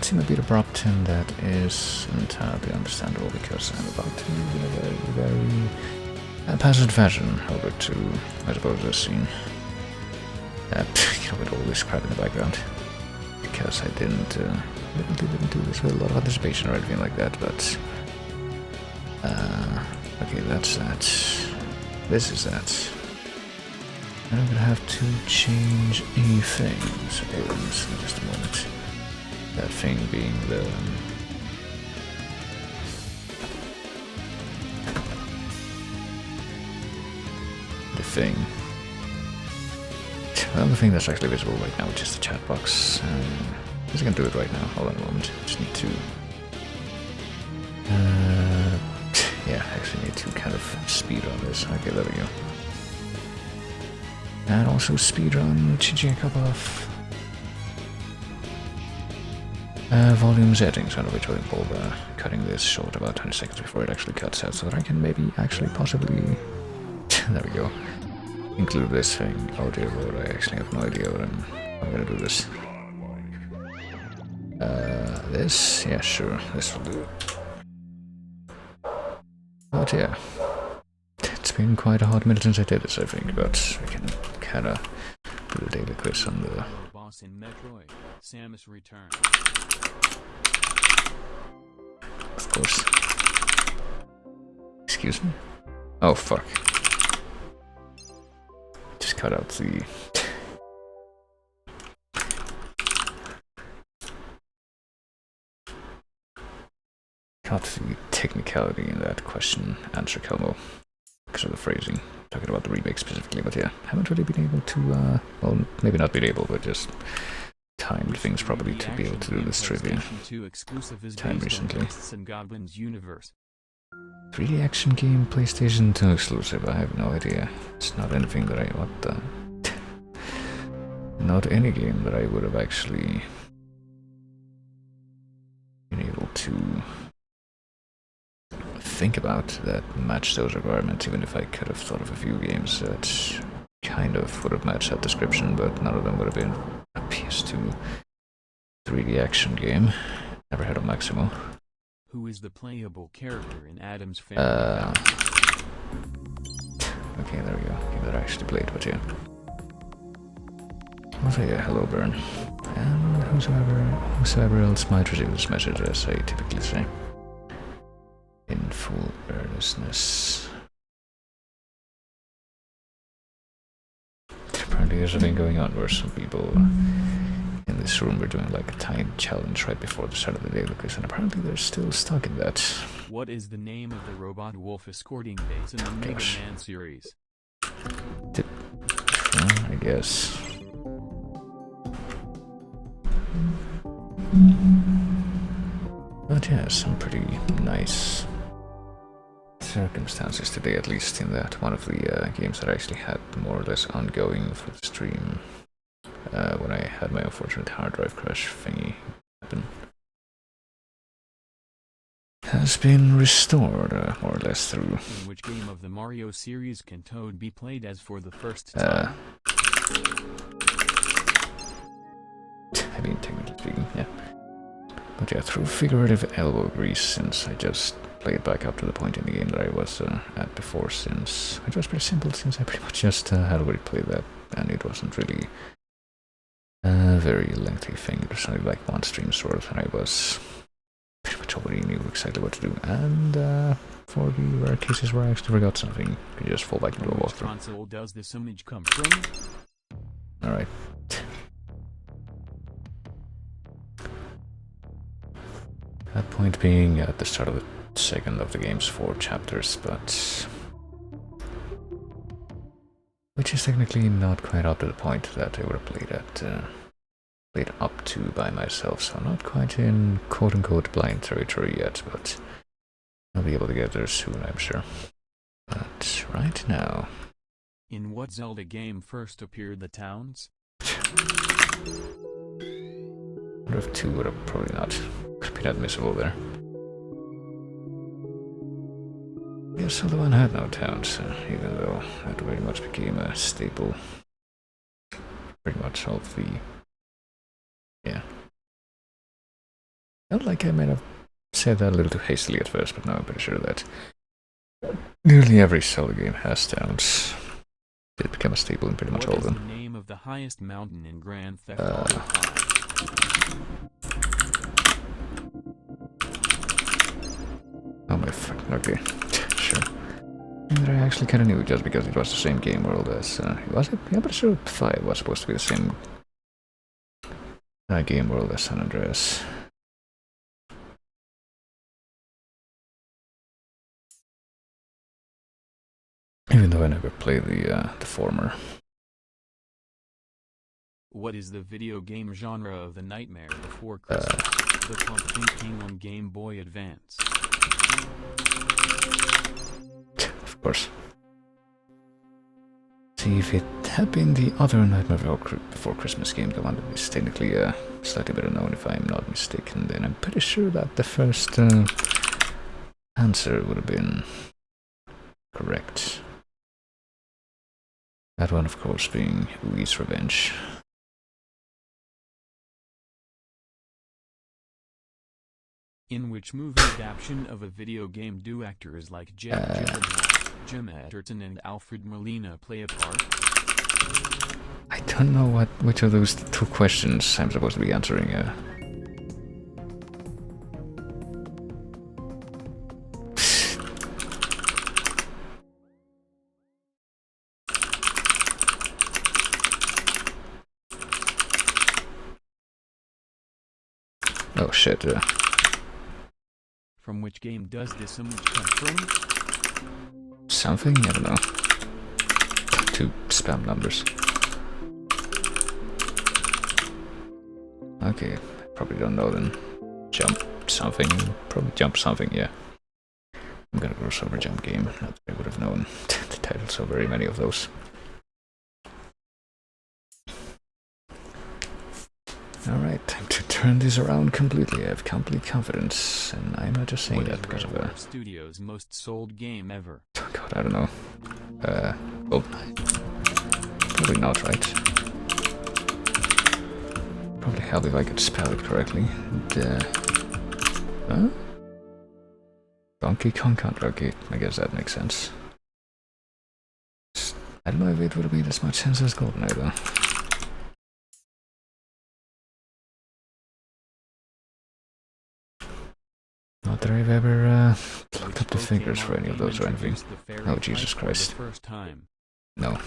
seem a bit abrupt, and that is entirely understandable because I'm about to move in a very, very passive fashion over to, I suppose, this scene. With all this crap in the background. Because I didn't do this with a lot of anticipation or anything like that, but... okay, that's that. This is that. And I'm gonna have to change a thing, suppose, in just a moment. That thing being the... thing. Well, the thing that's actually visible right now, which is the chat box. I guess I can do it right now. Hold on a moment. Just need to... yeah, I actually need to kind of speed on this. Okay, there we go. And also speed run changing a couple of volume settings, one of which will involve cutting this short about 20 seconds before it actually cuts out, so that I can maybe actually possibly... there we go. Include this thing. Oh dear lord, I actually have no idea what I'm gonna do this. This? Yeah, sure, this will do. But yeah, it's been quite a hot minute since I did this, I think, but we can kinda do the daily quiz on the... boss in Metroid, Samus Return. Of course. Excuse me? Oh, fuck. Just cut out the... cut the technicality in that question answer combo. Because of the phrasing. Talking about the remake specifically, but yeah, haven't really been able to, well, maybe not been able, but just timed things properly to be able to do this trivia. Time recently. 3D action game, PlayStation 2 exclusive, I have no idea. It's not anything that I... what the... not any game that I would have actually been able to think about that match those requirements, even if I could have thought of a few games that kind of would have matched that description, but none of them would have been a PS2 3D action game. Never had a Maximo. Who is the playable character in Adam's Family? Okay, there we go. Game that I actually played, but yeah. I'll say yeah, hello Burn. And whosoever else might receive this message, as I typically say. In full earnestness. Apparently there's a thing going on where some people in this room were doing like a time challenge right before the start of the daily quiz, and apparently they're still stuck in that. What is the name of the robot wolf escorting base in the Mega Man series? I guess. But yeah, some pretty nice circumstances today, at least in that one of the games that I actually had more or less ongoing for the stream when I had my unfortunate hard drive crash thingy happen. Has been restored more or less through. In which game of the Mario series can Toad be played as for the first time? I mean, technically speaking, yeah. But yeah, through figurative elbow grease, since I just played back up to the point in the game that I was at before, since it was pretty simple, since I pretty much just had already played that, and it wasn't really a very lengthy thing. It was only like one stream's worth, and I was pretty much already knew exactly what to do. And for the rare cases where I actually forgot something, you just fall back into a walkthrough. Console does this image come from? Alright. That point being at the start of the second of the game's 4 chapters, but which is technically not quite up to the point that I would have played up to by myself, so not quite in quote-unquote blind territory yet, but I'll be able to get there soon, I'm sure. But right now... In what Zelda game first appeared the towns? Out of 2 would have probably not been admissible there. Yes, so the one had no towns, even though that very much became a staple. Pretty much all of the... yeah. Felt like I might have said that a little too hastily at first, but now I'm pretty sure that nearly every solo game has towns. It became a staple in pretty much all of them. What is the name of the highest mountain in Grand Theft Auto 5? Oh my fuck, okay. Sure. That I actually kinda knew just because it was the same game world as, was it? Yeah, but sure 5 was supposed to be the same game world as San Andreas. Even though I never played the former. What is the video game genre of The Nightmare Before Christmas? The Pumpkin King on Game Boy Advance. Of course. See, if it had been the other Nightmare Before Christmas game, the one that is technically slightly better known if I'm not mistaken, then I'm pretty sure that the first answer would have been correct. That one, of course, being Louis' Revenge. In which movie adaptation of a video game do actors like Jed Gyllenhaal, Jim Edgerton, and Alfred Molina play a part? I don't know which of those two questions I'm supposed to be answering. Oh shit, From which game does this image come from? Something? I don't know. 2 spam numbers. Okay, probably don't know then. Jump something. Probably jump something, yeah. I'm gonna cross over jump game. Not that I would have known the titles of very many of those. Alright, time to turn this around completely. I have complete confidence, and I'm not just saying that because of Red Studios' most sold game ever? Oh god, I don't know. Well, probably not, right? Probably help if I could spell it correctly. Huh? Donkey Kong Country. Okay, I guess that makes sense. I don't know if it would have made as much sense as GoldenEye though. Not that I've ever looked up the figures for any of those or anything. Oh, Jesus Christ. No.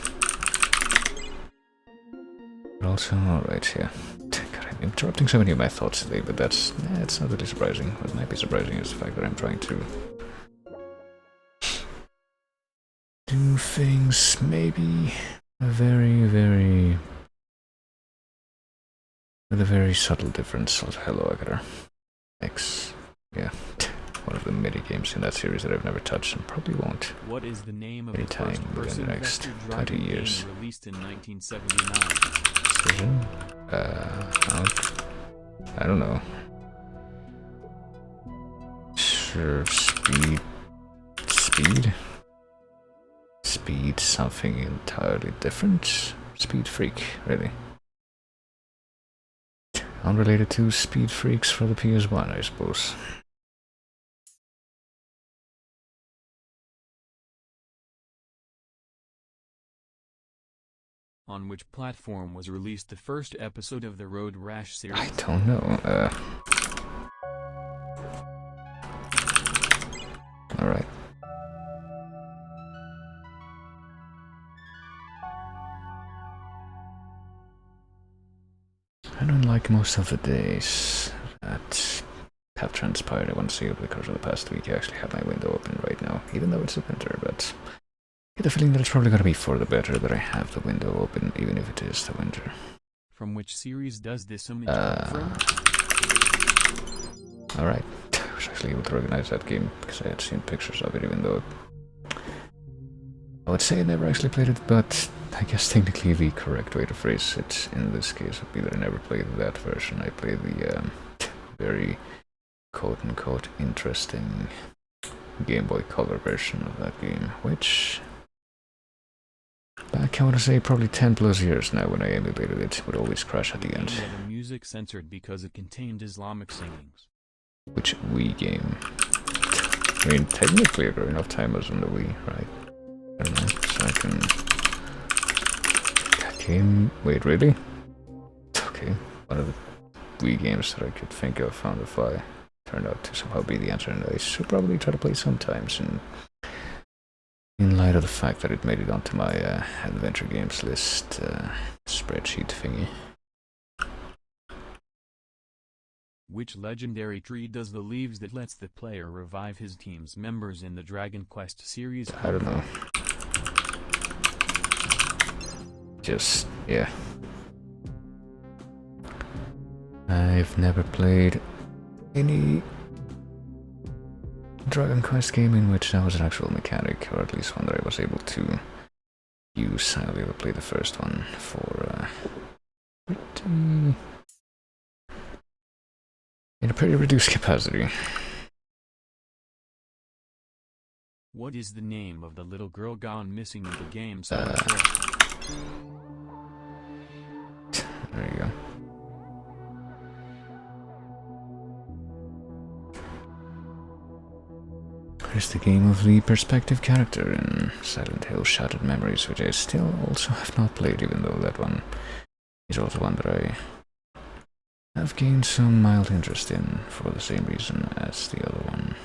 But also, alright, yeah. God, I'm interrupting so many of my thoughts today, but that's... it's not really surprising. What might be surprising is the fact that I'm trying to... do things maybe with a very subtle difference. Also, hello, Agatha. X. Yeah, one of the mini games in that series that I've never touched and probably won't. What is the name of anytime the within the next 20 years? Game released in 1979? I don't know. Sure, Speed something entirely different? Speed Freak, really. Unrelated to Speed Freaks for the PS1, I suppose. On which platform was released the first episode of the Road Rash series? I don't know. Alright. And unlike most of the days that have transpired, I want to say over the course of the past week, I actually have my window open right now, even though it's the winter, but I get the feeling that it's probably going to be for the better that I have the window open, even if it is the winter. From which series does this image come from? Alright. I was actually able to recognize that game because I had seen pictures of it, even though I would say I never actually played it, but I guess technically the correct way to phrase it in this case would be that I never played that version. I played the very quote-unquote interesting Game Boy Color version of that game, which back I want to say probably 10 plus years now when I emulated it would always crash at the end. The music censored because it contained Islamic singings. Which Wii game? I mean, technically Ocarina of Time was on the Wii, right? I don't know, so I can... That game... Wait, really? Okay, one of the Wii games that I could think of on the fly turned out to somehow be the answer, and I should probably try to play sometimes, and in light of the fact that it made it onto my adventure games list spreadsheet thingy. Which legendary tree does the leaves that lets the player revive his team's members in the Dragon Quest series? I don't know. Just, yeah. I've never played any Dragon Quest game in which that was an actual mechanic, or at least one that I was able to use. I only ever played the first one for in a pretty reduced capacity. What is the name of the little girl gone missing in the game soundtrack? There you go. There's the game of the perspective character in Silent Hill Shattered Memories, which I still also have not played, even though that one is also one that I have gained some mild interest in for the same reason as the other one.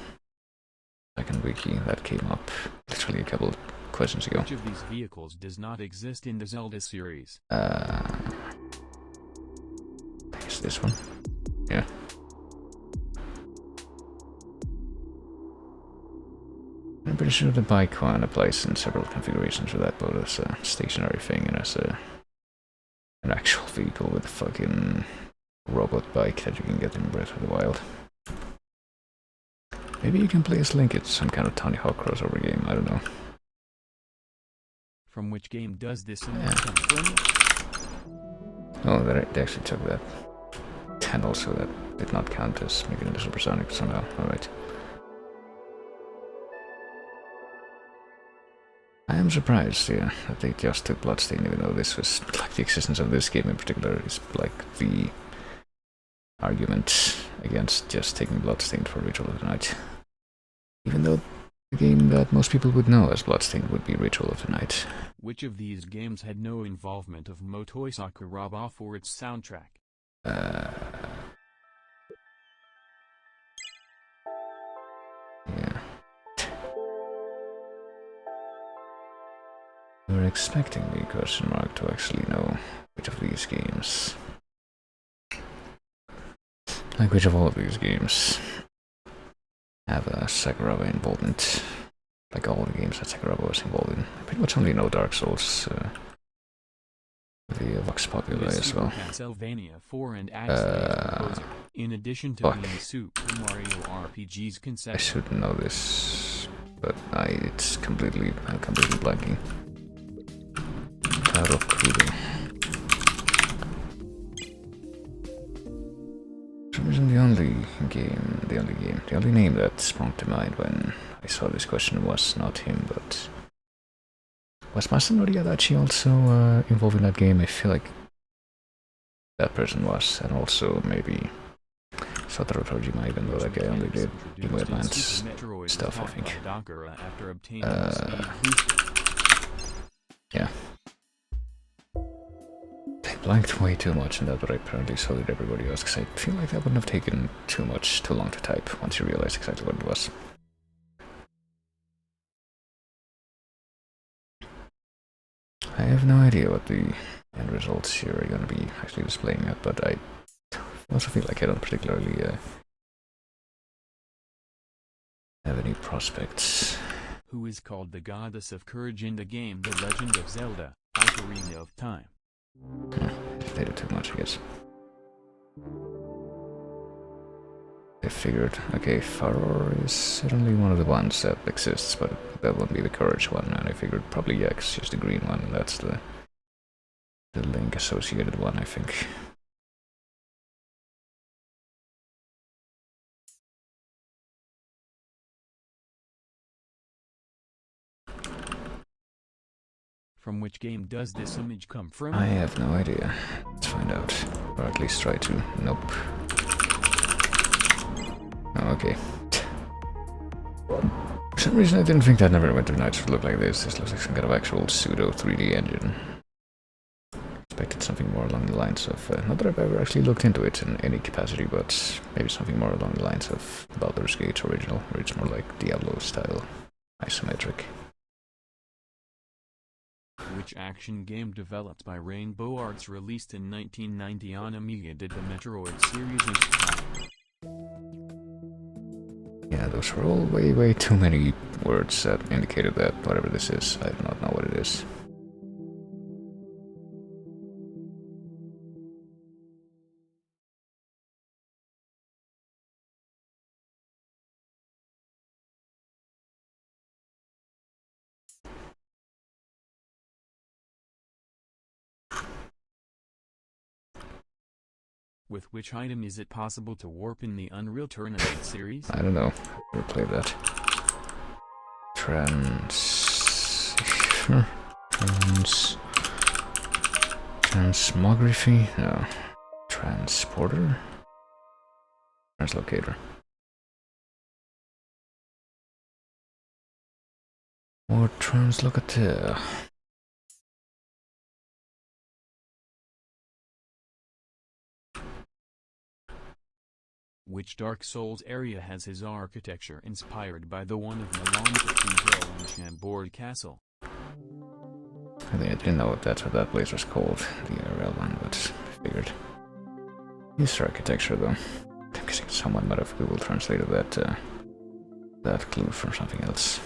Second wiki that came up literally a couple of questions ago. Which of these vehicles does not exist in the Zelda series? I guess this one. Yeah. I'm pretty sure the bike one applies in several configurations for that, both as a stationary thing and as an actual vehicle with a fucking robot bike that you can get in Breath of the Wild. Maybe you can play as Link. It's some kind of Tony Hawk crossover game, I don't know. From which game does this image come from? Oh, they actually took that. And also that did not count as making it a supersonic somehow, alright. I am surprised, yeah, that they just took Bloodstained, even though this was, like, the existence of this game in particular is, like, the argument against just taking Bloodstained for Ritual of the Night. Even though the game that most people would know as Bloodstained would be Ritual of the Night. Which of these games had no involvement of Motoi Sakuraba for its soundtrack? Yeah. You were expecting me, question mark, to actually know which of these games. Like, which of all of these games have a Sakuraba involvement? Like all the games that Sakuraba was involved in. I pretty much only know Dark Souls, the Vox Populi as well. Castlevania 4 and composer, in addition to being Super Mario RPG's concept. I should know this, but I'm completely blanking. Taro Kudo. For some reason, the only name that sprung to mind when I saw this question was not him, but was Masanori Adachi also involved in that game? I feel like that person was, and also maybe Satoru Tojima, even though that guy only did Game Boy Advance stuff, I think. Yeah. I blanked way too much on that, but I apparently so did everybody else, because I feel like that wouldn't have taken too long to type once you realized exactly what it was. I have no idea what the end results here are going to be actually displaying at, but I also feel like I don't particularly have any prospects. Who is called the goddess of courage in the game The Legend of Zelda: Ocarina of Time? They did too much, I guess. I figured, okay, Faror is certainly one of the ones that exists, but that won't be the courage one, and I figured probably X, just the green one, and that's the Link associated one, I think. From which game does this image come from? I have no idea. Let's find out. Or at least try to. Nope. No, okay. For some reason I didn't think that Neverwinter Nights would look like this. This looks like some kind of actual pseudo 3D engine. Expected something more along the lines of, not that I've ever actually looked into it in any capacity, but maybe something more along the lines of Baldur's Gate original, where it's more like Diablo style, isometric. Which action game developed by Rainbow Arts released in 1990 on Amiga did the Metroid series inspire? Yeah, those were all way too many words that indicated that whatever this is, I do not know what it is. With which item is it possible to warp in the Unreal Tournament series? I don't know. I've never played that. Transmography? No. Transporter? Translocator. Or translocateur. Which Dark Souls area has his architecture inspired by the one of Milan's Cathedral and Chambord Castle? I think I didn't know that's what that place was called, the URL one, but I figured. His architecture, though. I'm guessing someone might have Google translated that clue from something else.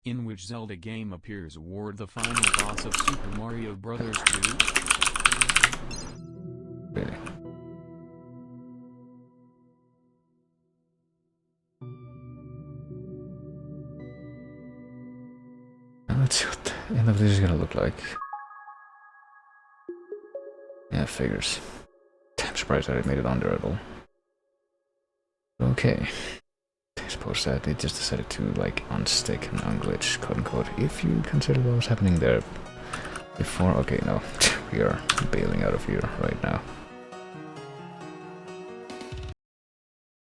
In which Zelda game appears Ward the final boss of Super Mario Bros. 2? Really? Now let's see what the end of this is gonna look like. Yeah, figures. I'm surprised that I made it on there at all. Okay. I suppose that they just decided to, like, unstick and unglitch, quote unquote, if you consider what was happening there before. Okay, no, we are bailing out of here right now.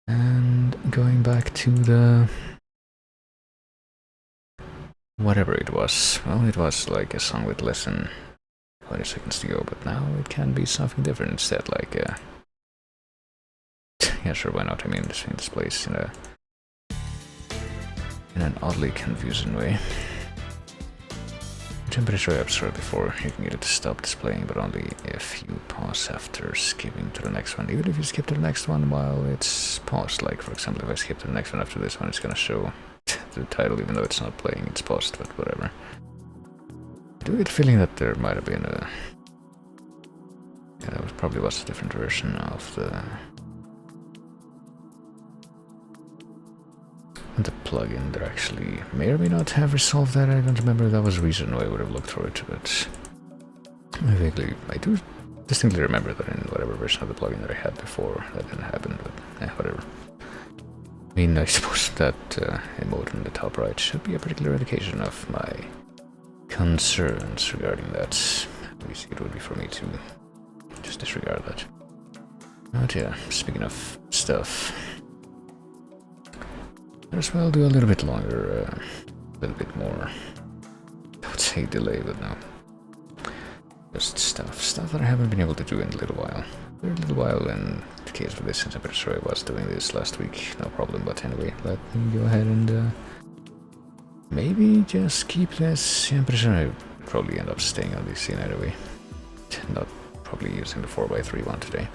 And going back to the... whatever it was. Well, it was like a song with less than 20 seconds to go, but now it can be something different instead, like, yeah, sure, why not? I mean, just this place in an oddly confusing way. Which I'm pretty sure I've said before, you can get it to stop displaying, but only if you pause after skipping to the next one. Even if you skip to the next one while it's paused, like for example if I skip to the next one after this one, it's gonna show the title even though it's not playing, it's paused, but whatever. I do get the feeling that there might have been a... yeah, that probably was a different version of the plugin that actually may or may not have resolved that. I don't remember. That was the reason why I would have looked for it, but I do distinctly remember that in whatever version of the plugin that I had before, that didn't happen, but whatever. I mean, I suppose that emote in the top right should be a particular indication of my concerns regarding that. At least it would be for me to just disregard that. But yeah, speaking of stuff, might as well do a little bit longer, a little bit more, I would say delay, but no. Just stuff that I haven't been able to do in a little while. A little while in the case of this, since I'm pretty sure I was doing this last week, no problem, but anyway, let me go ahead and maybe just keep this. Yeah, I'm pretty sure I'll probably end up staying on this scene anyway. Not probably using the 4x3 one today.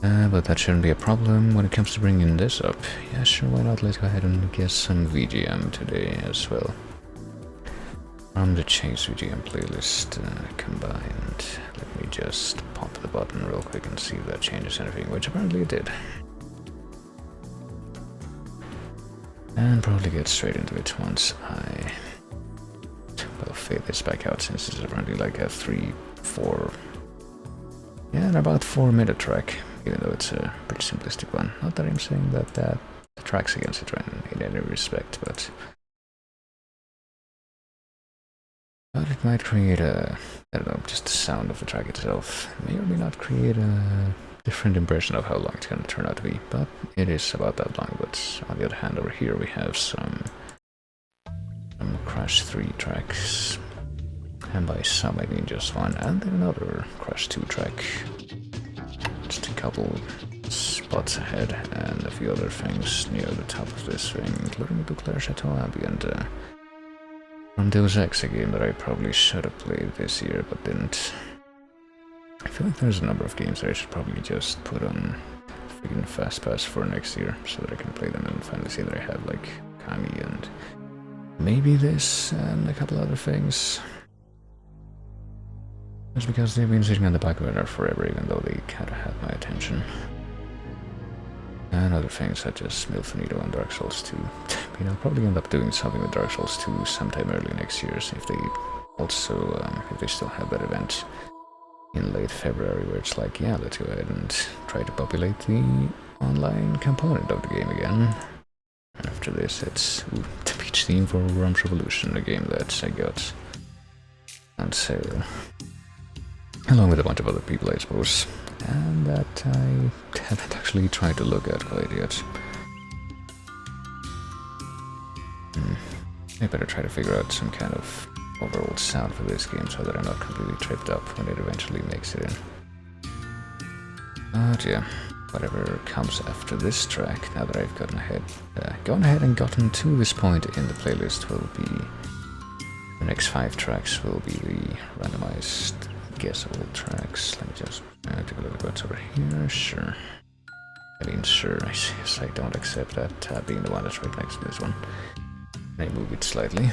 But that shouldn't be a problem when it comes to bringing this up. Yeah, sure, why not? Let's go ahead and get some VGM today as well. From the Chase VGM playlist combined. Let me just pop the button real quick and see if that changes anything, which apparently it did. And probably get straight into it once I will fade this back out, since this is apparently like a 3-4, yeah, and about 4-minute track. Even though it's a pretty simplistic one. Not that I'm saying that the tracks against it in any respect, but it might create a, I don't know, just the sound of the track itself may or may not create a different impression of how long it's going to turn out to be, but it is about that long. But on the other hand, over here we have some Crash 3 tracks, and by some I mean just one, and then another Crash 2 track, just a couple spots ahead, and a few other things near the top of this ring, including the Claire Chateau Ambient from Deus Ex, a game that I probably should have played this year but didn't. I feel like there's a number of games that I should probably just put on freaking Fast Pass for next year so that I can play them and finally see that I have like Kami and maybe this and a couple other things. Just because they've been sitting on the back burner forever, even though they kind of had my attention. And other things such as Milfonito and Dark Souls 2. I mean, I'll probably end up doing something with Dark Souls 2 sometime early next year, if they also, if they still have that event in late February, where it's like, yeah, let's go ahead and try to populate the online component of the game again. And after this, it's the beach theme for Worms Revolution, a game that I got on sale, along with a bunch of other people, I suppose, and that I haven't actually tried to look at quite yet. I better try to figure out some kind of overall sound for this game so that I'm not completely tripped up when it eventually makes it in. But yeah, whatever comes after this track, now that I've gone ahead and gotten to this point in the playlist, will be the next 5 tracks will be the randomized guessable tracks. Let me just take a look at what's over here. Sure. I mean, sure, I guess I don't accept that tab being the one that's right next to this one. I move it slightly.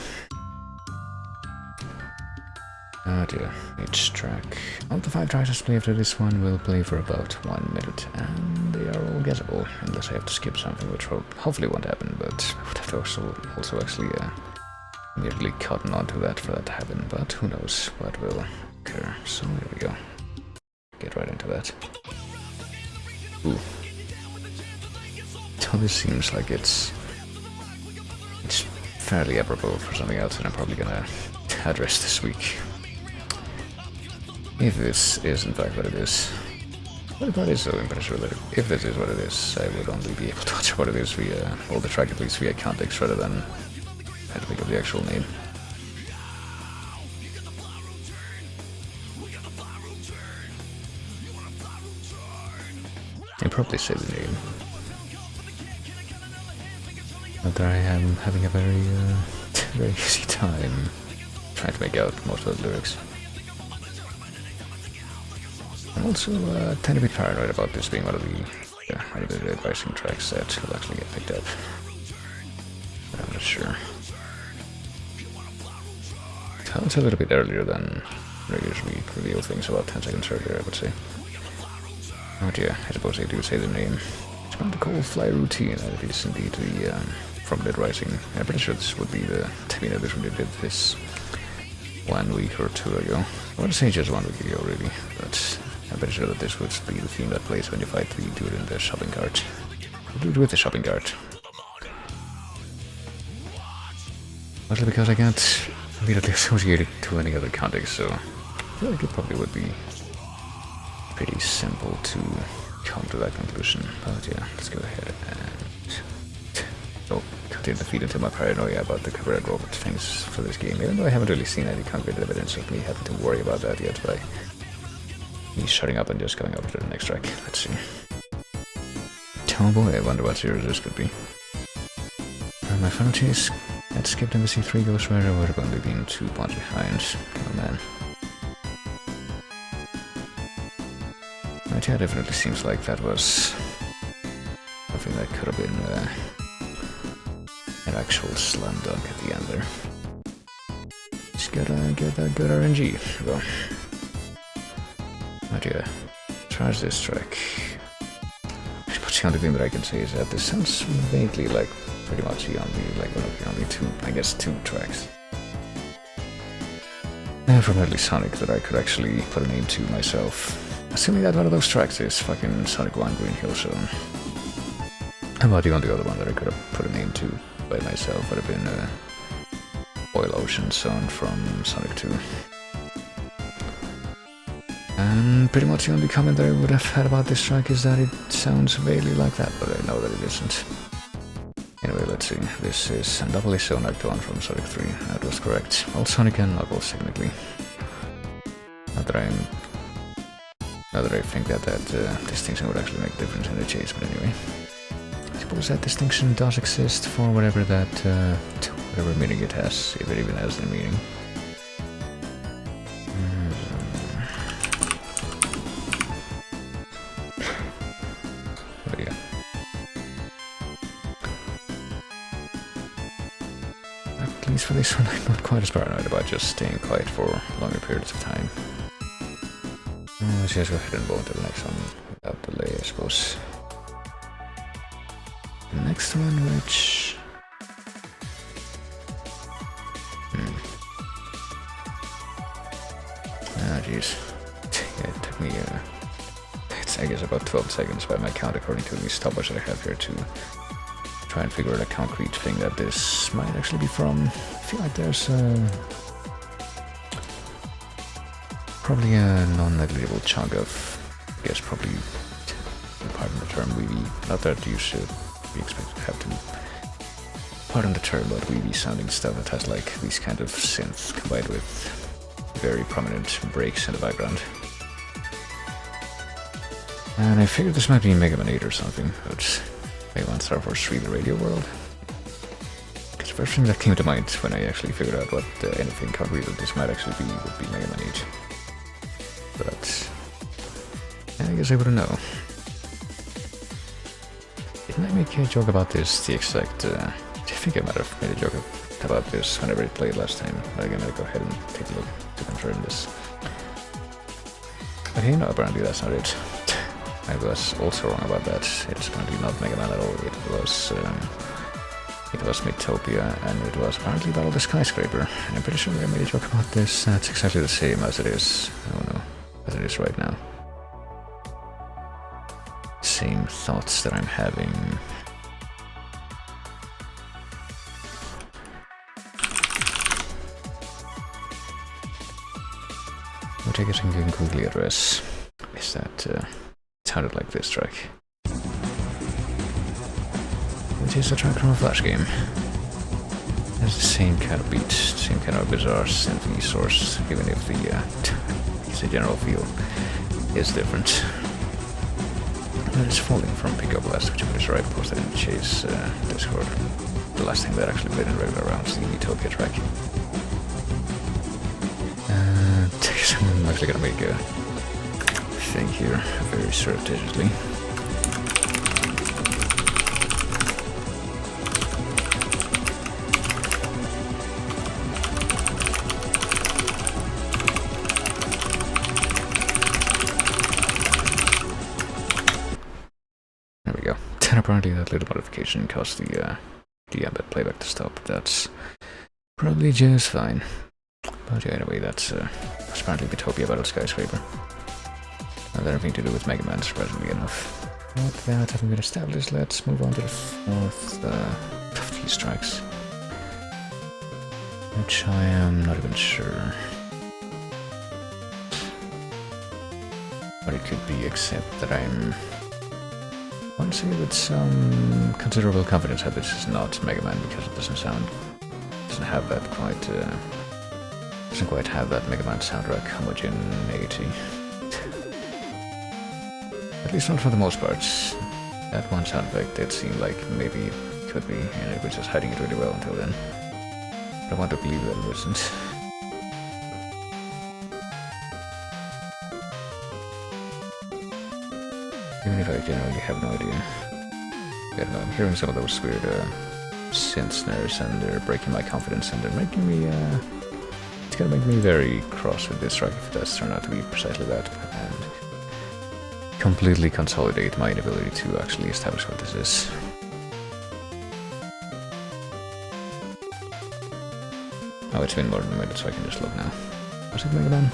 Oh dear, each track. All the 5 tracks I play after this one will play for about 1 minute, and they are all guessable, unless I have to skip something, which hopefully won't happen, but I would have to also actually immediately cotton onto that for that to happen, but who knows what will occur. So here we go. Get right into that. Ooh. So this seems like it's fairly apropos for something else that I'm probably gonna address this week. If this is in fact what it is. But that is so impressive that if this is what it is, I would only be able to watch what it is via, or the track at least via context rather than try to pick up the actual name. I probably say the name. But I am having a very, very easy time trying to make out most of the lyrics. I'm also tend to be paranoid about this being one of the advising tracks that will actually get picked up. But I'm not sure. It's a little bit earlier than I usually reveal things, about 10 seconds earlier, I would say. Oh dear, I suppose I do say the name. It's called the Cold Fly Routine, and it is indeed the from Dead Rising. I'm pretty sure this would be the theme that we did this 1 week or 2 ago. I want to say just 1 week ago, really, but I'm pretty sure that this would be the theme that plays when you fight the dude in the shopping cart. The dude with the shopping cart. Mostly because I can't immediately associate it to any other context, so I feel like it probably would be pretty simple to come to that conclusion. But yeah, let's go ahead and continue to feed into my paranoia about the cover and robot things for this game, even though I haven't really seen any concrete evidence of me having to worry about that yet by me shutting up and just going over to the next track. Let's see. Oh boy, I wonder what series this could be. My final chase at Skipped Embassy 3 Ghost Rider would have only been 2 points behind. Oh man. But yeah, it definitely seems like that was something that could have been an actual slam dunk at the end there. Just gotta get that good RNG. Well, but yeah, tries this track. Pretty much the only thing that I can say is that this sounds vaguely like pretty much the only, like one of the only 2 tracks from early Sonic that I could actually put a name to myself. Assuming that one of those tracks is fucking Sonic 1 Green Hill Zone. But the only other one that I could have put a name to by myself would have been Oil Ocean Zone from Sonic 2. And pretty much the only comment that I would have had about this track is that it sounds vaguely like that, but I know that it isn't. Anyway, let's see. This is Double Zone Act 1 from Sonic 3. That was correct. All Sonic and Knuckles, technically. Not that I think that distinction would actually make a difference in the chase, but anyway. I suppose that distinction does exist for whatever whatever meaning it has, if it even has any meaning. But yeah. At least for this one, I'm not quite as paranoid about just staying quiet for longer periods of time. Let's just go ahead and go on to the next one without delay, I suppose. The next one, which... Ah, jeez. Yeah, it took me, it's, I guess, about 12 seconds by my count, according to the stopwatch that I have here, to try and figure out a concrete thing that this might actually be from. I feel like there's probably a non-negligible chunk of, I guess, probably, pardon the term, weeby. Not that you should be expected to have to pardon the term, but weeby sounding stuff that has like these kind of synths combined with very prominent breaks in the background. And I figured this might be Mega Man 8 or something, but Mega Man Star Force 3 The Radio World. Because the first thing that came to mind when I actually figured out what anything concrete that this might actually be would be Mega Man 8. But I guess I wouldn't know. Didn't I make a joke about this? The exact. I think I might have made a joke about this whenever it played last time. But again, I'll go ahead and take a look to confirm this. But hey, no, apparently that's not it. I was also wrong about that. It's apparently not Mega Man at all. It was Mythopia, and it was apparently Battle the Skyscraper. And I'm pretty sure I made a joke about this. It's exactly the same as it is. Oh no. As it is right now. Same thoughts that I'm having. Which I guess I can quickly address is that it sounded like this track. Which is a track from a Flash game. It has the same kind of beat, same kind of bizarre synthy source, even if the general feel is different. And it's Falling from Pickup Blast, which I'm pretty sure I posted in the Chase Discord. The last thing that actually played in regular rounds, the Utopia track. I'm actually gonna make a thing here very surreptitiously. There we go. And apparently that little modification caused the embed playback to stop. That's probably just fine. But yeah, anyway, that's apparently Mythopia Battle Skyscraper. Not anything to do with Mega Man, surprisingly enough. With that having been established, let's move on to the fourth of these tracks. Which I am not even sure what it could be, except that I want to say with some considerable confidence that this is not Mega Man, because it doesn't have that quite doesn't quite have that Mega Man soundtrack homogeneity. At least not for the most part. That one sound effect did seem like maybe it could be, and it was just hiding it really well until then. But I want to believe that it wasn't. Even if I genuinely have no idea. I don't know, I'm hearing some of those weird synth snares, and they're breaking my confidence, and they're making me it's gonna make me very cross with this track if it does turn out to be precisely that, and completely consolidate my inability to actually establish what this is. Oh, it's been more than a minute, so I can just look now. Was it Mega Man?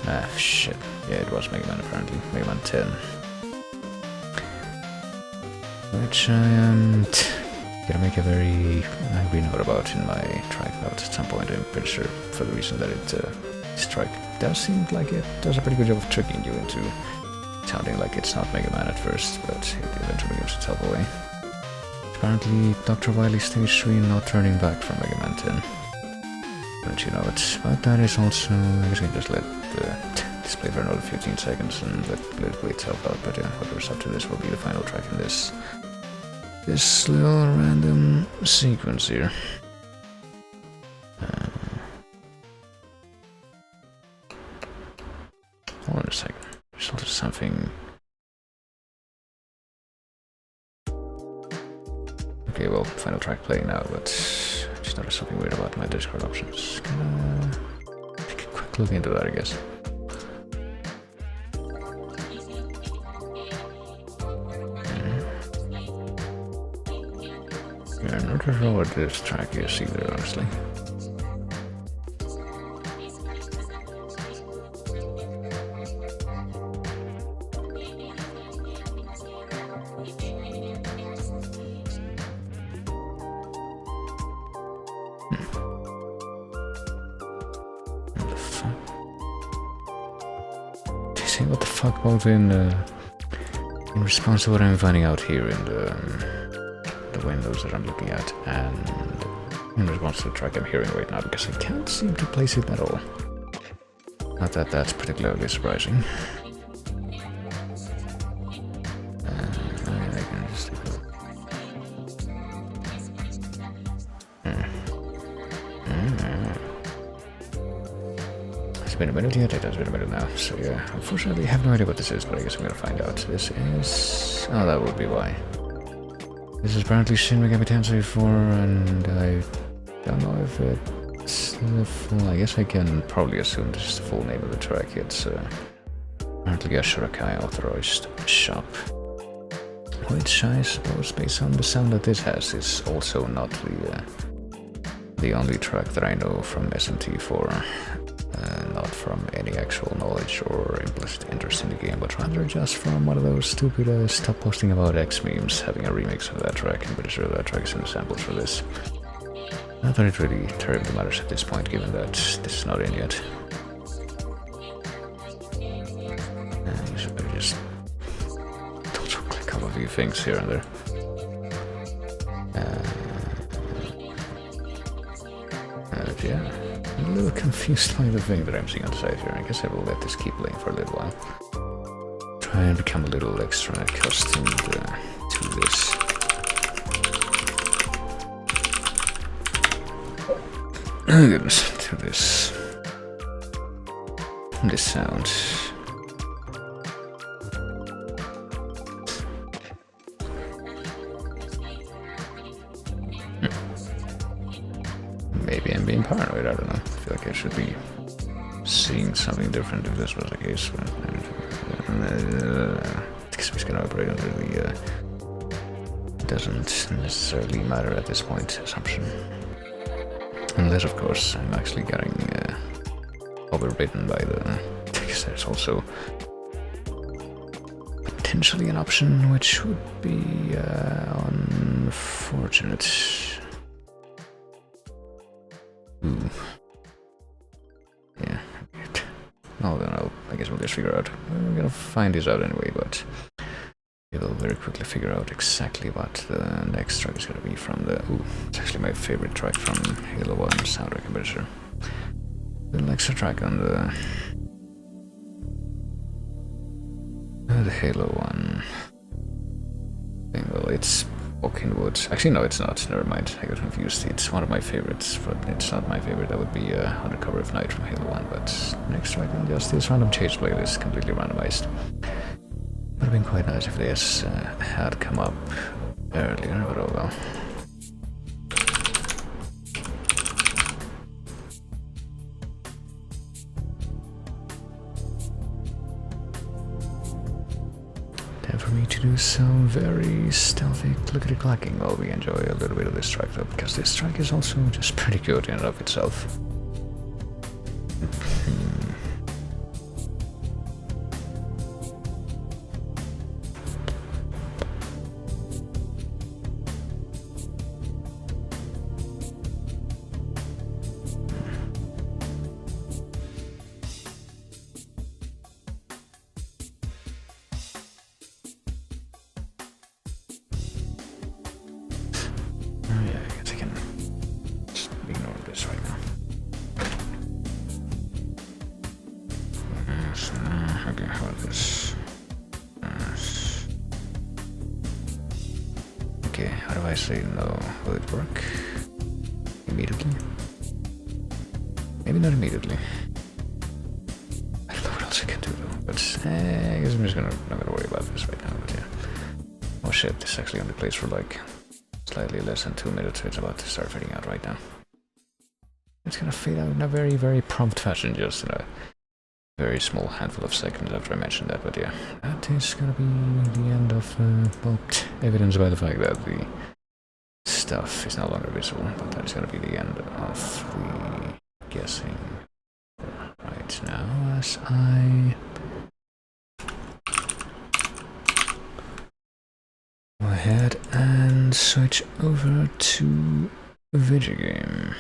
Ah, shit. Yeah, it was Mega Man apparently. Mega Man 10. which I am gonna make a very angry note about in my track notes at some point. I'm pretty sure for the reason that this track does seem like it does a pretty good job of tricking you into sounding like it's not Mega Man at first, but it eventually gives itself away. Apparently, Dr. Wily Stage 3 not turning back from Mega Man 10. Don't you know it? But that is also, I guess we can just let this play for another 15 seconds and let it play itself out. But yeah, whatever's up to this will be the final track in this little random sequence here. Hold on a second. There's also something. Okay, well, final track playing now, but I just noticed something weird about my Discord options. Take a quick look into that, I guess. Yeah, I'm not sure what this track is either, honestly. What the fuck, both in response to what I'm finding out here in the windows that I'm looking at, and in response to the track I'm hearing right now, because I can't seem to place it at all. Not that that's particularly surprising. I can just take a look. It's been a minute yet, it has been a minute now, so yeah, unfortunately I have no idea what this is, but I guess I'm gonna find out. This is... oh, that would be why. This is apparently Shin Megami Tensei 4, and I don't know if it's the full... I guess I can probably assume this is the full name of the track. It's apparently a Shurakai authorized shop, which I suppose, based on the sound that this has, is also not the only track that I know from SMT4. Not from any actual knowledge or implicit interest in the game, but rather just from one of those stupid stop posting about X memes having a remix of that track. I'm pretty sure that track is in the samples for this. Not that it really terribly matters at this point, given that this is not in yet. You should maybe just also click on a few things here and there. Yeah. I'm a little confused by the thing that I'm seeing on the side here. I guess I will let this keep playing for a little while. Try and become a little extra accustomed to this. Oh goodness, to this sound. Maybe I'm being paranoid, I don't know. I feel like I should be seeing something different if this was the case. But I guess I'm just gonna operate under the doesn't necessarily matter at this point assumption. Unless, of course, I'm actually getting overridden by the... I guess there's also potentially an option which would be unfortunate. Ooh. Yeah. Well, then I guess we'll just figure out. We're gonna find this out anyway, but we will very quickly figure out exactly what the next track is gonna be from the... Ooh, it's actually my favorite track from Halo 1 soundtrack, I'm pretty sure. Little extra track on the Halo 1 thing. Well, it's Walking Woods. Actually, no, it's not. Never mind. I got confused. It's one of my favorites, but it's not my favorite. That would be Undercover of Night from Halo 1. But next track on just this random chase playlist, completely randomized. Would have been quite nice if this had come up earlier, but oh well. Time for me to do some very stealthy clickety-clacking while we enjoy a little bit of this track though, because this track is also just pretty good in and of itself. focus. Okay, how do I say no? Will it work? Immediately? Maybe not immediately. I don't know what else I can do though, but I guess I'm just not gonna worry about this right now, but yeah. Oh shit, this actually only plays for like slightly less than 2 minutes, so it's about to start fading out right now. It's gonna fade out in a very, very prompt fashion, just in a very small handful of seconds after I mentioned that, but yeah. That is gonna be the end of, well, evidence by the fact that the stuff is no longer visible, but that is gonna be the end of the guessing right now as I go ahead and switch over to a video game,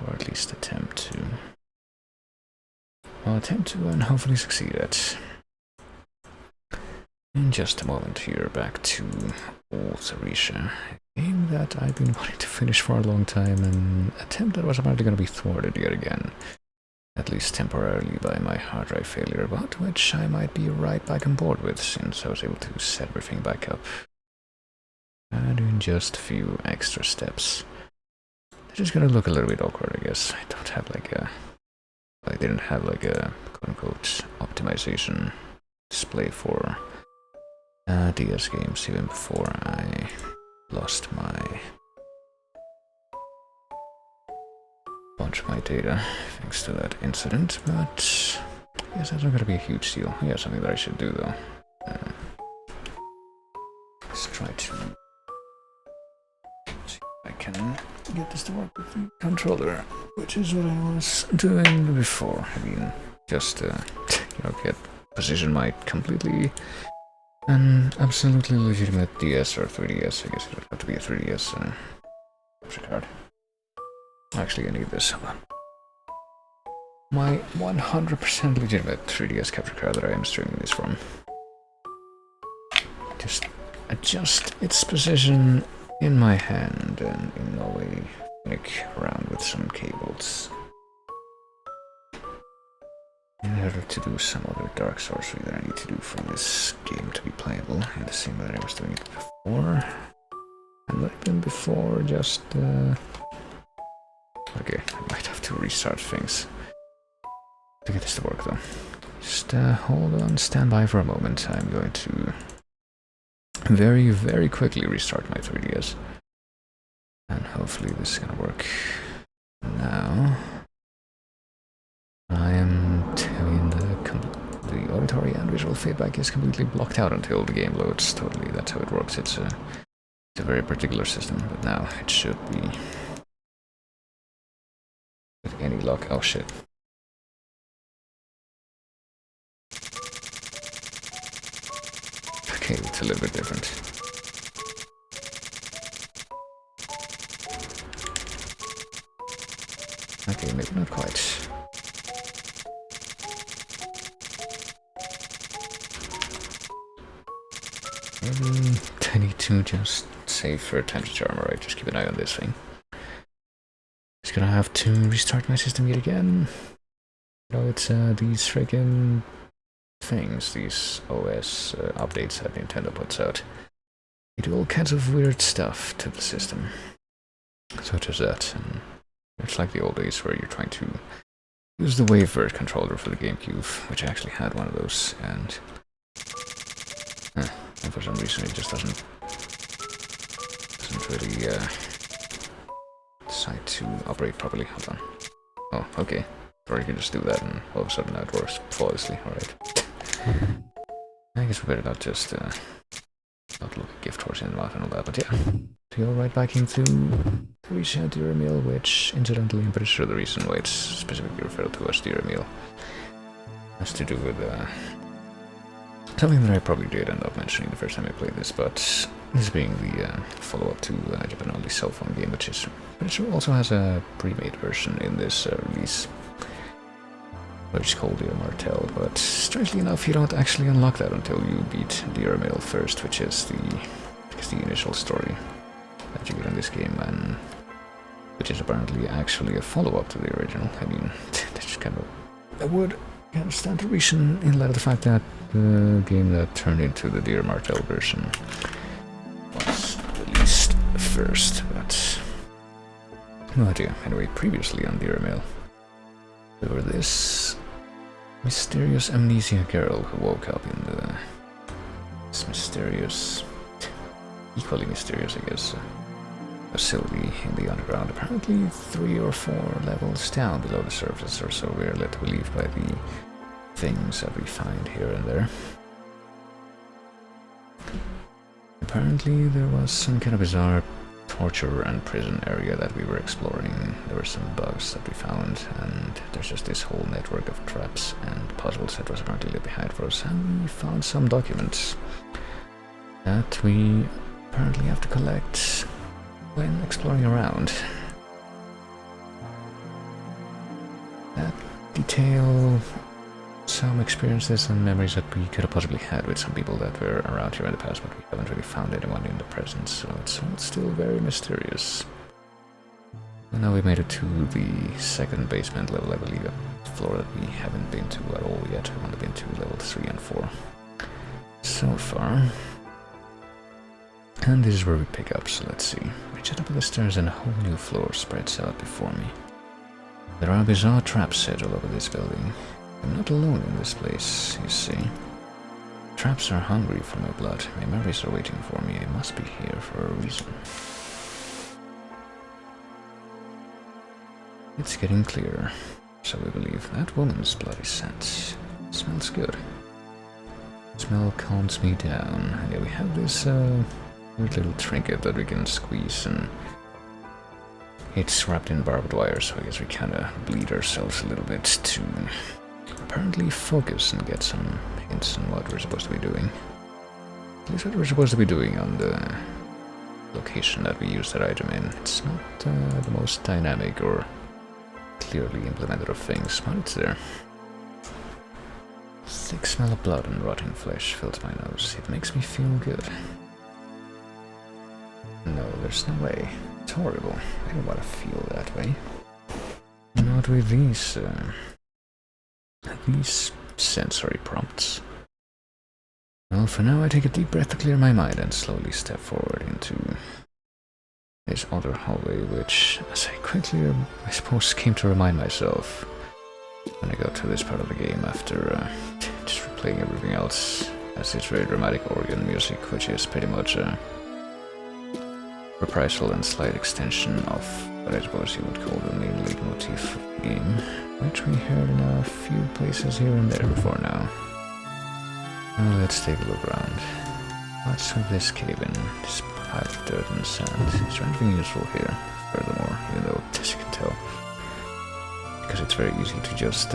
or at least attempt to. I'll attempt to and hopefully succeed at. In just a moment here, back to old Theresia, a game that I've been wanting to finish for a long time, an attempt that was apparently going to be thwarted yet again, at least temporarily by my hard drive failure, but which I might be right back on board with since I was able to set everything back up. And in just a few extra steps. It's just gonna look a little bit awkward, I guess. I don't have like a... I didn't have like a quote-unquote optimization display for DS games even before I lost my bunch of my data thanks to that incident, but I guess that's not gonna be a huge deal. Yeah, something that I should do though. Let's try to see if I can get this to work with the controller, which is what I was doing before. I mean, just get position my completely and absolutely legitimate DS or 3DS. I guess it would have to be a 3DS capture card. Actually, I need this. Hold on. My 100% legitimate 3DS capture card that I am streaming this from. Just adjust its position in my hand and in no way flick around with some cables in order to do some other dark sorcery that I need to do for this game to be playable in the same way that I was doing it before. And not even before, just okay, I might have to restart things to get this to work though. Just hold on, stand by for a moment. I'm going to very, very quickly restart my 3DS. And hopefully this is gonna work now. I am telling the auditory and visual feedback is completely blocked out until the game loads. Totally, that's how it works. It's a very particular system, but now it should be with any luck. Oh shit. Okay, it's a little bit different. Okay, maybe not quite. I need to just save for temperature armor, right? Just keep an eye on this thing. Just gonna have to restart my system yet again. You know, it's these freaking things, these OS updates that Nintendo puts out. They do all kinds of weird stuff to the system. Such as that. And it's like the old days where you're trying to use the Wavebird controller for the GameCube, which I actually had one of those, and for some reason it just doesn't really decide to operate properly. Hold on. Oh, okay. Or you can just do that and all of a sudden now it works flawlessly. Alright. I guess we better not just not look a gift horse in the mouth and all that, but yeah. To go right back into Theresia dear Emile, which incidentally I'm pretty sure the reason why it's specifically referred to as dear Emile has to do with something that I probably did end up mentioning the first time I played this, but this being the follow-up to Japan-only cell phone game, which is pretty sure also has a pre-made version in this release, which is called Dear Martel, but strangely enough you don't actually unlock that until you beat Dear Emile first, which is the initial story that you get in this game, and which is apparently actually a follow-up to the original. I mean, that's just kind of... I would can stand to reason in light of the fact that the game that turned into the Dear Martel version was released first, but no idea. Anyway, previously on Dear Emile, there were this mysterious amnesia girl who woke up in this mysterious, equally mysterious, I guess, facility in the underground, apparently 3 or 4 levels down below the surface, or so we're led to believe by the things that we find here and there. Apparently there was some kind of bizarre torture and prison area that we were exploring. There were some bugs that we found, and there's just this whole network of traps and puzzles that was apparently left behind for us, and we found some documents that we apparently have to collect when exploring around. That detail some experiences and memories that we could have possibly had with some people that were around here in the past, but we haven't really found anyone in the present, so it's still very mysterious. And now we made it to the 2nd basement level, I believe, a floor that we haven't been to at all yet. We've only been to level 3 and 4 so far. And this is where we pick up, so let's see. We jet up the stairs and a whole new floor spreads out before me. There are bizarre traps set all over this building. I'm not alone in this place, you see. Traps are hungry for my blood. My memories are waiting for me. I must be here for a reason. It's getting clearer. So we believe that woman's bloody scent smells good. Smell calms me down. And yeah, we have this weird little trinket that we can squeeze, and it's wrapped in barbed wire, so I guess we kinda bleed ourselves a little bit to apparently focus and get some hints on what we're supposed to be doing. At least what we're supposed to be doing on the location that we use that item in. It's not the most dynamic or clearly implemented of things, but it's there. Thick smell of blood and rotting flesh fills my nose. It makes me feel good. No, there's no way. It's horrible. I don't want to feel that way. Not with these sensory prompts. Well, for now I take a deep breath to clear my mind and slowly step forward into this other hallway, which, as I quickly, I suppose, came to remind myself when I got to this part of the game after just replaying everything else, as this very dramatic organ music, which is pretty much a reprisal and slight extension of what I suppose you would call the main leitmotif of the game, which we heard in a few places here and there before now. Now let's take a look around. What's with this cave-in, this pile of dirt and sand? Is there anything useful here? Furthermore, even though, as you can tell, because it's very easy to just,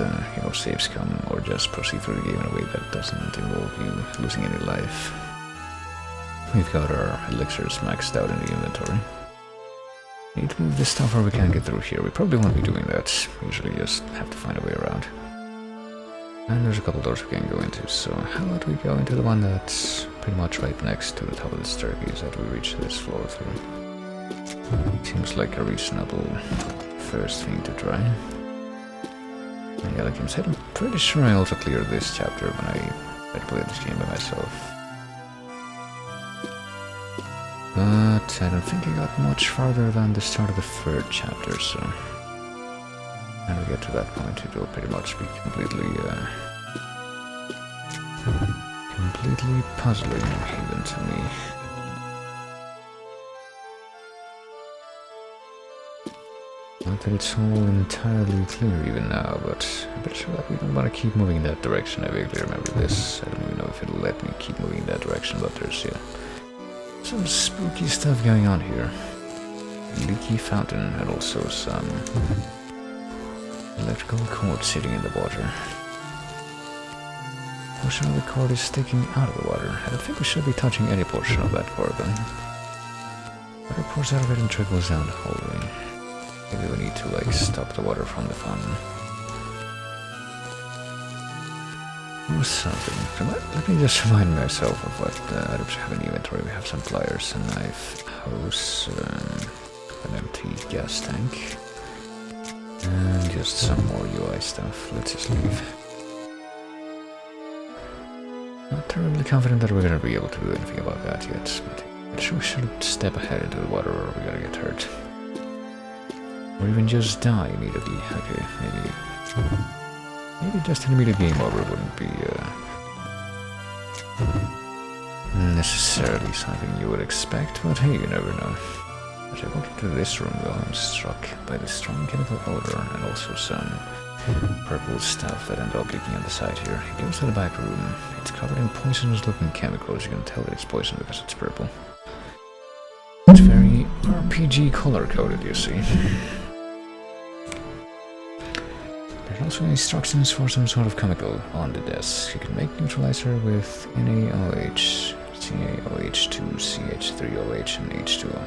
save scum or just proceed through the game in a way that doesn't involve you losing any life. We've got our elixirs maxed out in the inventory. Need to move this stuff or we can't get through here. We probably won't be doing that. We usually just have to find a way around. And there's a couple doors we can go into, so how about we go into the one that's pretty much right next to the top of the staircase that we reach this floor through. Seems like a reasonable first thing to try. And yeah, like I said, I'm pretty sure I also cleared this chapter when I played this game by myself. But I don't think I got much farther than the start of the 3rd chapter, so when we get to that point it will pretty much be completely puzzling even to me. Not that it's all entirely clear even now, but I'm pretty sure that we don't want to keep moving in that direction. I vaguely remember this. I don't even know if it'll let me keep moving in that direction, but there's some spooky stuff going on here. A leaky fountain and also some electrical cord sitting in the water. Portion of the cord is sticking out of the water. I don't think we should be touching any portion of that cord then. Water pours out of it and trickles down the hallway. Maybe we need to stop the water from the fountain. Or something. Let me just remind myself of what items we have in the inventory. We have some pliers, a knife, hose, an empty gas tank, and just some more UI stuff. Let's just leave. Not terribly confident that we're gonna be able to do anything about that yet, but I'm sure we should step ahead into the water or we're gonna get hurt. Or even just die immediately. Okay, maybe just an immediate game over wouldn't be necessarily something you would expect, but hey, you never know. As I walk into this room though, I'm struck by the strong chemical odor and also some purple stuff that ended up leaking on the side here. It goes to the back room. It's covered in poisonous looking chemicals. You can tell that it's poison because it's purple. It's very RPG color coded, you see. There's also instructions for some sort of chemical on the desk. You can make neutralizer with NaOH, CaOH2, CH3OH, and H2O.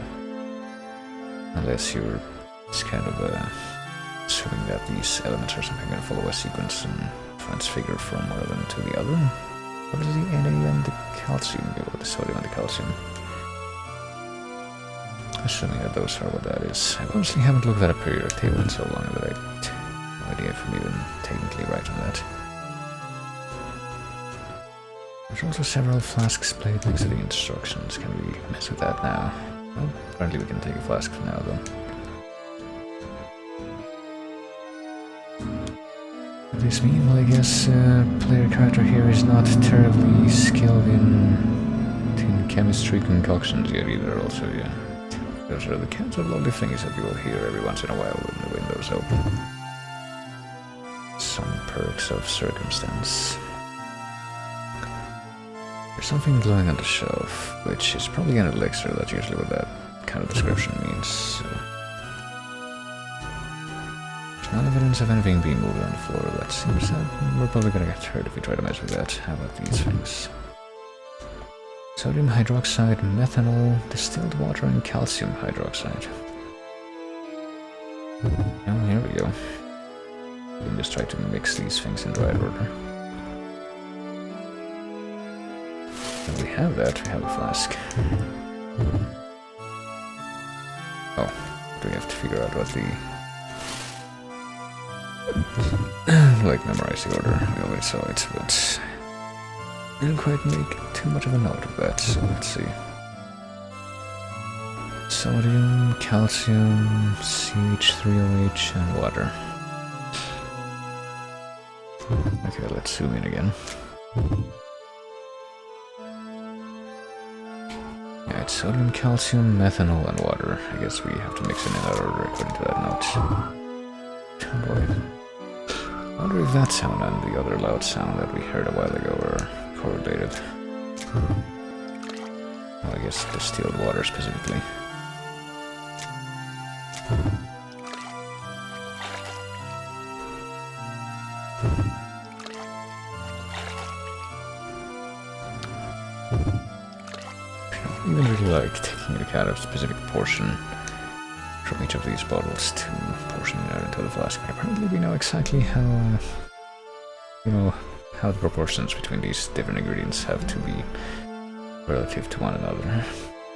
Unless you're just kind of assuming that these elements are somehow going to follow a sequence and transfigure from one of them to the other. What is the Na and the calcium do, or the sodium and the calcium? Assuming that those are what that is. I honestly haven't looked at a periodic table in so long that I have no idea if I'm even technically right on that. There's also several flasks played next to the instructions. Can we mess with that now? Well, apparently we can take a flask for now though. What does this mean? Well, I guess player character here is not terribly skilled in chemistry concoctions yet either, also, yeah. Those are the kinds of lovely things that you will hear every once in a while when the window's open. Some perks of circumstance. There's something glowing on the shelf, which is probably an elixir. That's usually what that kind of description means. There's no evidence of anything being moved on the floor. That seems that we're probably gonna get hurt if we try to mess with that. How about these things? Sodium hydroxide, methanol, distilled water, and calcium hydroxide. Oh, here we go. We can just try to mix these things in the right order. And we have that, we have a flask. Oh, do we have to figure out what the... like, memorize the order? We already saw it, but... I didn't quite make too much of a note of that, so let's see. Sodium, calcium, CH3OH, and water. Okay, let's zoom in again. Yeah, it's sodium, calcium, methanol, and water. I guess we have to mix it in that order according to that note. Oh boy. I wonder if that sound and the other loud sound that we heard a while ago are correlated. Well, I guess distilled water specifically. I don't even really like taking a kind of specific portion from each of these bottles to portioning it out into the flask. But apparently we know exactly how, how the proportions between these different ingredients have to be relative to one another.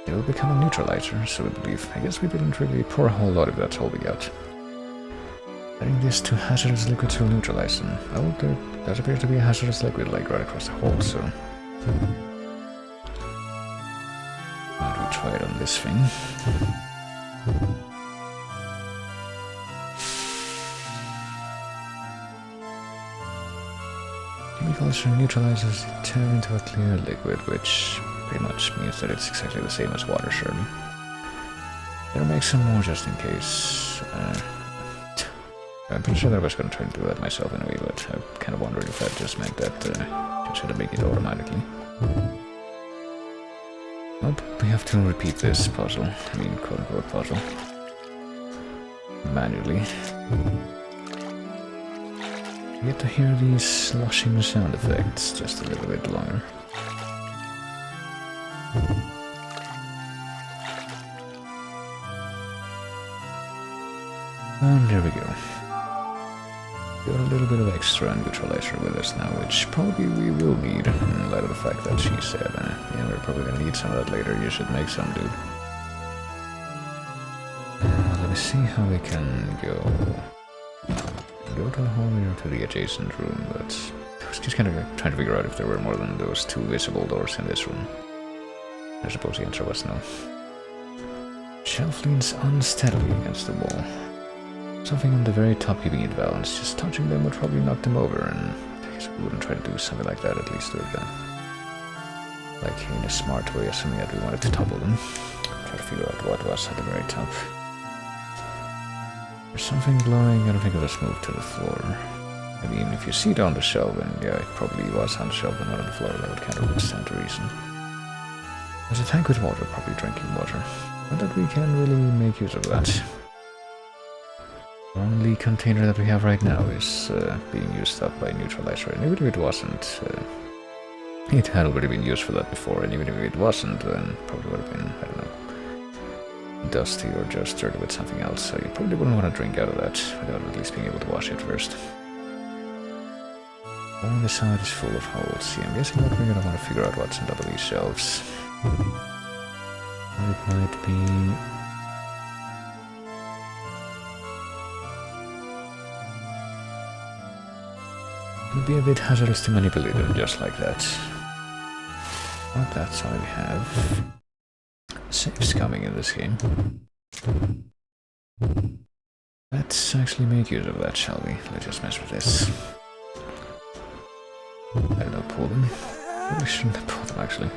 It will become a neutralizer, so we believe. I guess we didn't really pour a whole lot if that's all we got. Adding this to hazardous liquids will neutralize them. Oh, there does appear to be a hazardous liquid like right across the hole, so... Why don't we try it on this thing? Chemicals are neutralizers turn into a clear liquid, which pretty much means that it's exactly the same as water, surely. Better make some more just in case. I'm pretty sure that I was going to try to do that myself anyway, but I'm kind of wondering if that just meant that just had to make it automatically. Nope, we have to repeat this puzzle. I mean, quote-unquote puzzle. Manually. You get to hear these sloshing sound effects just a little bit longer. And there we go. Got a little bit of extra neutralizer with us now, which probably we will need in light of the fact that she said, yeah, we're probably gonna need some of that later. You should make some, dude. Let me see how we can go. Go to the hallway or to the adjacent room, but I was just kind of trying to figure out if there were more than those 2 visible doors in this room. I suppose the answer was no. Shelf leans unsteadily against the wall. Something on the very top keeping it balanced. Just touching them would probably knock them over, and I guess we wouldn't try to do something like that, at least do it like in a smart way, assuming that we wanted to topple them. Try to figure out what was at the very top. There's something glowing. I don't think it'll just move to the floor. I mean, if you see it on the shelf, then yeah, it probably was on the shelf and not on the floor. That would kind of stand to reason. There's a tank with water, probably drinking water. Not that we can really make use of that. The only container that we have right now is being used up by neutralizer, and even if it wasn't, it had already been used for that before, and even if it wasn't, then probably would have been, I don't know, dusty or just dirty with something else, so you probably wouldn't want to drink out of that without at least being able to wash it first. On the side is full of holes. Yeah, I'm guessing that we're gonna want to figure out what's on top of these shelves. It might be... It would be a bit hazardous to manipulate them just like that. But that's all we have. Safes coming in this game. Let's actually make use of that, shall we? Let's just mess with this. I don't know, pull them. Probably shouldn't have pulled them, actually.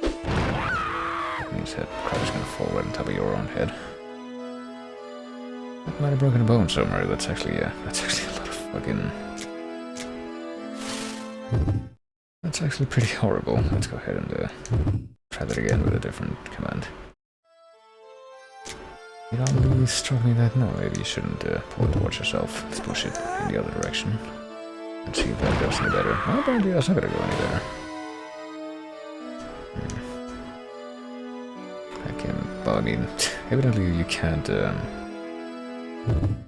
That means that crap is gonna fall right on top of your own head. I might have broken a bone somewhere. That's actually, yeah, that's actually a lot of fucking... That's actually pretty horrible. Let's go ahead and try that again with a different command. It oddly struck me that no, maybe you shouldn't pull it towards yourself. Let's push it in the other direction. And see if that goes any better. Well, apparently that's not gonna go any better. Well, I mean, evidently you can't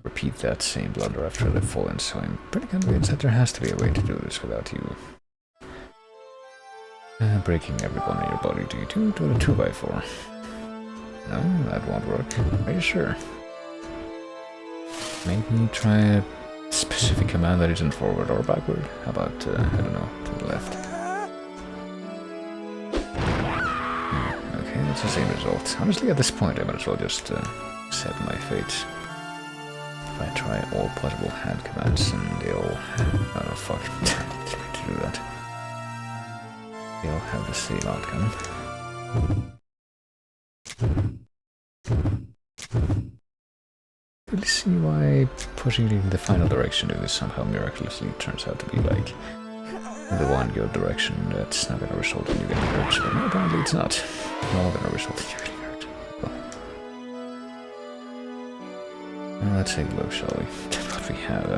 repeat that same blunder after they've fallen, so I'm pretty convinced that there has to be a way to do this without you breaking every bone in your body. Do you do it with a 2x4? No, that won't work. Are you sure? Maybe try a specific command that isn't forward or backward. How about, I don't know, to the left? Okay, that's the same result. Honestly, at this point, I might as well just set my fate. If I try all possible hand commands, and they'll... Oh no, fuck. Didn't mean to do that. They'll have the same outcome. Really see why pushing it in the final direction if this somehow miraculously turns out to be like the one good direction that's not gonna result in you getting hurt, but no, apparently it's not. All gonna result in you getting hurt. Well, let's take a look, shall we? What we have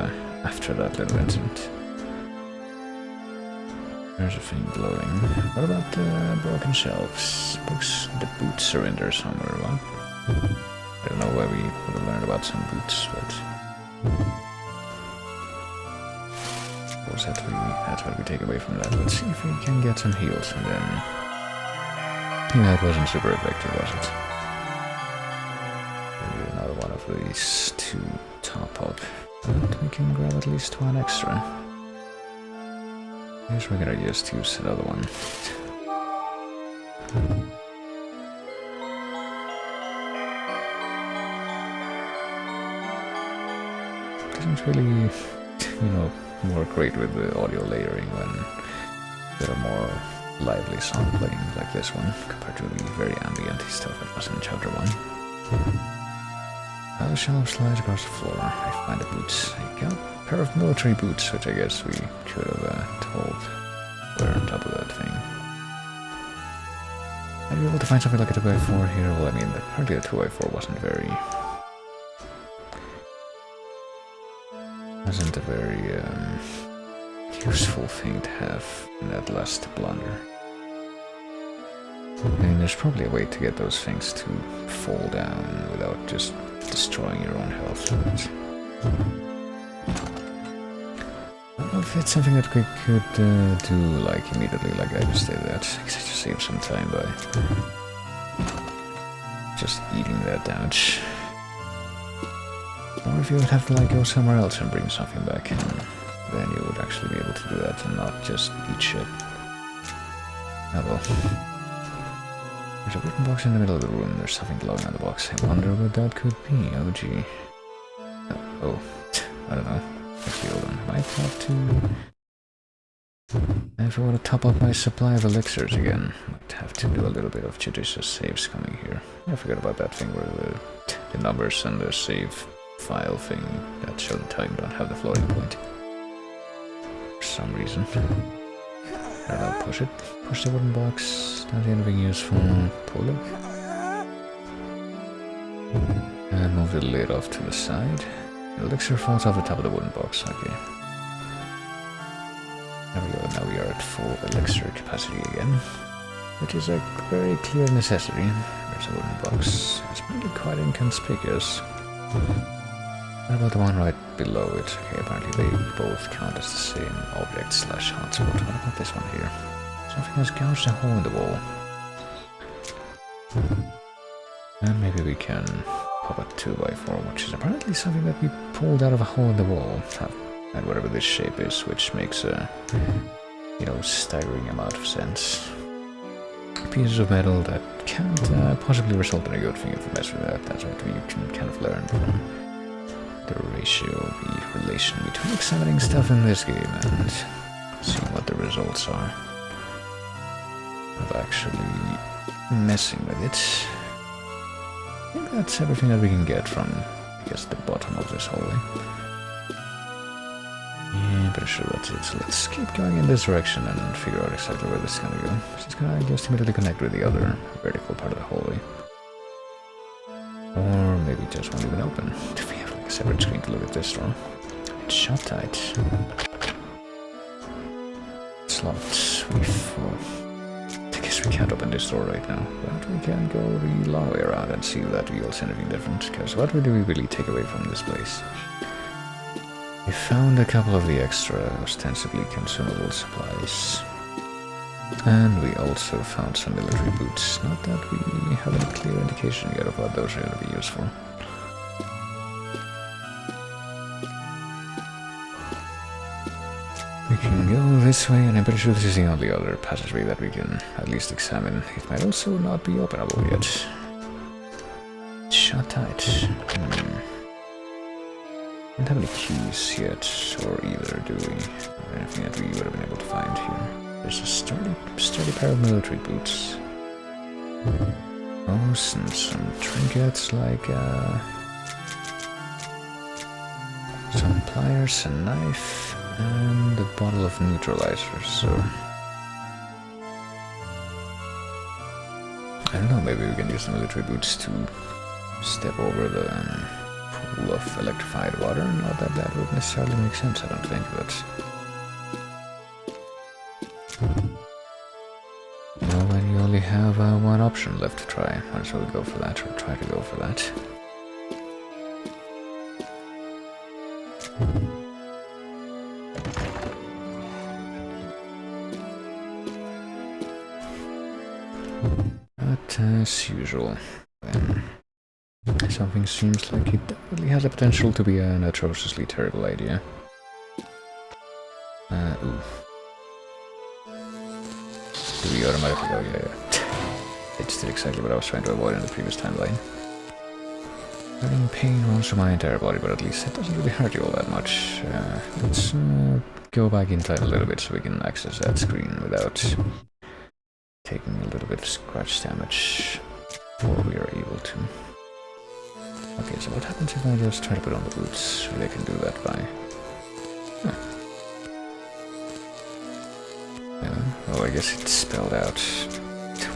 after that little incident. There's a thing glowing. What about the broken shelves? Books, the boots are in there somewhere, what? I don't know where we would have learned about some boots, but... Of course, that's what we take away from that. Let's see if we can get some heals, and then... Yeah, it wasn't super effective, was it? Maybe another one of these two top up. But we can grab at least one extra. I guess we're gonna just use another one. Doesn't really, you know, work great with the audio layering when there are more lively song playing like this one compared to the very ambient stuff that was in chapter 1. The shelf slides across the floor. I find the boots. I got a pair of military boots, which I guess we could have told were on top of that thing. Are you able to find something like a 2x4 here? Well, I mean, apparently the 2x4 wasn't very a very useful thing to have in that last blunder. I mean, there's probably a way to get those things to fall down without just destroying your own health. I don't know if it's something that we could do like immediately, like I just did that. I guess I just saved some time by just eating that damage. Or if you would have to like go somewhere else and bring something back. then you would actually be able to do that and not just eat shit. Oh well. There's a wooden box in the middle of the room. There's something glowing on the box. I wonder what that could be. Oh gee. Oh, I don't know. Actually, hold on. I might have to... If I want to top up my supply of elixirs again, I might have to do a little bit of judicious saves coming here. I forgot about that thing where the numbers and the save file thing that show the time don't have the floating point. For some reason. I don't know, push it. Push the wooden box. Not anything useful. Pull it. And move the lid off to the side. The elixir falls off the top of the wooden box. Okay. There we go, now we are at full elixir capacity again, which is a very clear necessity. There's a wooden box. It's really quite inconspicuous. What about the one right below it? Okay, apparently they both count as the same object slash hotspot. What about this one here? Something has gouged a hole in the wall. And maybe we can pop a 2x4, which is apparently something that we pulled out of a hole in the wall. And whatever this shape is, which makes a, you know, staggering amount of sense. Pieces of metal that can't possibly result in a good thing if you mess with that. That's what you can kind of learn from the ratio, the relation between examining stuff in this game and seeing what the results are of actually messing with it. I think that's everything that we can get from, I guess, the bottom of this hallway. Yeah, I'm pretty sure that's it. So let's keep going in this direction and figure out exactly where this is gonna go. It's gonna just immediately connect with the other vertical part of the hallway. Or maybe it just won't even open. Do we have like a separate screen to look at this door? It's shut tight. It's locked. I guess we can't open this door right now, but we can go the long way around and see if that reveals anything different. Because what do we really take away from this place? We found a couple of the extra, ostensibly consumable supplies. And we also found some military boots. Not that we have a clear indication yet of what those are going to be used for. We can go this way, and I'm pretty sure this is the only other passageway that we can at least examine. It might also not be openable yet. It's shut tight. Don't have any keys yet, or either, do we? Or anything that we would have been able to find here. There's a sturdy pair of military boots. Oh, and some trinkets like some pliers, a knife, and a bottle of neutralizer. So I don't know. Maybe we can use the military boots to step over the pool of electrified water. Not that that would necessarily make sense, I don't think, but you know, when you only have one option left to try, might as well go for that, or try to go for that. But as usual, when something seems like it definitely has the potential to be an atrociously terrible idea. Ooh. Do we automatically go? Yeah. It did exactly what I was trying to avoid in the previous timeline. Having pain runs through my entire body, but at least it doesn't really hurt you all that much. Let's go back in time a little bit so we can access that screen without taking a little bit of scratch damage before we are able to. Okay, so what happens if I just try to put on the boots? Maybe I can do that by... Huh. Yeah, well, I guess it spelled out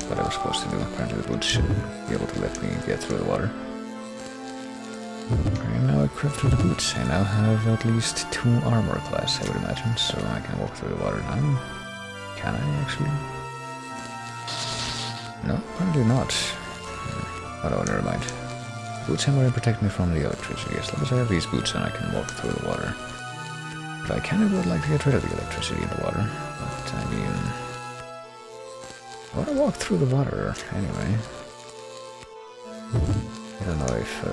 what I was supposed to do. Apparently the boots should be able to let me get through the water. I am now equipped with the boots. I now have at least 2 armor class, I would imagine, so I can walk through the water now. Can I actually? No, apparently not. Oh no, never mind. Boots hammer and protect me from the electricity. As long as I have these boots on, I can walk through the water. But I kind of would like to get rid of the electricity in the water. But I mean, I want to walk through the water anyway. I don't know if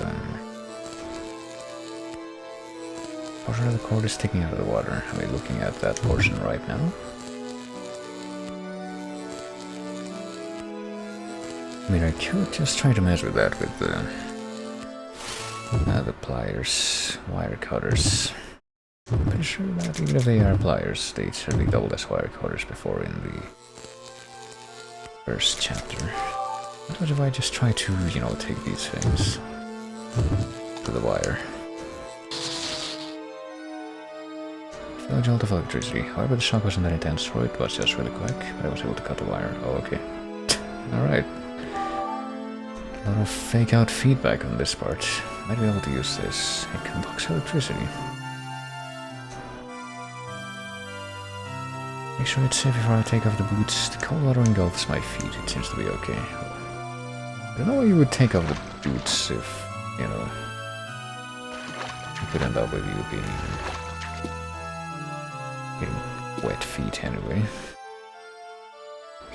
portion of the cord is sticking out of the water. Are we looking at that portion right now? I mean, I could just try to mess with that with the pliers, wire cutters. I'm pretty sure that even if they are pliers, they certainly doubled as wire cutters before in the first chapter. What if I just try to, you know, take these things to the wire? Feel a jolt of electricity. However, the shock wasn't that intense, or it was just really quick, but I was able to cut the wire. Oh, okay. Alright. A lot of fake out feedback on this part. Might be able to use this. It conducts electricity. Make sure it's safe before I take off the boots. The cold water engulfs my feet. It seems to be okay. I don't know why you would take off the boots if, you know, it could end up with you getting wet feet anyway.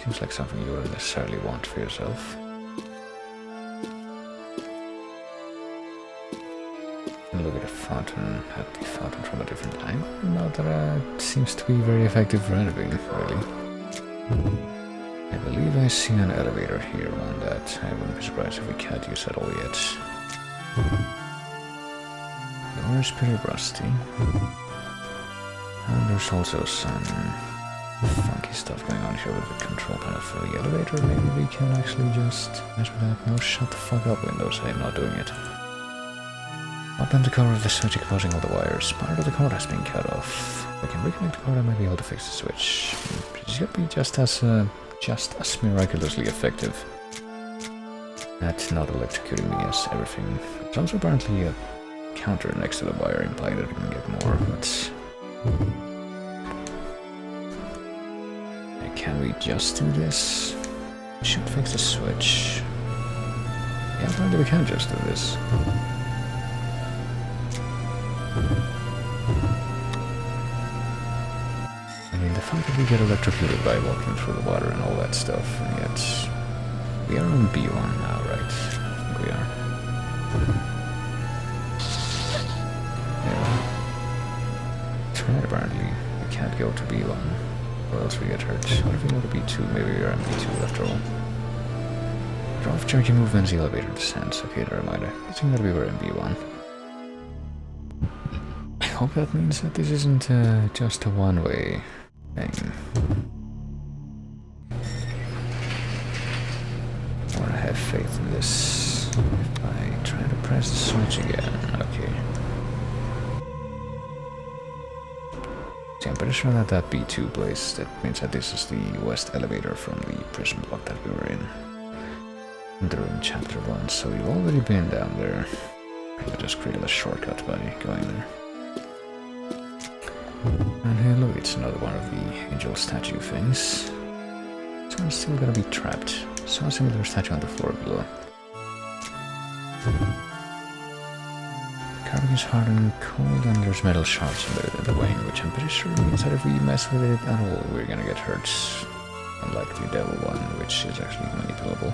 Seems like something you wouldn't necessarily want for yourself. Look at the fountain from a different angle. Not that it seems to be very effective for anything, really. I believe I see an elevator here around that. I wouldn't be surprised if we can't use that all yet. The door is pretty rusty. And there's also some funky stuff going on here with the control panel for the elevator. Maybe we can actually just mess with that. No, shut the fuck up, Windows. I am not doing it. Open the cover of the switch exposing all the wires. Part of the cord has been cut off. We can reconnect the cord and might be able to fix the switch. It should be just as miraculously effective at not electrocuting me as everything. There's also apparently a counter next to the wire implying that we can get more, but... Can we just do this? It should fix the switch. Yeah, apparently we can just do this. I mean, the fact that we get electrocuted by walking through the water and all that stuff, and yet we are on B1 now, right? I think we are. Yeah. That's right, apparently. We can't go to B1, or else we get hurt. What if we go to B2? Maybe we are on B2 after all. Draw off jerky movements, the elevator descends. Okay, never mind. I think that we were in B1. I hope that means that this isn't just a one-way thing. Or I have faith in this. If I try to press the switch again, okay. See, I'm pretty sure that that B2 place, that means that this is the west elevator from the prison block that we were in. During chapter 1, so we've already been down there. I just created a shortcut by going there. And hey, look, it's another one of the angel statue things. So I'm still gonna be trapped. So a similar statue on the floor below. The carving is hard and cold, and there's metal shards embedded in the wing, which I'm pretty sure means that if we mess with it at all, we're gonna get hurt. Unlike the devil one, which is actually manipulable.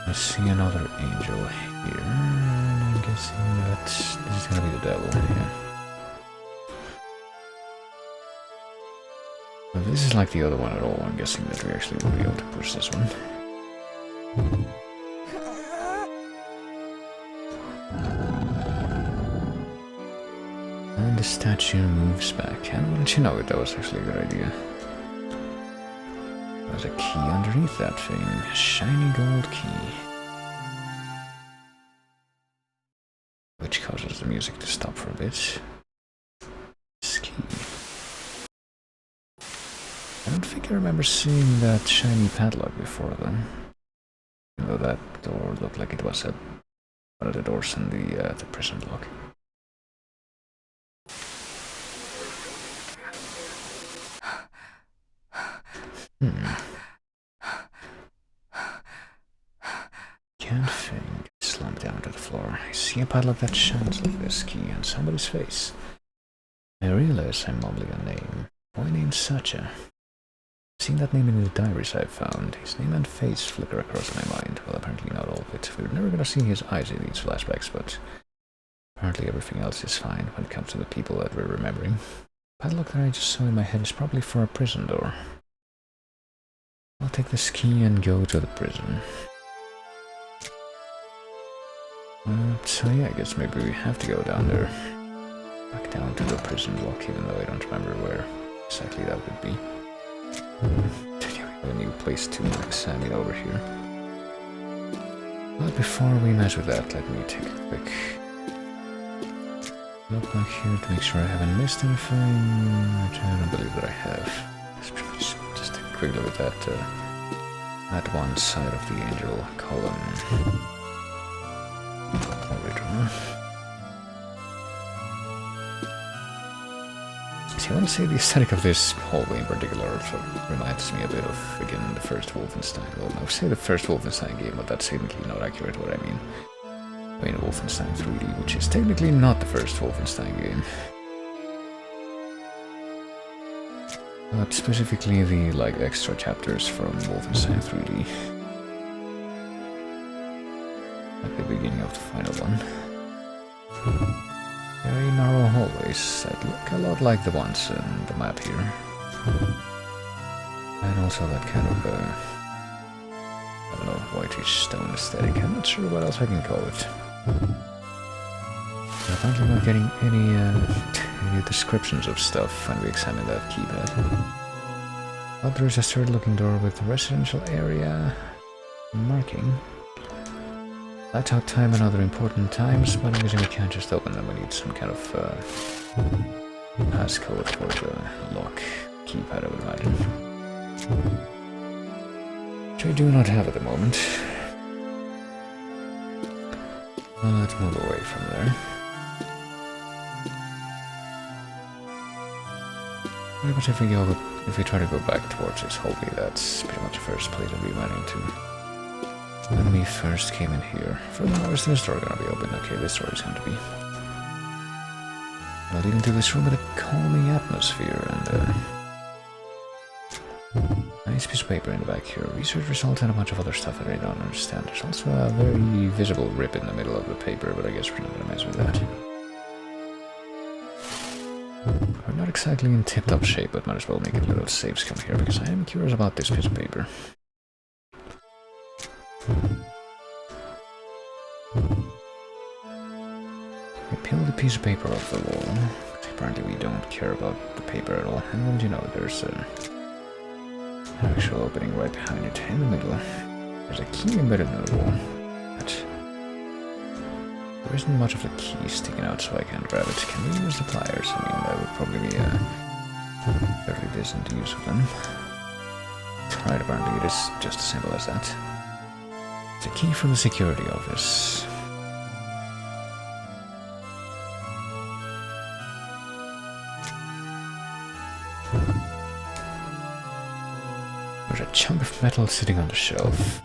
I see another angel here, and I'm guessing that this is gonna be the devil, yeah. If this is like the other one at all, I'm guessing that we actually will be able to push this one. And the statue moves back, and wouldn't you know it, that was actually a good idea. There's a key underneath that thing, a shiny gold key. Which causes the music to stop for a bit. This key. I don't think I remember seeing that shiny padlock before then. Even though that door looked like it was one of the doors in the prison block. Can't think. Slump down to the floor. I see a padlock that shines like this key on somebody's face. I realize I'm mumbling a name. Boy named Sacha. I've seen that name in the diaries I've found. His name and face flicker across my mind. Well, apparently not all of it. We're never gonna see his eyes in these flashbacks, but Apparently everything else is fine when it comes to the people that we're remembering. Padlock that I just saw in my head is probably for a prison door. I'll take this key and go to the prison. So yeah, I guess maybe we have to go down there. Back down to the prison block, even though I don't remember where exactly that would be. We have a new place to examine over here. But before we mess with that, let me take a quick look back here to make sure I haven't missed anything, which I don't believe that I have. Just a quick look at that, at one side of the angel column. See, I want to say the aesthetic of this hallway in particular also reminds me a bit of, again, the first Wolfenstein. Well, I would say the first Wolfenstein game, but that's technically not accurate what I mean. I mean Wolfenstein 3D, which is technically not the first Wolfenstein game. But specifically the, like, extra chapters from Wolfenstein 3D. At the beginning of the final one. Very narrow hallways that look a lot like the ones in the map here. And also that kind of, I don't know, whitish stone aesthetic. I'm not sure what else I can call it. I'm apparently not getting any descriptions of stuff when we examine that keypad. But there is a third looking door with residential area marking. Lights out time and other important times, but I'm guessing we can't just open them. We need some kind of passcode for the lock keypad, I would imagine. Which I do not have at the moment. Well, let's move away from there. But if we try to go back towards this hallway, that's pretty much the first place that we went into. When we first came in here. Furthermore, is this door gonna be open? Okay, this door is going to be. Not even to this room with a calming atmosphere and nice piece of paper in the back here. Research results and a bunch of other stuff that I don't understand. There's also a very visible rip in the middle of the paper, but I guess we're not gonna mess with that. We're not exactly in tip-top shape, but might as well make a little save scum here, because I am curious about this piece of paper. We peel the piece of paper off the wall. Apparently we don't care about the paper at all. And then, you know, there's an actual opening right behind it in the middle. There's a key embedded in the wall. But there isn't much of a key sticking out, so I can't grab it. Can we use the pliers? I mean, that would probably be a fairly decent use of them. Right, apparently it is just as simple as that. It's a key from the security office. There's a chunk of metal sitting on the shelf.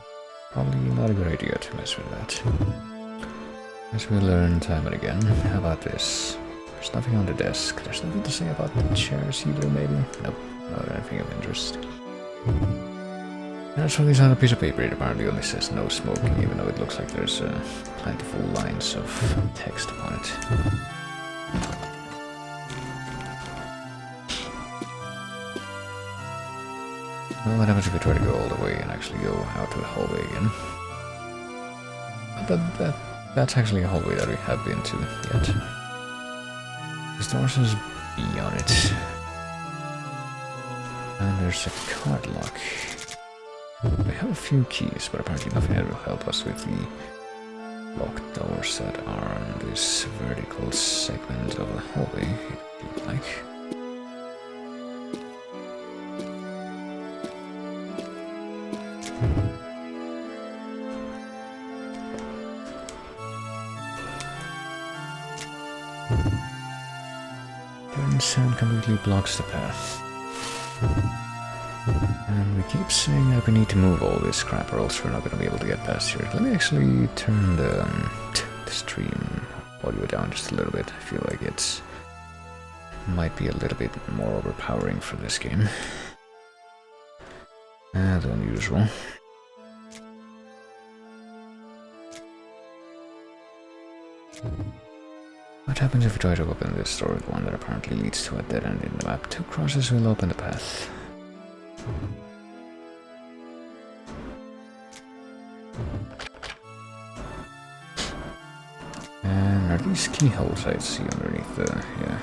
Probably not a good idea to mess with that. As we learn time and again. How about this? There's nothing on the desk. There's nothing to say about the chairs either, maybe? Nope, not anything of interest. And as for this other piece of paper, it apparently only says no smoking, even though it looks like there's plentiful lines of text upon it. Well, what happens if we try to go all the way and actually go out to the hallway again? But that's actually a hallway that we have been to yet. This door says B on it. And there's a card lock. We have a few keys, but apparently nothing that will help us with the locked doors that are on this vertical segment of the hallway, it looks like. Current sound completely blocks the path. And we keep saying that we need to move all this crap or else we're not going to be able to get past here. Let me actually turn the stream audio down just a little bit. I feel like it might be a little bit more overpowering for this game than usual. happens if we try to open this door, the one that apparently leads to a dead end in the map? 2 crosses will open the path. And are these keyholes I see underneath the... yeah.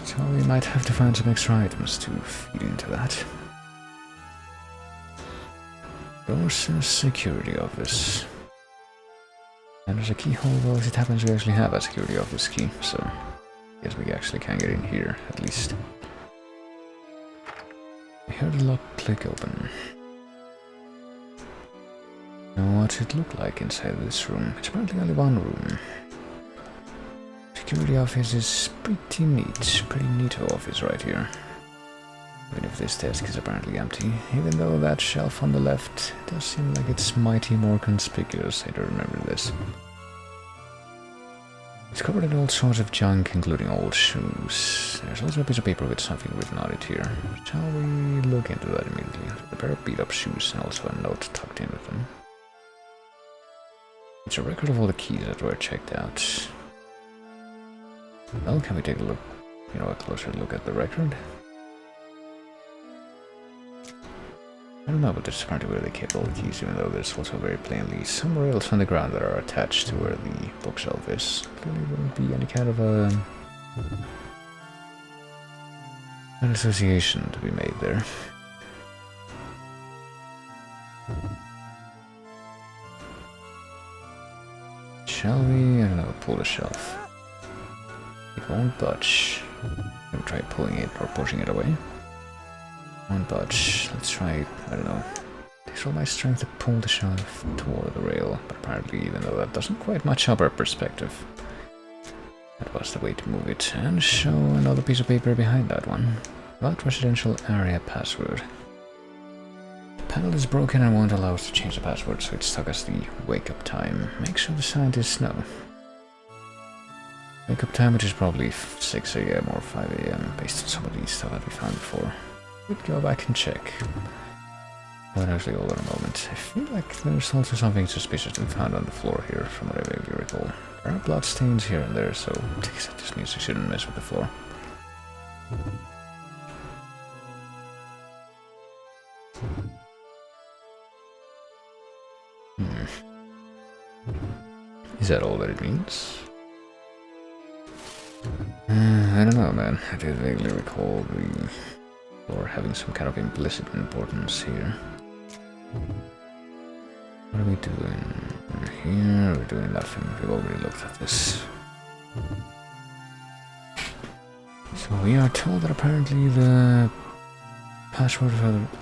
So we might have to find some extra items to feed into that. Doors in a security office. And there's a keyhole, well, as it happens, we actually have a security office key, so I guess we actually can get in here, at least. I heard the lock click open. Now, what's it look like inside this room? It's apparently only one room. Security office is pretty neat. Pretty neato office right here. Even if this desk is apparently empty. Even though that shelf on the left does seem like it's mighty more conspicuous. I don't remember this. It's covered in all sorts of junk, including old shoes. There's also a piece of paper with something written on it here. Shall we look into that immediately? A pair of beat-up shoes and also a note tucked in with them. It's a record of all the keys that were checked out. Well, can we take a look, a closer look at the record? I don't know, but there's apparently where they kept all the keys, even though there's also very plainly some rails on the ground that are attached to where the bookshelf is. Clearly wouldn't be any kind of an association to be made there. Shall we, I don't know, pull the shelf? It won't budge. We'll try pulling it or pushing it away. Won't budge. Let's try, I don't know. Takes all my strength to pull the shelf toward the rail, but apparently even though that doesn't quite match up our perspective, that was the way to move it. And show another piece of paper behind that one. About residential area password. The panel is broken and won't allow us to change the password, so it's stuck as the wake-up time. Make sure the scientists know. Wake-up time, which is probably 6 AM or 5 AM, based on some of these stuff that we found before. We'd go back and check. But actually, hold on a moment. I feel like there's also something suspicious we found on the floor here, from what I vaguely recall. There are blood stains here and there, so I guess that just means we shouldn't mess with the floor. Is that all that it means? I don't know, man. I did vaguely recall the floor having some kind of implicit importance here. What are we doing here? We're doing nothing. We've already looked at this. So we are told that apparently the password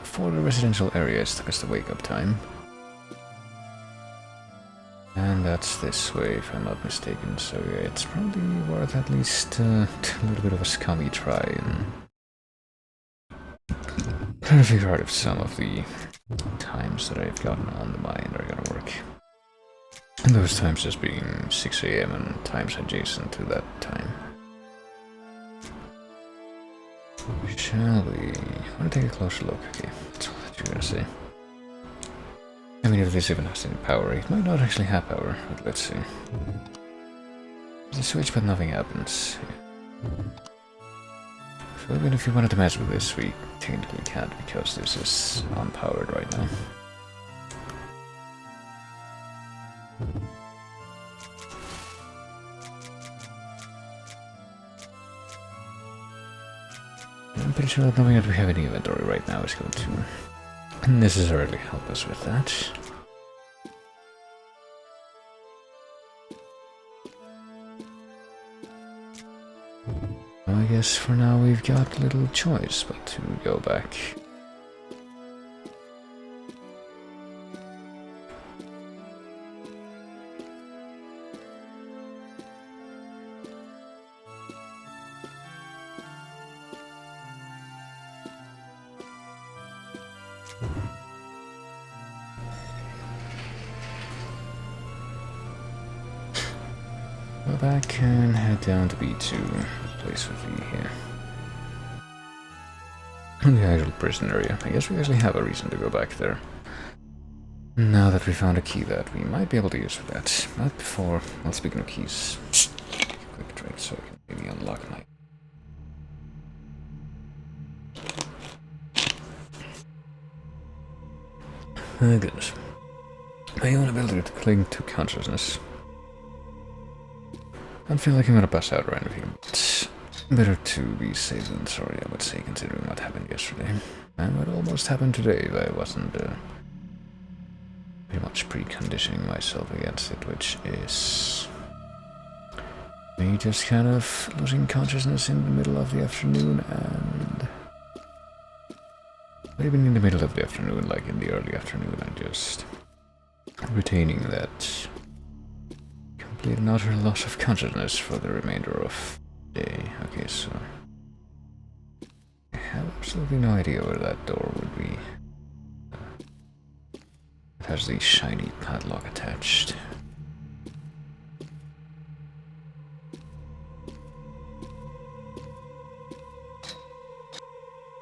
for the residential area is stuck as the wake-up time. And that's this way, if I'm not mistaken, so yeah, it's probably worth at least a little bit of a scummy try and try to figure out if some of the times that I've gotten on the mind are gonna work. And those times just being 6 AM and times adjacent to that time. Shall we? I want to take a closer look. Okay, that's all that you're gonna say. I mean, if this even has any power, it might not actually have power, but let's see. There's a switch, but nothing happens. So even if you wanted to mess with this, we technically can't because this is unpowered right now. I'm pretty sure that nothing that we have in the inventory right now is going to necessarily help us with that. Well, I guess for now we've got little choice but to go back. Go back and head down to B2, place with V here. in the actual prison area. I guess we actually have a reason to go back there. Now that we found a key that we might be able to use for that. But before, well, speaking of keys, quick trade so I can maybe unlock my... Oh goodness. I own ability to cling to consciousness. I don't feel like I'm gonna pass out or anything, but better to be safe than sorry, I would say, considering what happened yesterday. And what almost happened today if I wasn't pretty much preconditioning myself against it, which is me just kind of losing consciousness in the middle of the afternoon, and not even in the middle of the afternoon, like in the early afternoon, I'm just retaining that complete and utter loss of consciousness for the remainder of the day. Okay, so I have absolutely no idea where that door would be. It has the shiny padlock attached.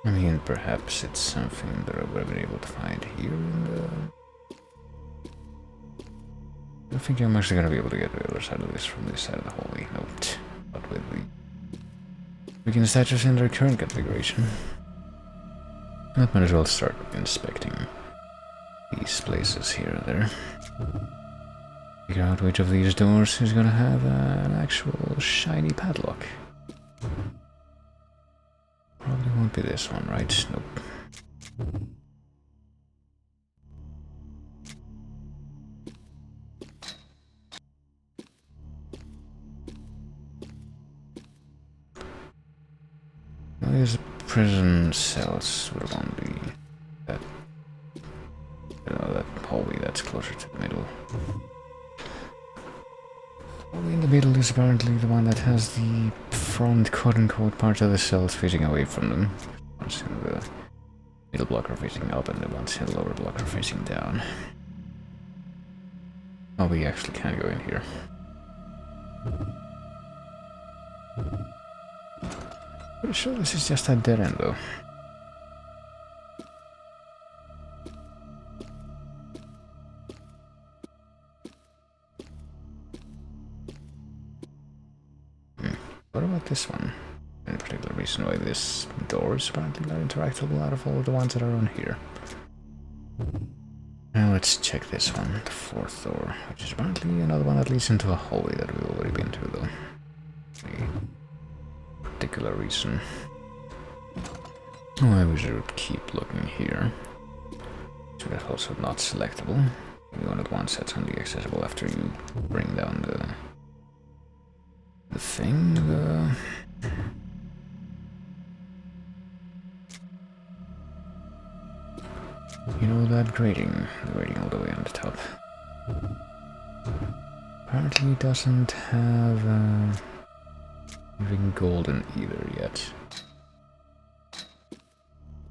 I mean, perhaps it's something that I would have been able to find here in the... I don't think I'm actually going to be able to get to the other side of this from this side of the hallway. Nope. Not with the... We can statues in their current configuration. I might as well start inspecting these places here and there. Figure out which of these doors is going to have an actual shiny padlock. Probably won't be this one, right? Nope. Well, these prison cells would want to be that, you know, that hallway that's closer to the middle. The hallway in the middle is apparently the one that has the front quote-unquote part of the cells facing away from them. Ones in the middle block are facing up and the ones in the lower block are facing down. Oh, we actually can go in here. Pretty sure this is just a dead end though. What about this one? Any particular reason why this door is apparently not interactable out of all of the ones that are on here? Now let's check this one, the fourth door, which is apparently another one that leads into a hallway that we've already been to though. Any particular reason why we should keep looking here? So that's also not selectable. You one of the ones that's only accessible after you bring down the thing, you know, that grating, the grating all the way on the top. Apparently doesn't have anything golden either yet.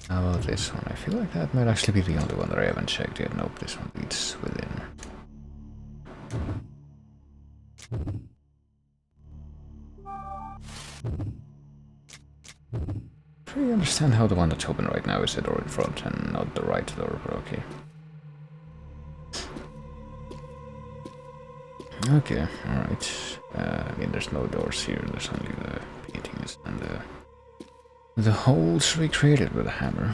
How about this one? I feel like that might actually be the only one that I haven't checked yet. Nope, this one leads within. I don't really understand how the one that's open right now is the door in front and not the right door, but okay. Okay, alright. I mean, there's no doors here, there's only the paintings and the holes recreated with a hammer.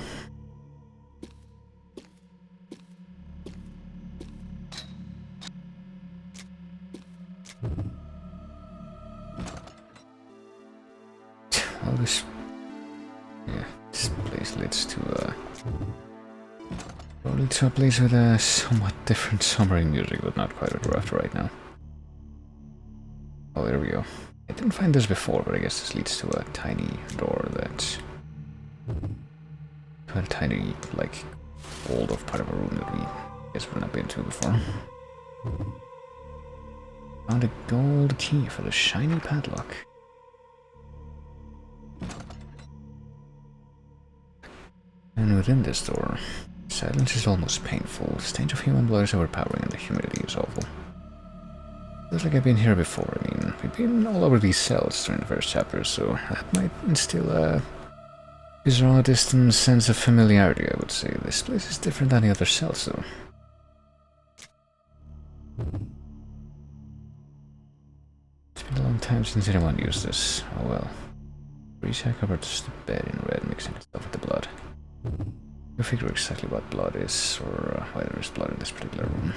Well, this place leads to probably to a place with a somewhat different sombering music, but not quite what we're after right now. Oh, there we go. I didn't find this before, but I guess this leads to a tiny door that's quite a tiny, like, walled off part of a room that we guess we've not been to before. Found a gold key for the shiny padlock. And within this door, silence is almost painful. The stench of human blood is overpowering and the humidity is awful. Feels like I've been here before. I mean, we've been all over these cells during the first chapter, so that might instill a Gives a rather distant sense of familiarity, I would say. This place is different than the other cells, though. It's been a long time since anyone used this. Oh well. Theresia covered the bed in red, mixing itself with the blood. You figure exactly what blood is, or why there is blood in this particular room.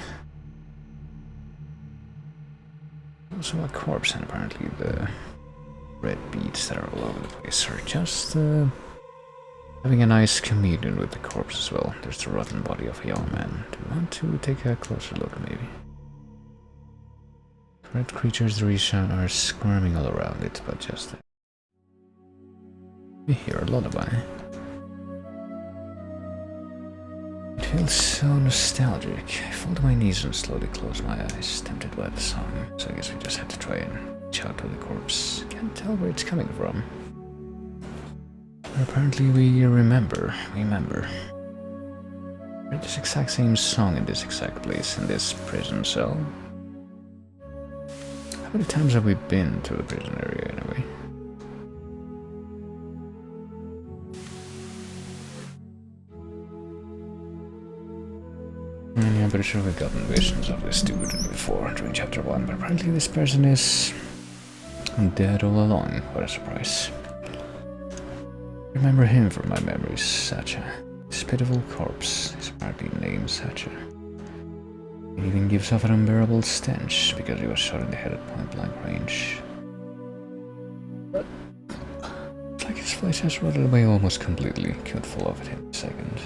Also a corpse, and apparently the red beads that are all over the place are just having a nice communion with the corpse as well. There's the rotten body of a young man. Do you want to take a closer look, maybe? Red creatures, Theresia, are squirming all around it, but just we hear a lullaby. It feels so nostalgic. I fall to my knees and slowly close my eyes, tempted by the song. So I guess we just had to try and reach out to the corpse. Can't tell where it's coming from. But apparently we remember. Heard this exact same song in this exact place, in this prison cell. How many times have we been to the prison area anyway? Yeah, I'm pretty sure we've gotten visions of this dude before during chapter 1, but apparently this person is dead all along. What a surprise. Remember him from my memories, Sacha. This pitiful corpse is apparently named Sacha. He even gives off an unbearable stench because he was shot in the head at point-blank range. It's like his flesh has rotted away almost completely. Could fall off at any second.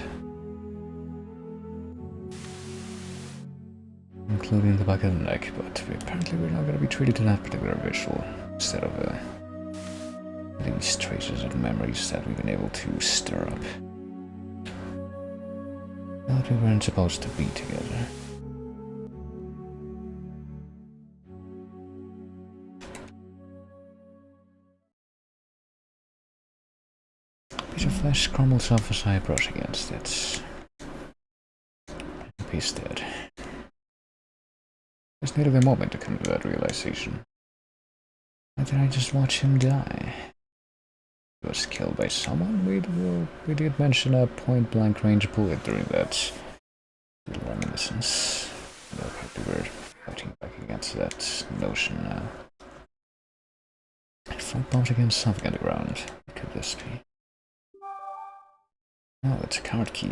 Including the back of the neck, but apparently we're not going to be treated to that particular visual instead of these traces of memories that we've been able to stir up. But we weren't supposed to be together. A piece of flesh crumbles off as I brush against it. He's dead. Just needed a moment to come to that realization. Why did I just watch him die? He was killed by someone? We did mention a point-blank range bullet during that little reminiscence. Okay, we're fighting back against that notion now. I felt bumped against something on the ground. What could this be? Oh, it's a card key.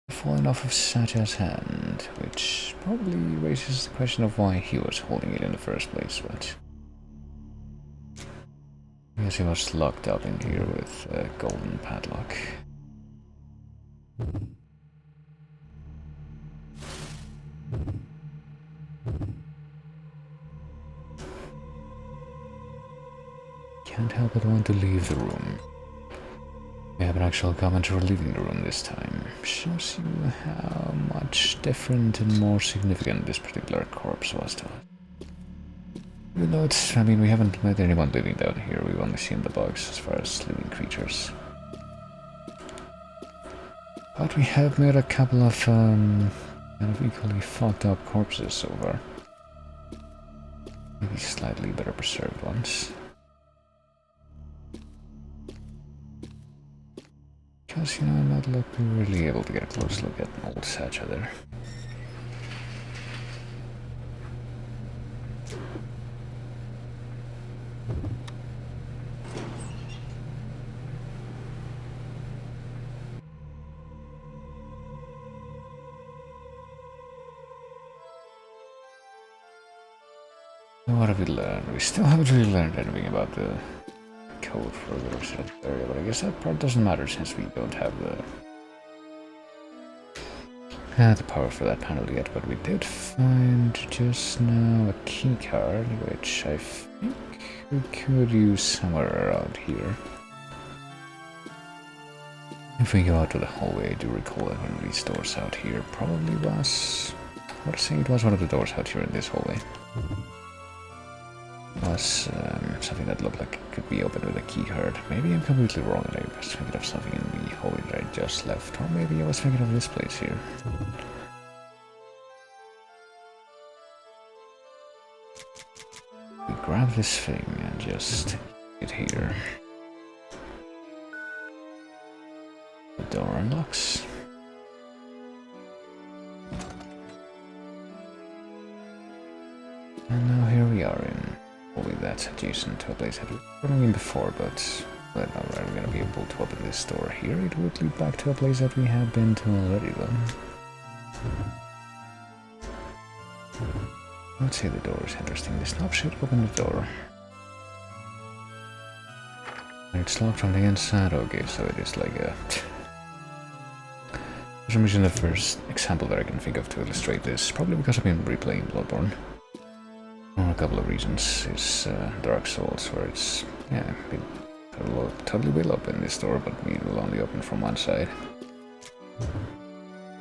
Falling off of Sacha's hand, which probably raises the question of why he was holding it in the first place, but I guess he was locked up in here with a golden padlock. Can't help but want to leave the room. We have an actual commenter leaving the room this time. Shows you how much different and more significant this particular corpse was to us. Even though it's, I mean, we haven't met anyone living down here, we've only seen the bugs as far as living creatures. But we have met a couple of kind of equally fucked up corpses so far. Maybe slightly better preserved ones. Because, you know, I'm not really able to get a close look at old Sacha there. What have we learned? We still haven't really learned anything about the code for the resident area, but I guess that part doesn't matter since we don't have the power for that panel yet. But we did find just now a key card, which I think we could use somewhere around here. If we go out to the hallway, I do recall that one of these doors out here probably was... I want to say it was one of the doors out here in this hallway. Was something that looked like it could be opened with a key card. Maybe I'm completely wrong and I was thinking of something in the hallway that I just left, or maybe I was thinking of this place here. We grab this thing and just hit it here. door unlocks. And now here we are in probably that's adjacent to a place that we've been before, but we're gonna be able to open this door here. It would lead back to a place that we have been to already though. I would say the door is interesting. This knob should open the door. It's locked from the inside. Okay, so it is like a... For some reason the first example that I can think of to illustrate this, probably because I've been replaying Bloodborne, for a couple of reasons, is Dark Souls, where it's, yeah, been totally will open this door, but it will only open from one side.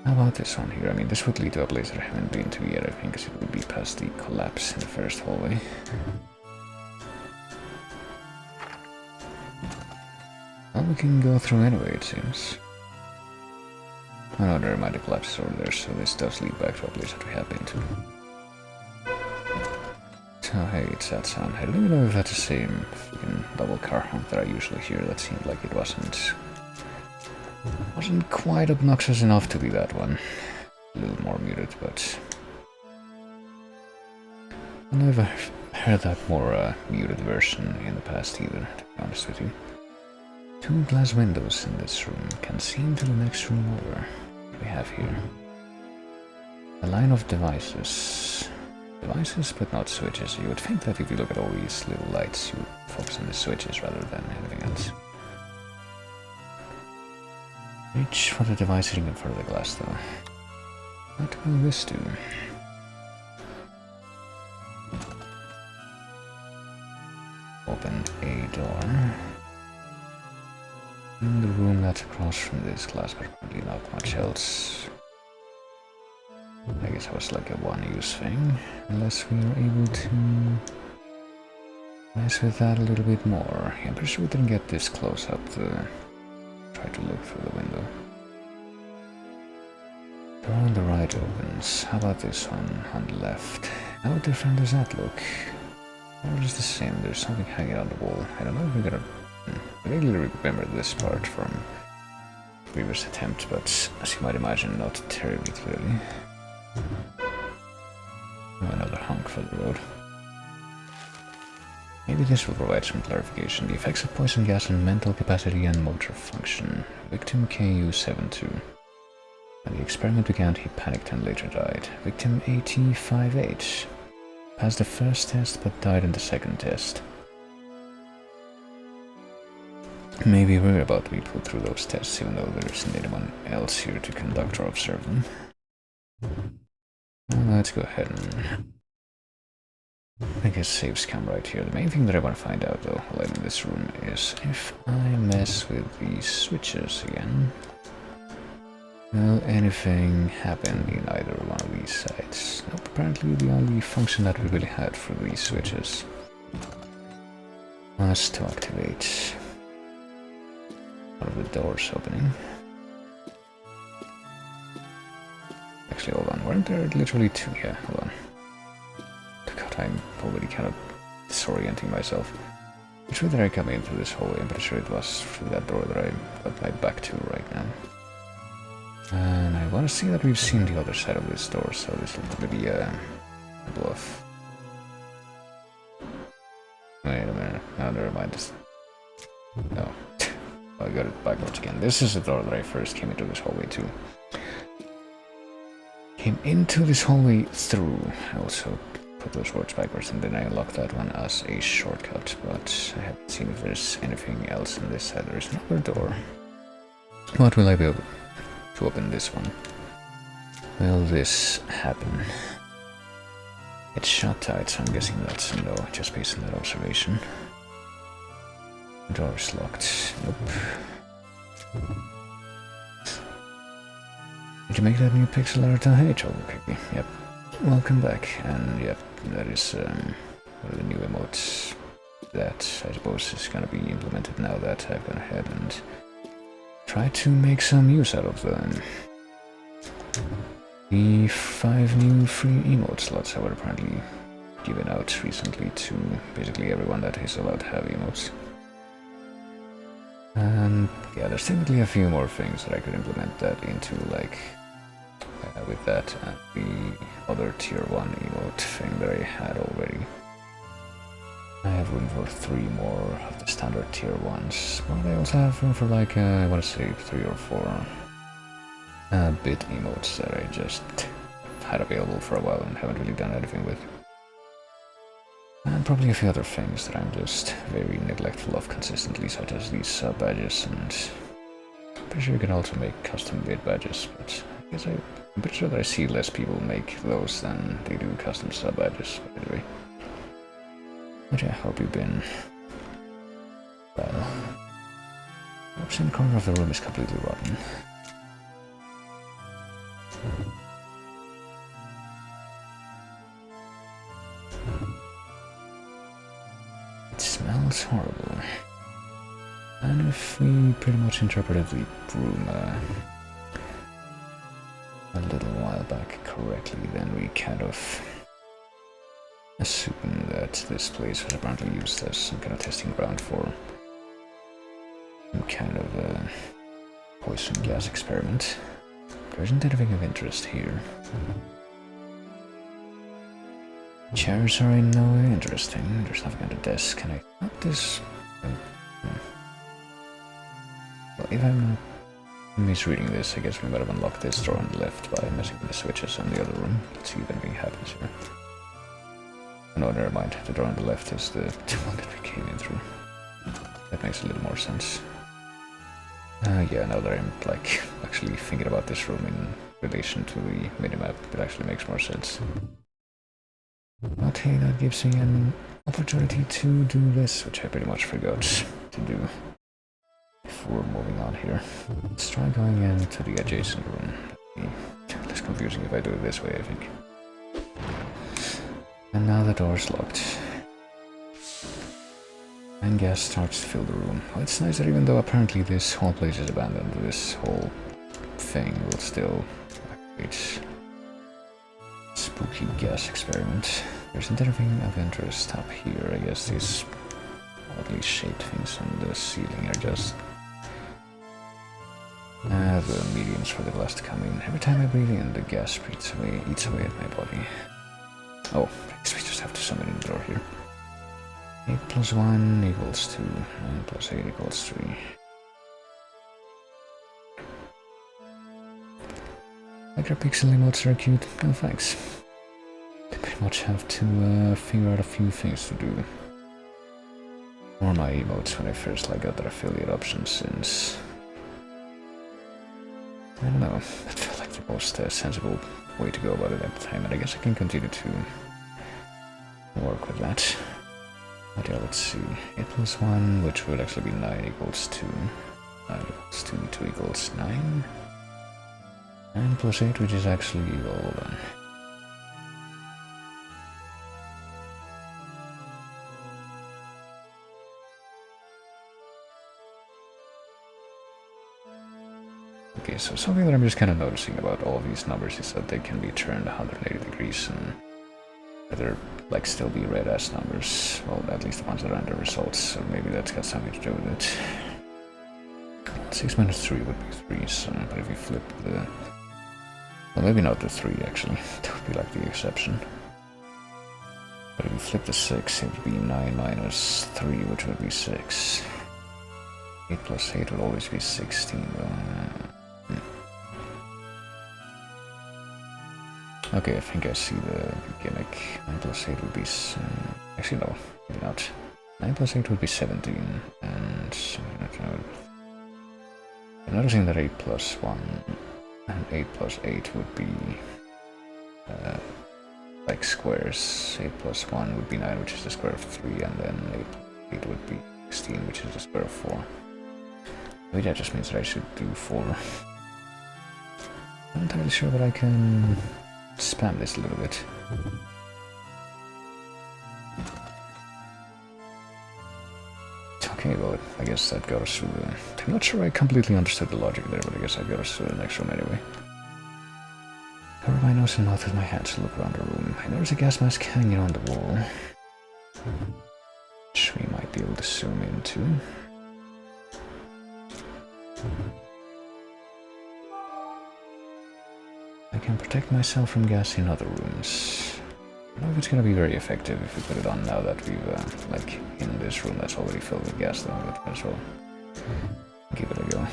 How about this one here? I mean, this would lead to a place that I haven't been to yet, I think, because it would be past the collapse in the first hallway. Well, we can go through anyway, it seems. Oh no, never mind, the collapse is over there, so this does lead back to a place that we have been to. So hey, it's that sound. I don't even know if that's the same double car honk that I usually hear. That seemed like it wasn't quite obnoxious enough to be that one. A little more muted, but I've never heard that more muted version in the past either, to be honest with you. 2 glass windows in this room can see into the next room over. What we have here? A line of devices. Devices, but not switches. You would think that if you look at all these little lights, you would focus on the switches rather than anything else. Reach for the device sitting in front of the glass, though. What will this do? Open a door. In the room that's across from this glass, but probably not much else. I guess it was like a one-use thing, unless we are able to mess with that a little bit more. Yeah, I'm pretty sure we didn't get this close up to try to look through the window. Door on the right opens. How about this one on the left? How different does that look? Or is the same? There's something hanging on the wall. I don't know if we're gonna... I vaguely remember this part from previous attempt, but as you might imagine, not terribly clearly. Oh, another honk for the road. Maybe this will provide some clarification. The effects of poison gas on mental capacity and motor function. Victim KU72. When the experiment began, he panicked and later died. Victim AT58. Passed the first test but died in the second test. Maybe we're about to be put through those tests, even though there isn't anyone else here to conduct or observe them. Well, let's go ahead and... I guess saves come right here. The main thing that I want to find out, though, while I'm in this room, is if I mess with these switches again, will anything happen in either one of these sides? Nope, apparently the only function that we really had for these switches was to activate one of the doors opening. Actually, hold on, weren't there literally 2? Yeah, hold on. God, I'm already kind of disorienting myself. Which way did I come into this hallway? I'm pretty sure it was through that door that I got my back to right now. And I want to see that we've seen the other side of this door, so this will probably be a bluff. Wait a minute. No, never mind. This... No. I got it backwards again. This is the door that I first came into this hallway to. Came into this hallway through. I also put those words backwards and then I unlocked that one as a shortcut, but I haven't seen if there's anything else in this side. There is another door. What will I be able to open this one? Will this happen? It's shut tight, so I'm guessing that's a no, just based on that observation. The door is locked. Nope. Did you make that new pixel art? Hey, okay. Yep. Welcome back. And yep, that is one of the new emotes that I suppose is gonna be implemented now that I've gone ahead and tried to make some use out of them. The 5 new free emote slots that were apparently given out recently to basically everyone that is allowed to have emotes. And yeah, there's technically a few more things that I could implement that into, like with that and the other tier 1 emote thing that I had already. I have room for 3 more of the standard tier 1s, but I also have room for like, I want to say 3 or 4 bit emotes that I just had available for a while and haven't really done anything with. And probably a few other things that I'm just very neglectful of consistently, such as these sub badges, and I'm pretty sure you can also make custom bit badges, but I guess I'm pretty sure that I see less people make those than they do custom sub badges, but anyway. But yeah, I hope you've been well. Oops, in the corner of the room is completely rotten. It smells horrible. And if we pretty much interpreted the broom a little while back correctly, then we kind of assume that this place was apparently used as some kind of testing ground for some kind of poison gas experiment. There isn't anything of interest here. Chairs are in no way interesting. There's nothing on the desk. Can I not this? Well, if I'm not misreading this, I guess we might have unlocked this door on the left by messing with the switches on the other room. Let's see if anything happens here. No, never mind. The door on the left is the one that we came in through. That makes a little more sense. Yeah, now that I'm like actually thinking about this room in relation to the minimap, it actually makes more sense. But hey, that gives me an opportunity to do this, which I pretty much forgot to do before moving on here. Let's try going into the adjacent room. It'll be less confusing if I do it this way, I think. And now the door's locked. And gas starts to fill the room. Well, it's nice that even though apparently this whole place is abandoned, this whole thing will still activate spooky gas experiment. There's anything of interest up here. I guess these oddly shaped things on the ceiling are just the mediums for the glass to come in. Every time I breathe in, the gas eats away at my body. Oh, I guess we just have to summon in the door here. 8 plus 1 equals 2, 9 plus 8 equals 3. Micropixel emotes are cute. No thanks. I pretty much have to figure out a few things to do. Or my emotes when I first got that affiliate option, since I don't know, it felt like the most sensible way to go about it at the time, and I guess I can continue to work with that. But yeah, let's see. 8 plus 1, which would actually be 9 equals 2. 9 equals 2, 2 equals 9. 9 plus 8, which is actually all done. Okay, so something that I'm just kind of noticing about all of these numbers is that they can be turned 180 degrees and either still be red as numbers. Well, at least the ones that are under results, so maybe that's got something to do with it. 6 minus 3 would be 3, so, but if you flip the... Well, maybe not the 3 actually, that would be like the exception. But if you flip the 6, it would be 9 minus 3, which would be 6. 8 plus 8 would always be 16, Okay, I think I see the gimmick. 9 plus 8 would be... actually, no, maybe not. 9 plus 8 would be 17, and... I'm noticing that 8 plus 1 and 8 plus 8 would be... like squares. 8 plus 1 would be 9, which is the square of 3, and then 8 would be 16, which is the square of 4. Maybe that just means that I should do 4. I'm not entirely sure that I can spam this a little bit. Okay, well, I guess that got us through the... I'm not sure I completely understood the logic there, but I guess that got us through the next room anyway. Cover my nose and mouth with my hands to look around the room. I notice a gas mask hanging on the wall, which we might be able to zoom into. I can protect myself from gas in other rooms. I don't know if it's gonna be very effective if we put it on now that we've, like, in this room that's already filled with gas, though, but might as well give it a go.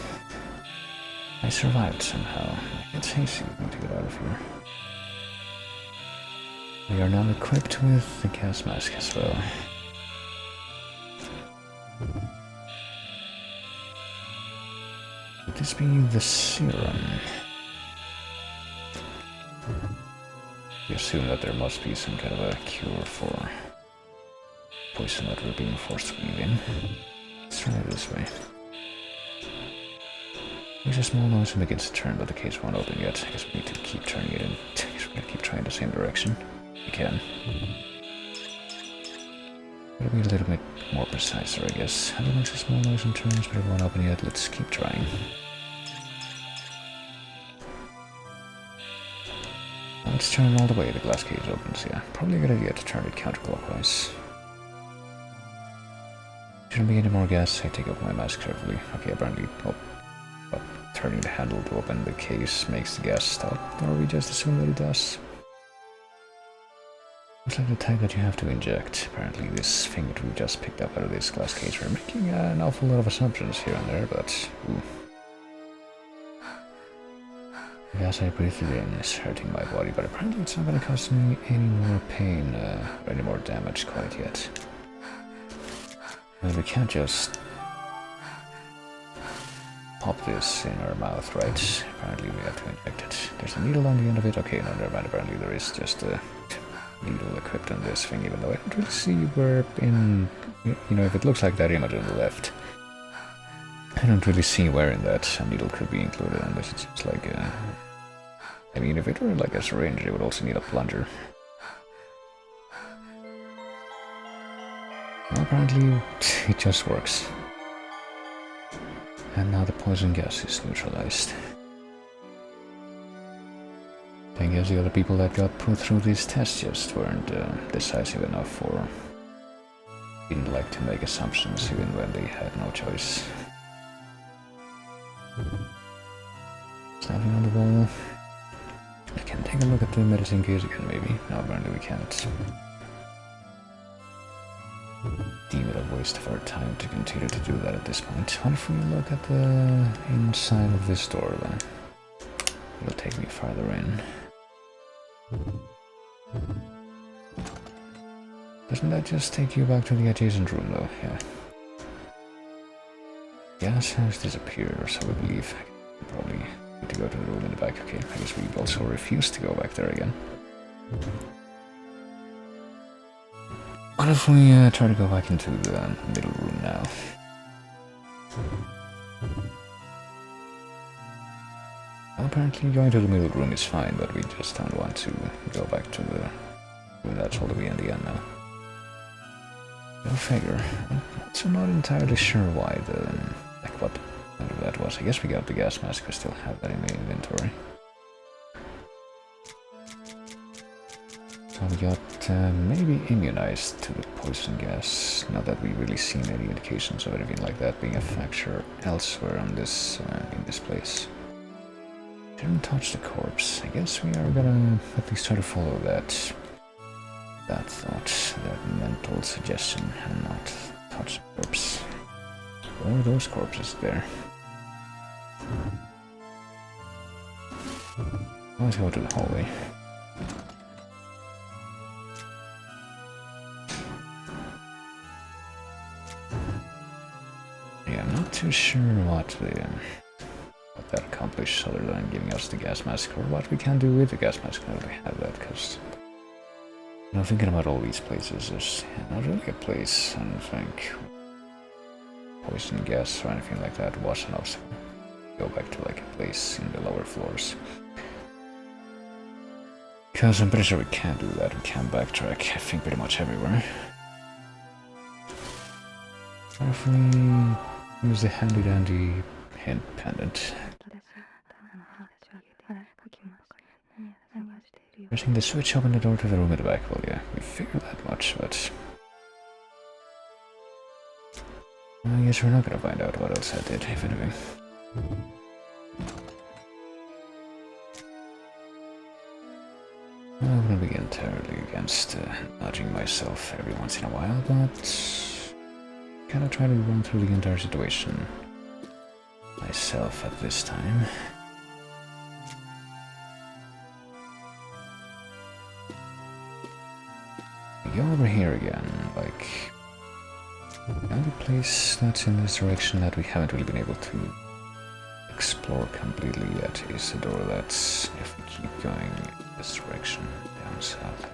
I survived somehow. It's hazy, we need to get out of here. We are now equipped with the gas mask as well. Would this be the serum? We assume that there must be some kind of a cure for poison that we're being forced to breathe in. Let's try it this way. Makes a small noise and begins to turn, but the case won't open yet. I guess we need to keep turning it in. I guess we're gonna keep trying the same direction. We can. Gotta be a little bit more precise, I guess. It makes a small noise and turns, but it won't open yet. Let's keep trying. Let's turn all the way the glass cage opens, yeah. Probably a good idea to turn it counterclockwise. Shouldn't be any more gas. I take off my mask carefully. Okay, apparently, but turning the handle to open the case makes the gas stop, or we just assume that it does. Looks like the type that you have to inject. Apparently this thing that we just picked up out of this glass cage. We're making an awful lot of assumptions here and there, but ooh. The gas I breathed in is hurting my body, but apparently it's not going to cause me any more pain or any more damage quite yet. And we can't just pop this in our mouth, right? Apparently we have to inject it. There's a needle on the end of it. Okay, no, never mind. Apparently there is just a needle equipped on this thing, even though I don't really see where in... You know, if it looks like that image on the left, I don't really see where in that a needle could be included, unless it's just like a... I mean, if it were like a syringe, it would also need a plunger. Well, apparently, it just works. And now the poison gas is neutralized. I guess the other people that got put through this test just weren't decisive enough, or didn't like to make assumptions even when they had no choice. Standing on the wall. I can take a look at the medicine case again, maybe. No, apparently we can't. Deem it a waste of our time to continue to do that at this point. What if we look at the inside of this door then? It'll take me farther in. Doesn't that just take you back to the adjacent room though? Yeah. Gas has disappeared, or so we believe. Probably need to go to the room in the back. Okay, I guess we also refuse to go back there again. What if we try to go back into the middle room now? Well, apparently going to the middle room is fine, but we just don't want to go back to the room that's all the way in the end now. Go figure. I'm also not entirely sure why like what the point of that was. I guess we got the gas mask, we still have that in the inventory. So we got maybe immunized to the poison gas. Not that we really seen any indications of anything like that being a factor elsewhere on this in this place. Didn't touch the corpse. I guess we are gonna at least try to follow that thought, that mental suggestion, and not touch the corpse. Or those corpses there. Let's go to the hallway. Yeah, I'm not too sure what that accomplishes other than giving us the gas mask, or what we can do with the gas mask now that we have that, because you know, thinking about all these places, there's not really a place, I don't think, poison gas or anything like that was an obstacle. Go back to like a place in the lower floors. Because I'm pretty sure we can't do that, we can backtrack, I think, pretty much everywhere. What if we use the handy-dandy hint pendant? Pressing the switch opened the door to the room at the back. Well, yeah, we figured that much, but I guess we're not gonna find out what else I did, if anything. I wouldn't be entirely against nudging myself every once in a while, but kinda try to run through the entire situation myself at this time. We go over here again, like the only place that's in this direction that we haven't really been able to explore completely yet is the door that's, if we keep going in this direction, down south.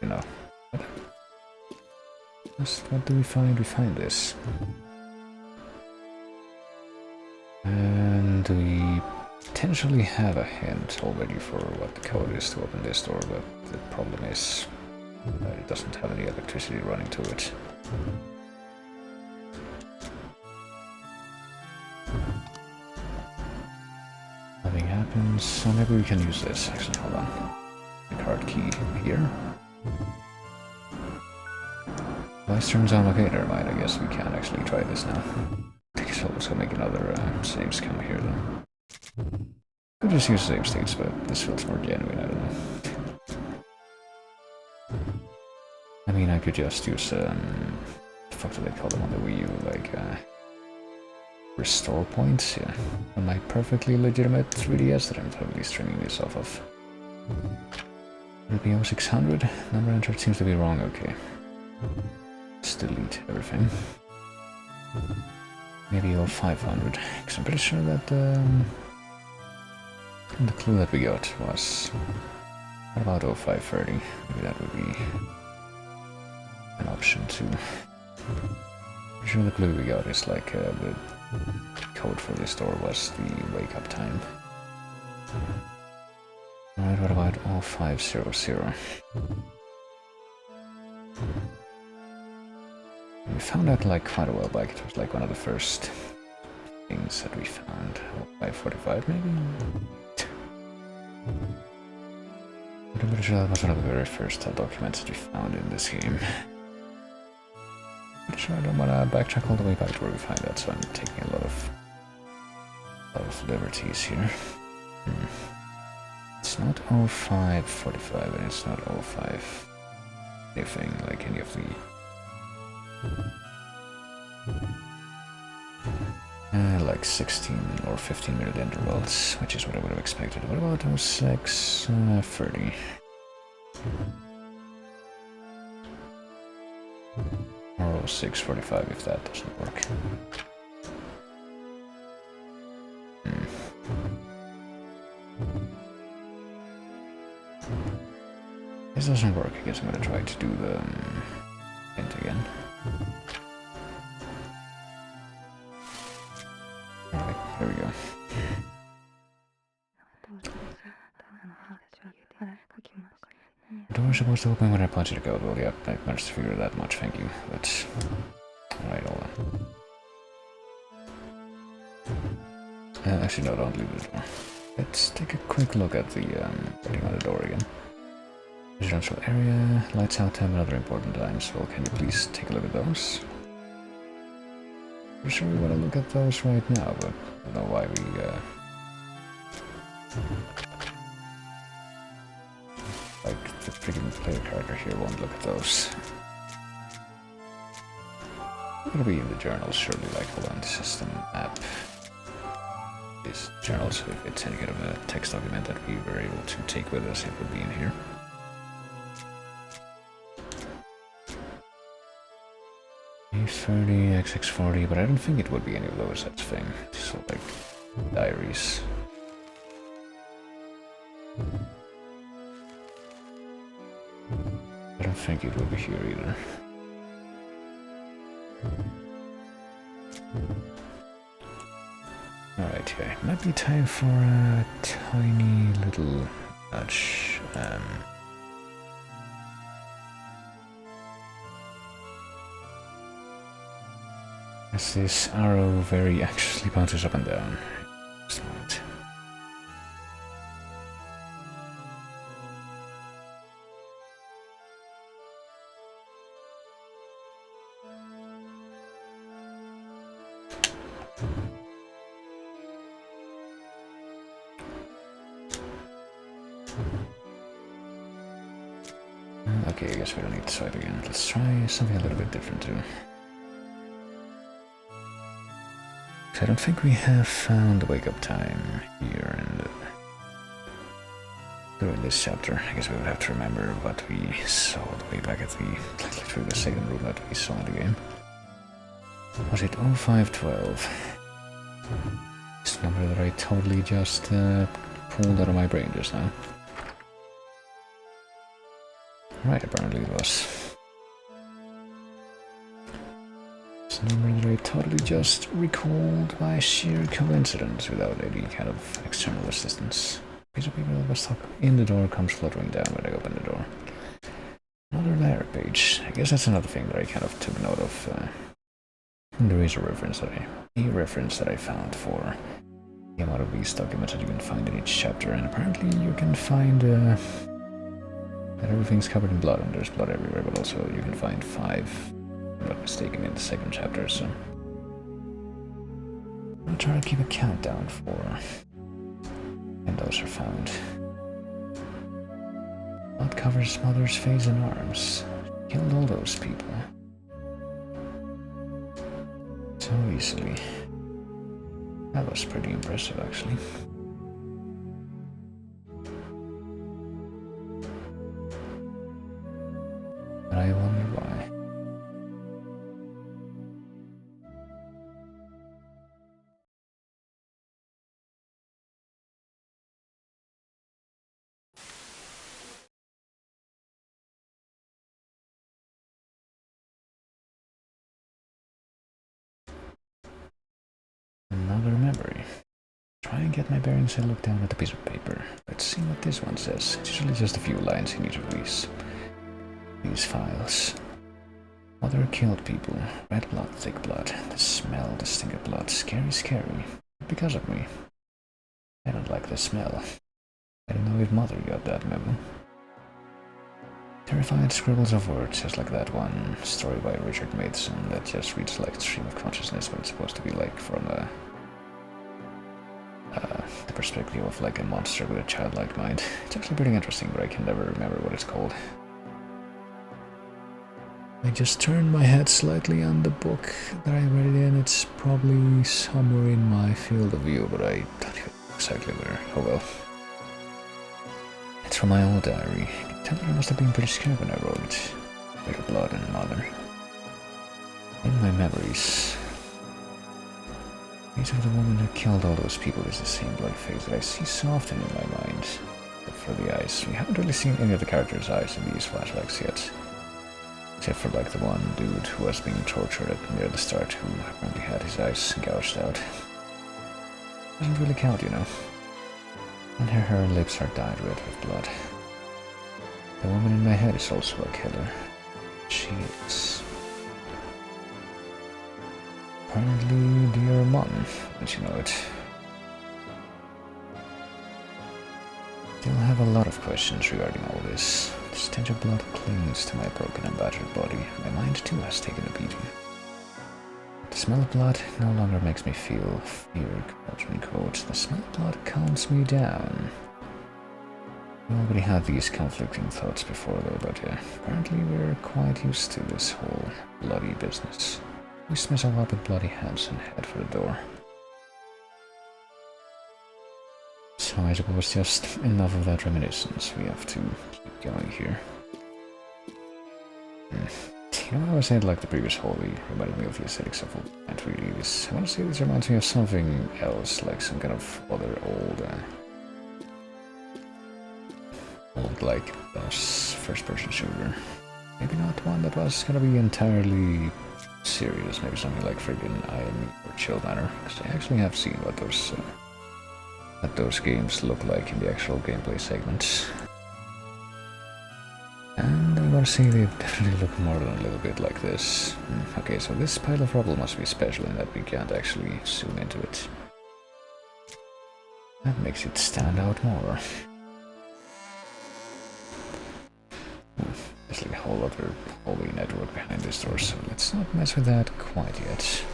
You know, what do we find? We find this. And we potentially have a hint already for what the code is to open this door, but the problem is that it doesn't have any electricity running to it. Nothing happens, so maybe we can use this. Actually, hold on. The card key here. Device turns on. Okay, never mind. I guess we can actually try this now. I guess I'll also make another saves come here then. Could just use save states, but this feels more genuine. I don't know. I mean, I could just use what the fuck do they call them on the Wii U? Like restore points, yeah. On my perfectly legitimate 3DS that I'm totally streaming this off of. Would it be 0600? Number entered seems to be wrong, okay. Let's delete everything. Maybe 0500, because I'm pretty sure that the clue that we got was... What about 0530? Maybe that would be an option too. Pretty sure the clue we got is like the code for this door was the wake up time. Alright, what about 0500? We found out like quite a while back. It was like one of the first things that we found. 0545 maybe? But I'm pretty sure that was one of the very first documents that we found in this game. Pretty sure I don't want to backtrack all the way back to where we find that, so I'm taking a lot of liberties here. It's not 0545 and it's not 05 anything like any of the like 16 or 15 minute intervals, which is what I would have expected. What about 0630? Or 0645 if that doesn't work. This doesn't work. I guess I'm gonna try to do the hint again. Alright, here we go. The door is supposed to open when I punch it code. Well, yeah, I managed to figure that much, thank you. But... Alright, hold on. Actually, no, don't leave the door. Let's take a quick look at the writing on the door again. Residential area, lights out time, and other important times. Well, can you please take a look at those? I'm sure we want to look at those right now, but I don't know why we like the freaking player character here won't look at those. It'll be in the journals, surely. Like, hold on, this is the map. This journal, so if it's any kind of a text document that we were able to take with us, it would be in here. A30, XX40, but I don't think it would be any of those, that's the thing. So, like, diaries. I don't think it would be here either. Alright, yeah, it might be time for a tiny little nudge. As this arrow very anxiously bounces up and down. Just a moment. Okay, I guess we don't need to swipe again. Let's try something a little bit different too. I don't think we have found wake-up time here and during this chapter. I guess we would have to remember what we saw way back at the literally the second room that we saw in the game. Was it 0512? This number that I totally just pulled out of my brain just now. Right, apparently it was. It's a number that I totally just recalled by sheer coincidence without any kind of external assistance. A piece of paper that was stuck in the door comes fluttering down when I open the door. Another layer page. I guess that's another thing that I kind of took note of. There is a reference that I found for the amount of these documents that you can find in each chapter, and apparently you can find that everything's covered in blood, and there's blood everywhere, but also you can find 5, if I'm not mistaken, in the second chapter, so I'm gonna try to keep a countdown for when those are found. Blood covers mother's face and arms. Killed all those people. So easily. That was pretty impressive, actually. But I wonder why. Another memory. Try and get my bearings and look down at the piece of paper. Let's see what this one says. It's usually just a few lines in each of these files. Mother killed people. Red blood, thick blood. The smell, the stink of blood. Scary, scary. Because of me. I don't like the smell. I don't know if Mother got that memo. Terrified scribbles of words, just like that one story by Richard Matheson that just reads like stream of consciousness, but it's supposed to be like from the perspective of like a monster with a childlike mind. It's actually pretty interesting, but I can never remember what it's called. I just turned my head slightly on the book that I read it in. It's probably somewhere in my field of view, but I don't even know exactly where. Oh well. It's from my old diary. I can tell that I must have been pretty scared when I wrote it. Little blood and mother. In my memories, the face of the woman who killed all those people is the same bloody face that I see so often in my mind. But for the eyes, we haven't really seen any of the characters' eyes in these flashbacks yet. Except for like the one dude who was being tortured near the start, who apparently had his eyes gouged out. Doesn't really count, you know. And her hair and lips are dyed red with blood. The woman in my head is also a killer. She is. Apparently dear mom, don't you know it? Still have a lot of questions regarding all this. The stench of blood clings to my broken and battered body. My mind too has taken a beating. The smell of blood no longer makes me feel fear, quote. The smell of blood calms me down. We already had these conflicting thoughts before though, but apparently we're quite used to this whole bloody business. We mess all up with bloody hands and head for the door. So I suppose just enough of that reminiscence. We have to keep going here. You know, I was saying like the previous hallway reminded me of the aesthetics of and really this. I want to say this reminds me of something else, like some kind of other old like first-person shooter. Maybe not one that was gonna be entirely serious. Maybe something like friggin' IME or Chill Manor, because I actually have seen what those games look like in the actual gameplay segments. And I want to say they definitely look more than a little bit like this. Okay, so this pile of rubble must be special in that we can't actually zoom into it. That makes it stand out more. There's like a whole other hallway network behind this door, so let's not mess with that quite yet.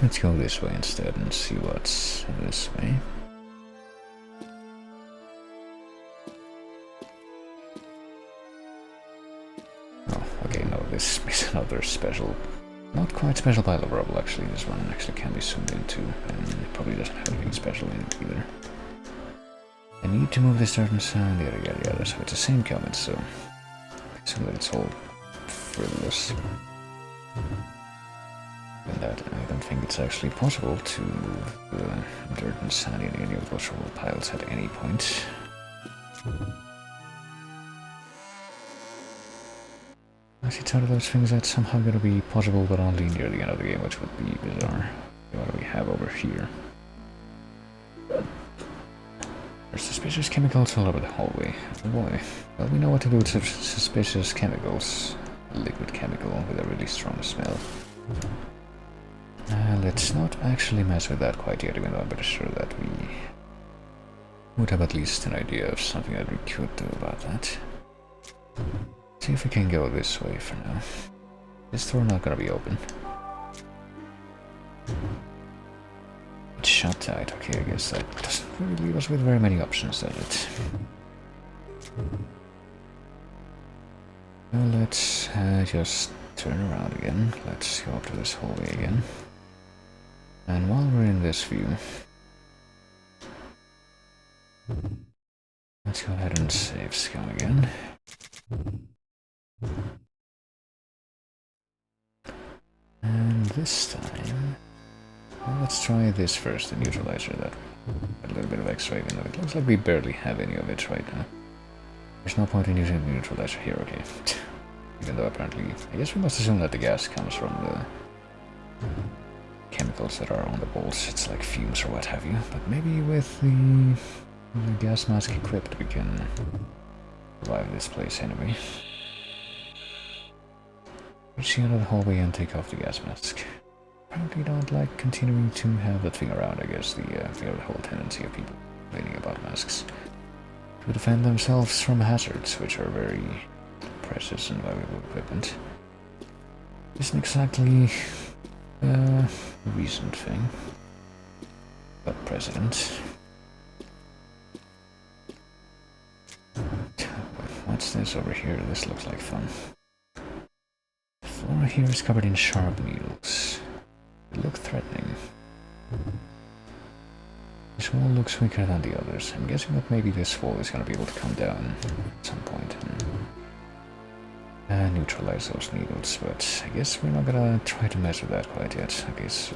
Let's go this way instead and see what's this way. this is another special, not quite special pile of rubble actually. This one actually can be zoomed into, and it probably doesn't have anything special in it either. I need to move this dirt and sand, yada yada yada, so it's the same comment, so I assume that it's all frivolous. And that I don't think it's actually possible to move the dirt and sand in any of those rubble piles at any point. It's one of those things that's somehow going to be possible, but only near the end of the game, which would be bizarre. What do we have over here? There's suspicious chemicals all over the hallway. Oh boy. Well, we know what to do with suspicious chemicals. A liquid chemical with a really strong smell. Let's not actually mess with that quite yet, even though I'm pretty sure that we would have at least an idea of something that we could do about that. See if we can go this way for now. This door not gonna be open. It's shut tight. Okay, I guess that doesn't really leave us with very many options, does it? Well, let's just turn around again. Let's go up to this hallway again. And while we're in this view, let's go ahead and save scum again. And this time, well, let's try this first, the neutralizer. That a little bit of X-ray, even though it looks like we barely have any of it right now. There's no point in using the neutralizer here, okay. Even though apparently, I guess we must assume that the gas comes from the chemicals that are on the balls. It's like fumes or what have you. But maybe with the gas mask equipped, we can survive this place anyway. Reach the end of the hallway and take off the gas mask. Apparently don't like continuing to have that thing around, I guess, the whole tendency of people complaining about masks. To defend themselves from hazards, which are very precious and valuable equipment. Isn't exactly a recent thing, but precedent. What's this over here? This looks like fun. The floor here is covered in sharp needles. They look threatening. This wall looks weaker than the others. I'm guessing that maybe this wall is going to be able to come down at some point and neutralize those needles, but I guess we're not going to try to mess with that quite yet. I guess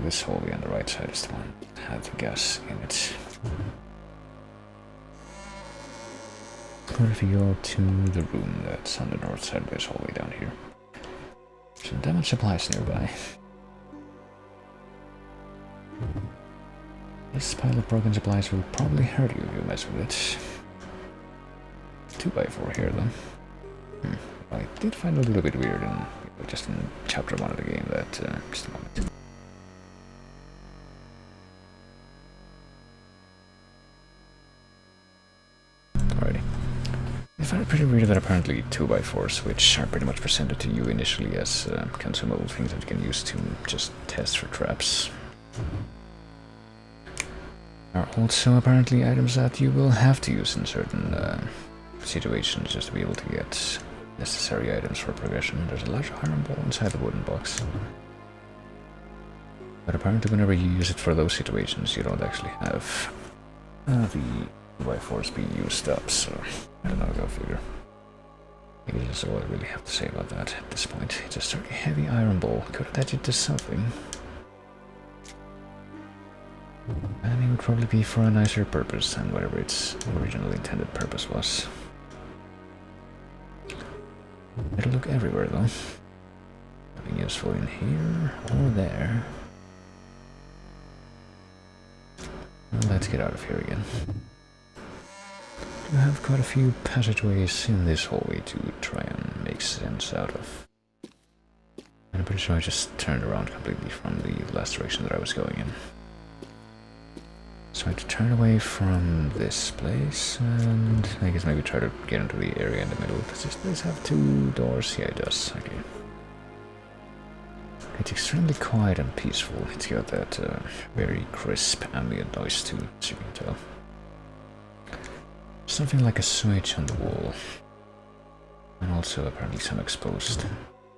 this hallway on the right side is the one that had the gas in it. Or if you go to the room that's on the north side of this hallway down here. Some damaged supplies nearby. This pile of broken supplies will probably hurt you if you mess with it. 2x4 here though. I did find a little bit weird just in chapter 1 of the game that, just a moment. Alrighty. I find it pretty weird that apparently 2x4s, which are pretty much presented to you initially as consumable things that you can use to just test for traps, are also apparently items that you will have to use in certain situations just to be able to get necessary items for progression. There's a large iron ball inside the wooden box. But apparently whenever you use it for those situations, you don't actually have the 2x4s being used up, so I don't know, go figure. I think that's all I really have to say about that at this point. It's a sturdy heavy iron ball. Could attach it to something. And it would probably be for a nicer purpose than whatever its original intended purpose was. It'll look everywhere though. Nothing useful in here or there. Well, let's get out of here again. You have quite a few passageways in this hallway to try and make sense out of. And I'm pretty sure I just turned around completely from the last direction that I was going in. So I have to turn away from this place, and I guess maybe try to get into the area in the middle. Does this place have 2 doors? Yeah, it does. Okay. It's extremely quiet and peaceful. It's got that very crisp ambient noise too, as you can tell. Something like a switch on the wall. And also apparently some exposed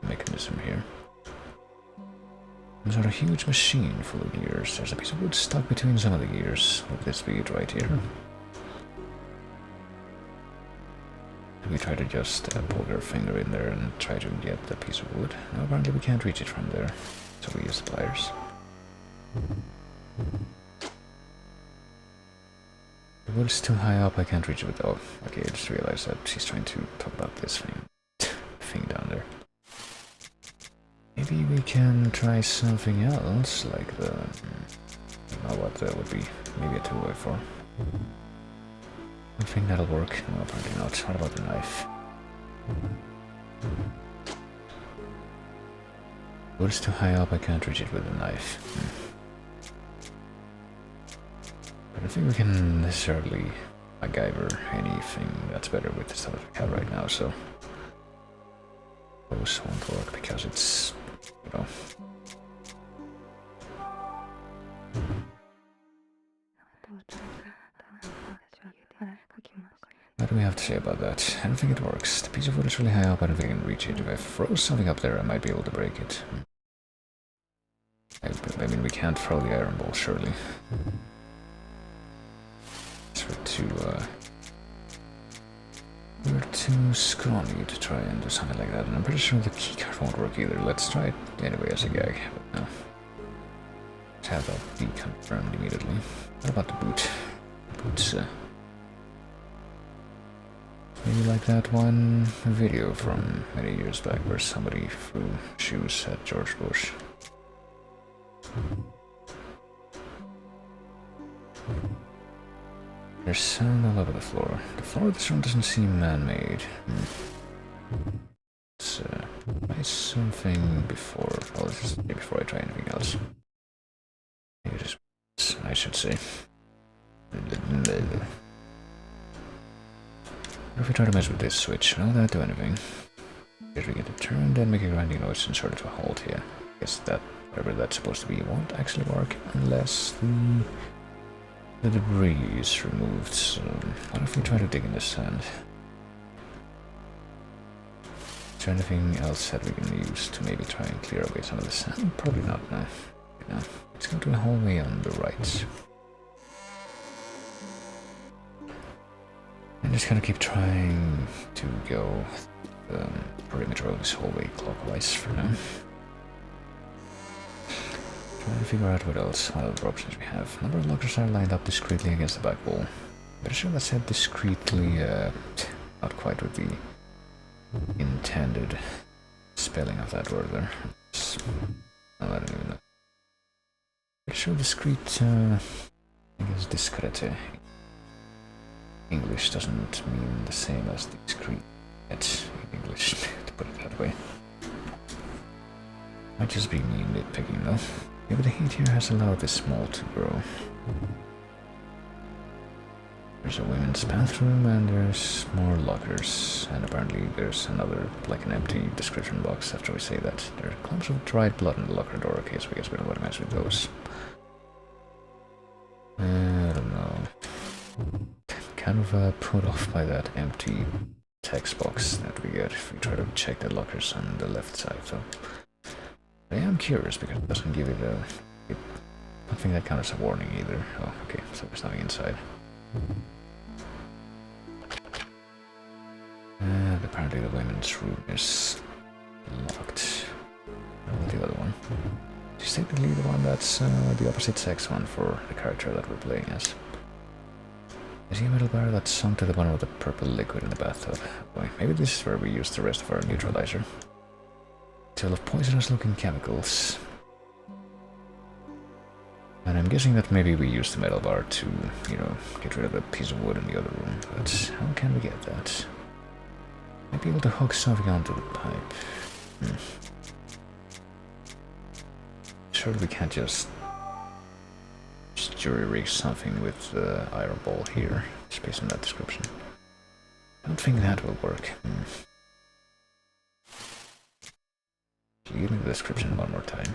mechanism here. Some sort of huge machine full of gears. There's a piece of wood stuck between some of the gears. Would this be it right here? We try to just poke our finger in there and try to get the piece of wood. No, apparently we can't reach it from there, so we use the pliers. The wood is too high up, I can't reach it with... Oh, okay, I just realized that she's trying to talk about this thing down there. Maybe we can try something else, like the... I don't know what that would be. Maybe a 2x4. I think that'll work. No, apparently not. What about the knife? Wood is too high up, I can't reach it with the knife. But I think we can necessarily MacGyver anything that's better with the stuff that we have right now, so... Those won't work because it's... you know... What do we have to say about that? I don't think it works. The piece of wood is really high up, I don't think I can reach it. If I throw something up there, I might be able to break it. I mean, we can't throw the iron ball, surely. We're too scrawny to try and do something like that, and I'm pretty sure the keycard won't work either. Let's try it anyway as a gag, but no. Let's have that be confirmed immediately. What about the boot? The boot's, maybe like that one video from many years back where somebody threw shoes at George Bush. There's sand all over the floor. The floor of this room doesn't seem man-made. Let's try something before... well, this is before I try anything else. Maybe just... I should say. What if we try to mess with this switch? Will that do anything? If we get it turned and make a grinding noise and sort of to a halt here. I guess that, whatever that's supposed to be, won't actually work unless the debris is removed. So what if we try to dig in the sand? Is there anything else that we can use to maybe try and clear away some of the sand? Probably not, no. No. Let's go to the hallway on the right. I'm just gonna keep trying to go perimeter of this hallway clockwise for now. Trying to figure out what other options we have. A number of lockers are lined up discreetly against the back wall. Pretty sure that said discreetly, not quite with the intended spelling of that word there. I don't even know. Pretty sure discreet, I guess discrete. English doesn't mean the same as discreet in English, to put it that way. Might just be me nitpicking though. Yeah, but the heat here has allowed this mold to grow. There's a women's bathroom and there's more lockers. And apparently there's another, like an empty description box after we say that. There are clumps of dried blood in the locker door. Okay, so I guess we don't want to mess with those. I don't know. Kind of put off by that empty text box that we get if we try to check the lockers on the left side. So I am curious because it doesn't give it a... I don't think that counts as a warning either. Oh, okay, so there's nothing inside. And apparently the women's room is locked. What the other one? Is technically the one that's the opposite sex one for the character that we're playing as. Is he a metal bar that's sunk to the bottom of the purple liquid in the bathtub? Boy, maybe this is where we use the rest of our neutralizer. It's full of poisonous looking chemicals. And I'm guessing that maybe we use the metal bar to, you know, get rid of the piece of wood in the other room. But how can we get that? Might be able to hook something onto the pipe. Surely we can't just jury-rig something with the iron ball here, just based on that description. I don't think that will work. Give me the description one more time.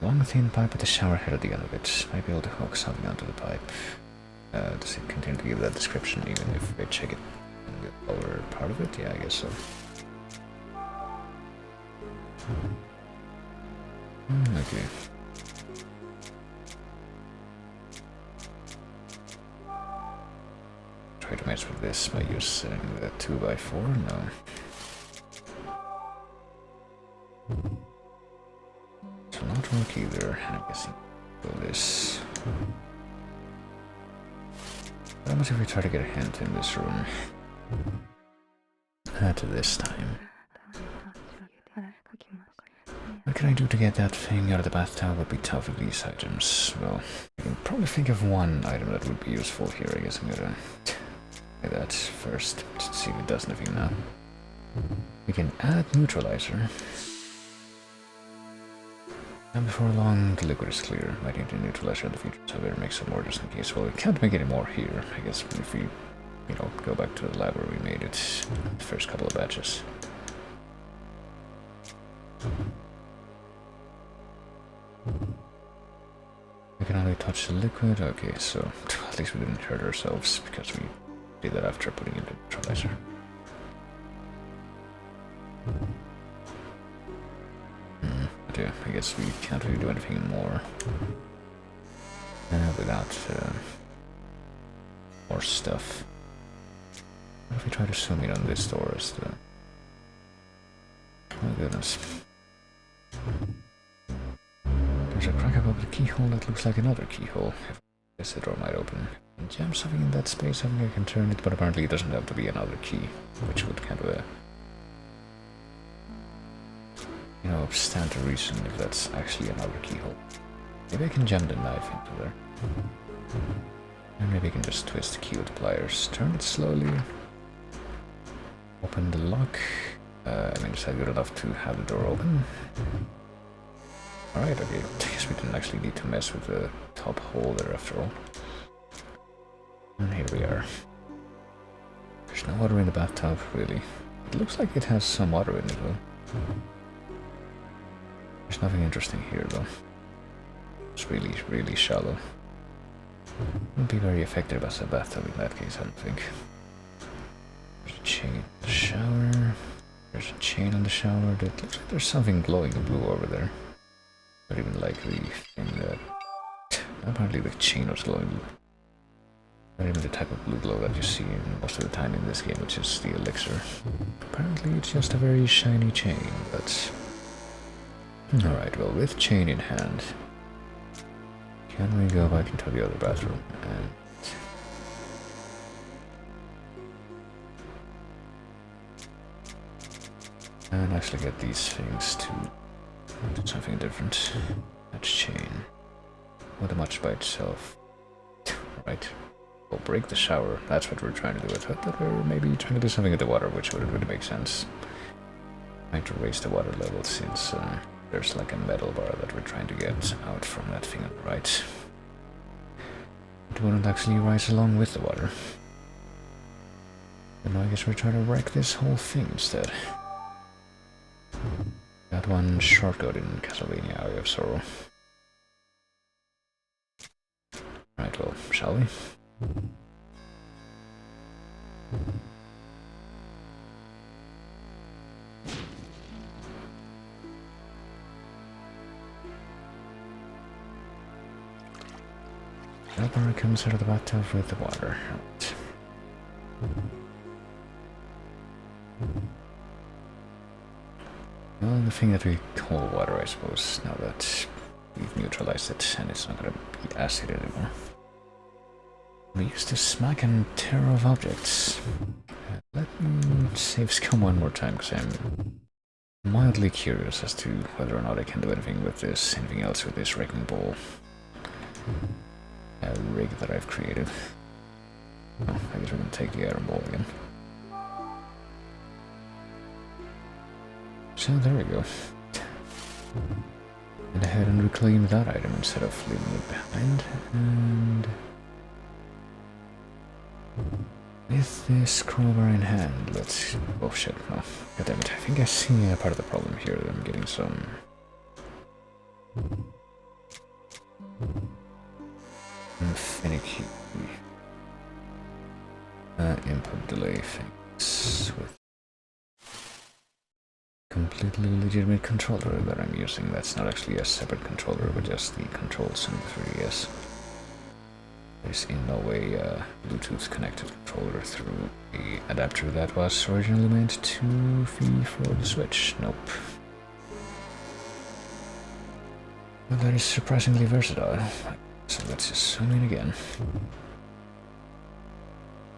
Long thin pipe with a shower head at the end of it. Might be able to hook something onto the pipe. Does it continue to give that description even if we check it Lower part of it? Yeah, I guess so. Okay. Try to mess with this by using the 2x4? No. So not work either, and I'm guessing this. What happens if we try to get a hint in this room? At this time. What can I do to get that thing out of the bathtub? Would be tough with these items. Well, I can probably think of one item that would be useful here. I guess I'm gonna try that first, just to see if it does anything now. We can add neutralizer. And before long, the liquid is clear. Might need a neutralizer in the future, so I better make some more just in case. Well, we can't make any more here. I guess if we, you know, go back to the lab where we made it, the first couple of batches. We can only touch the liquid. Okay, so at least we didn't hurt ourselves because we did that after putting in the neutralizer. But yeah, I guess we can't really do anything more without more stuff. What if we try to zoom in on this door as the... Oh my goodness. There's a crack above the keyhole that looks like another keyhole. If the door might open. And jam something in that space, I think I can turn it, but apparently it doesn't have to be another key, which would kind of you know, stand to reason if that's actually another keyhole. Maybe I can jam the knife into there. And maybe I can just twist the key with pliers. Turn it slowly. Open the lock. I mean, is that good enough to have the door open? Alright, okay. I guess we didn't actually need to mess with the top hole there after all. And here we are. There's no water in the bathtub, really. It looks like it has some water in it, though. There's nothing interesting here, though. It's really, really shallow. Wouldn't be very effective as a bathtub in that case, I don't think. There's a chain in the shower. There's a chain on the shower. That looks like there's something glowing blue over there. Not even like the thing that... Apparently the chain was glowing blue. Not even the type of blue glow that you see most of the time in this game, which is the elixir. Apparently it's just a very shiny chain, but... Alright, well, with chain in hand, can we go back into the other bathroom and actually get these things to do something different? That's chain. Not much by itself. Right. We'll break the shower. That's what we're trying to do. I thought that we were maybe trying to do something with the water, which wouldn't really make sense. Trying to raise the water level since there's like a metal bar that we're trying to get out from that thing on the right. It wouldn't actually rise along with the water. And I guess we're trying to wreck this whole thing instead. That one shortcut in Castlevania Eye of Sorrow. Right, well, shall we? That bar comes out of the bathtub with the water. Right. Well, the thing that we call water, I suppose, now that we've neutralized it and it's not going to be acid anymore. We used to smack and tear off objects. Let me save skill one more time, because I'm mildly curious as to whether or not I can do anything with this, anything else with this wrecking ball rig that I've created. Oh, I guess we're going to take the iron ball again. So there we go. Went ahead and reclaimed that item instead of leaving it behind, and with this crowbar in hand, let's... Oh shit, no. Goddammit, I think I see part of the problem here, that I'm getting some... finicky input delay thing. with completely legitimate controller that I'm using. That's not actually a separate controller, but just the controls in the 3DS. There's in no way a Bluetooth connected controller through the adapter that was originally meant to be for the Switch. Nope. Well, that is surprisingly versatile. So let's just zoom in again.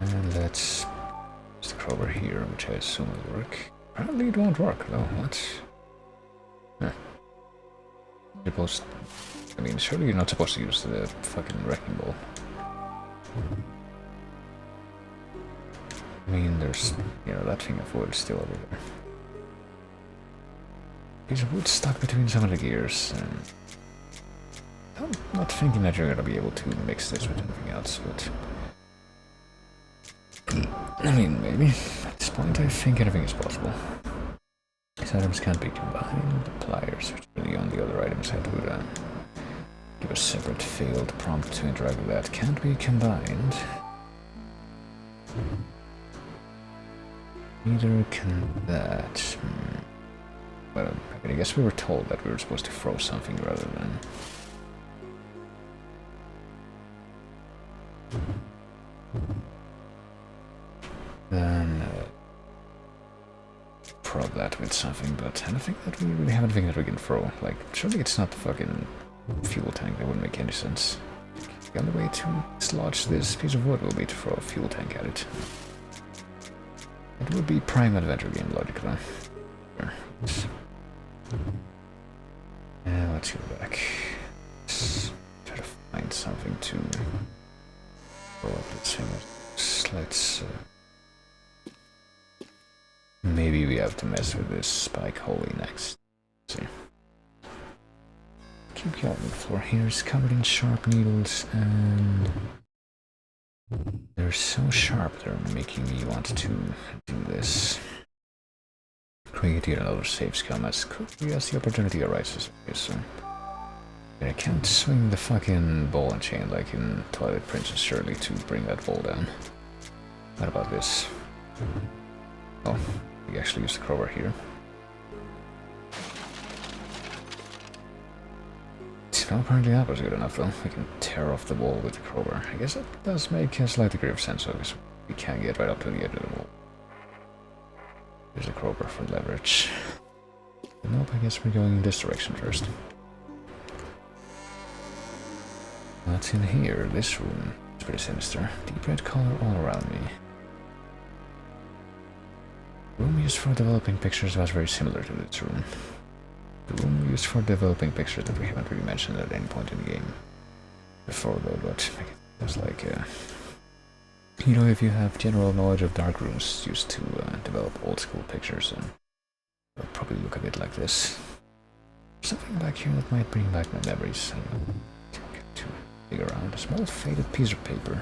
And let's use the crowbar here, which I assume will work. Apparently it won't work though. What? Huh. I mean, surely you're not supposed to use the fucking wrecking ball. I mean, there's, you know, that thing of wood still over there. Piece of wood stuck between some of the gears, and I'm not thinking that you're gonna be able to mix this with anything else, but I mean, maybe. At this point, I think anything is possible. These items can't be combined. The pliers, which are the only other items that would give a separate failed prompt to interact with that, can't be combined. Neither can that. Well, I guess we were told that we were supposed to throw something rather than... Probe that with something, but I don't think that we really have anything that we can throw. Like, surely it's not the fucking fuel tank. That wouldn't make any sense. The only way to dislodge this piece of wood will be to throw a fuel tank at it. It would be prime adventure game logic, though. Sure. Let's go back. Let's try to find something to throw up this thing. Let's maybe we have to mess with this spike holy next. Let's see. Keep going. The floor here is covered in sharp needles, and they're so sharp they're making me want to do this. Create yet another save scum as quickly as the opportunity arises. Okay, so I can't swing the fucking ball and chain like in Twilight Princess Shirley to bring that ball down. What about this? Oh, we actually use the crowbar here. Well, apparently that was good enough though. We can tear off the wall with the crowbar. I guess that does make a slight degree of sense, because we can't get right up to the edge of the wall. There's a crowbar for leverage. But nope, I guess we're going in this direction first. What's in here? This room. It's pretty sinister. Deep red color all around me. The room used for developing pictures was very similar to this room. The room used for developing pictures that we haven't really mentioned at any point in the game before though, but it's like, you know, if you have general knowledge of dark rooms used to develop old school pictures, and it'll probably look a bit like this. Something back here that might bring back my memories. I don't get too big around. A small faded piece of paper,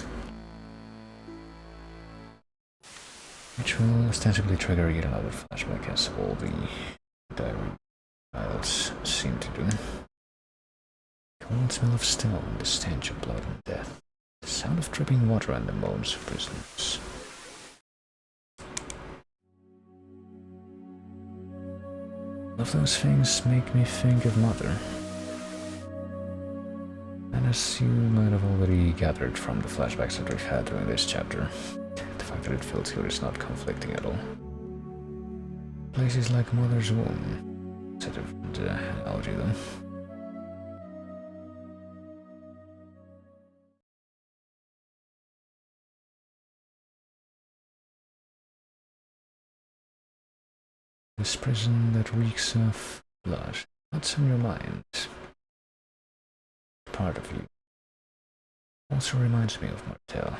which will ostensibly trigger yet another flashback, as all the diary files seem to do. Cold smell of stone, the stench of blood and death, the sound of dripping water and the moans of prisoners. All of those things make me think of Mother. And as you might have already gathered from the flashbacks that we've had during this chapter, the fact that it feels here is not conflicting at all. Places like Mother's womb. It's a different analogy though. This prison that reeks of blood. What's on your mind? Part of you. Also reminds me of Martel.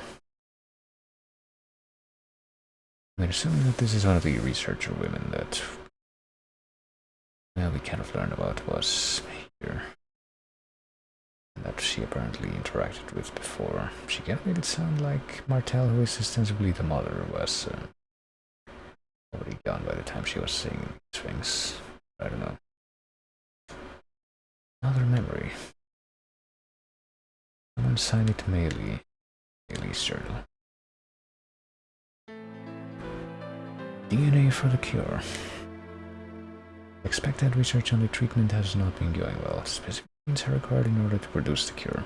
I'm assuming that this is one of the researcher women that, well, we kind of learned about was here. That she apparently interacted with before. She can't make it sound like Martel, who is ostensibly the mother, was already gone by the time she was saying these things. I don't know. Another memory. Someone signed it to Emile. Emile's journal. DNA for the cure. Expected research on the treatment has not been going well. Specific genes are required in order to produce the cure.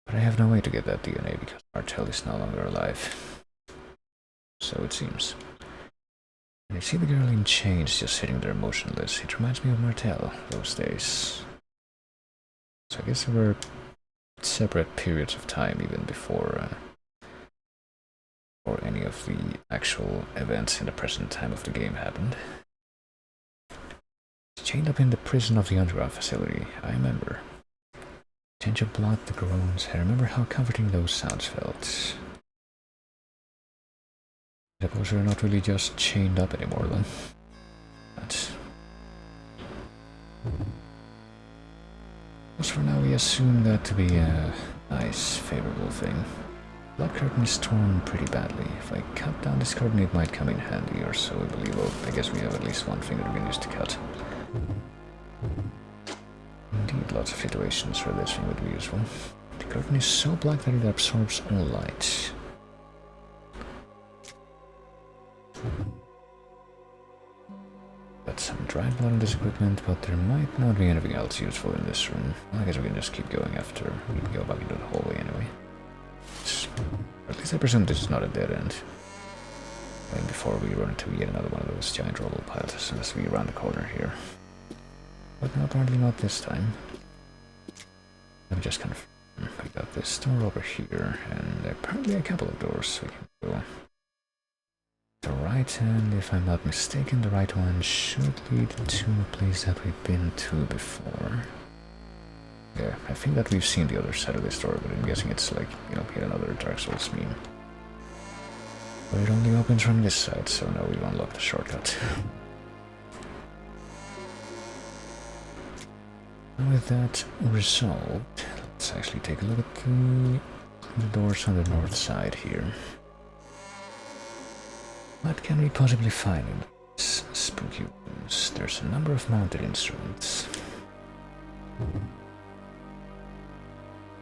But I have no way to get that DNA because Martel is no longer alive. So it seems. And I see the girl in chains just sitting there motionless. It reminds me of Martel those days. So I guess there were separate periods of time even before or any of the actual events in the present time of the game happened. Chained up in the prison of the underground facility, I remember. Change of blood, the groans, I remember how comforting those sounds felt. I suppose we're not really just chained up anymore then. But for now we assume that to be a nice, favorable thing. Blood curtain is torn pretty badly. If I cut down this curtain it might come in handy, or so I believe. Well, I guess we have at least one thing that we can use to cut. Indeed, lots of situations where this thing would be useful. The curtain is so black that it absorbs all light. Got some dried blood on this equipment, but there might not be anything else useful in this room. Well, I guess we can just keep going after we go back into the hallway anyway. At least I presume this is not a dead end. And before we run into yet another one of those giant rubble piles as we round the corner here. But no, apparently not this time. Let me just confirm. We got this door over here, and apparently a couple of doors we can go. The right hand, if I'm not mistaken, the right one should lead to a place that we've been to before. Yeah, I think that we've seen the other side of this door, but I'm guessing it's like, you know, yet another Dark Souls meme. But it only opens from this side, so now we've unlocked the shortcut. With that resolved, let's actually take a look at the doors on the north side here. What can we possibly find in these spooky rooms? There's a number of mounted instruments.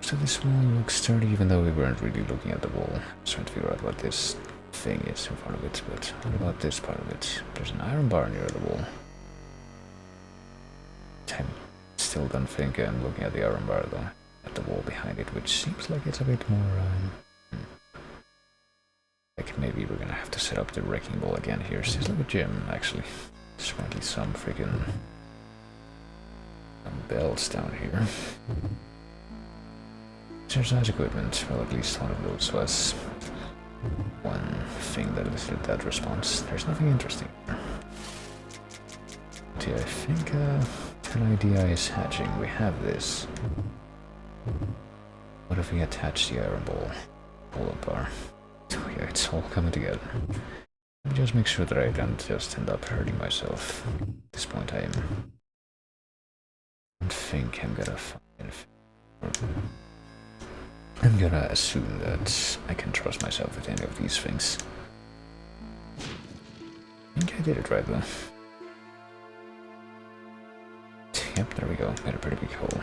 So this wall looks sturdy even though we weren't really looking at the wall. I was trying to figure out what this thing is in front of it, but what about this part of it? There's an iron bar near the wall. I still don't think I'm looking at the iron bar though, at the wall behind it, which seems like it's a bit more like maybe we're gonna have to set up the wrecking ball again here. Seems like a gym actually. There's apparently some freaking bells down here. Exercise equipment, well at least one of those was one thing that elicited that response. There's nothing interesting here. But yeah, I think an idea is hatching. We have this. What if we attach the iron ball? Pull-up bar. Oh yeah, it's all coming together. Let me just make sure that I don't just end up hurting myself. At this point I don't think I'm gonna find. I'm gonna assume that I can trust myself with any of these things. I think I did it right though. Yep, there we go. Made a pretty big hole.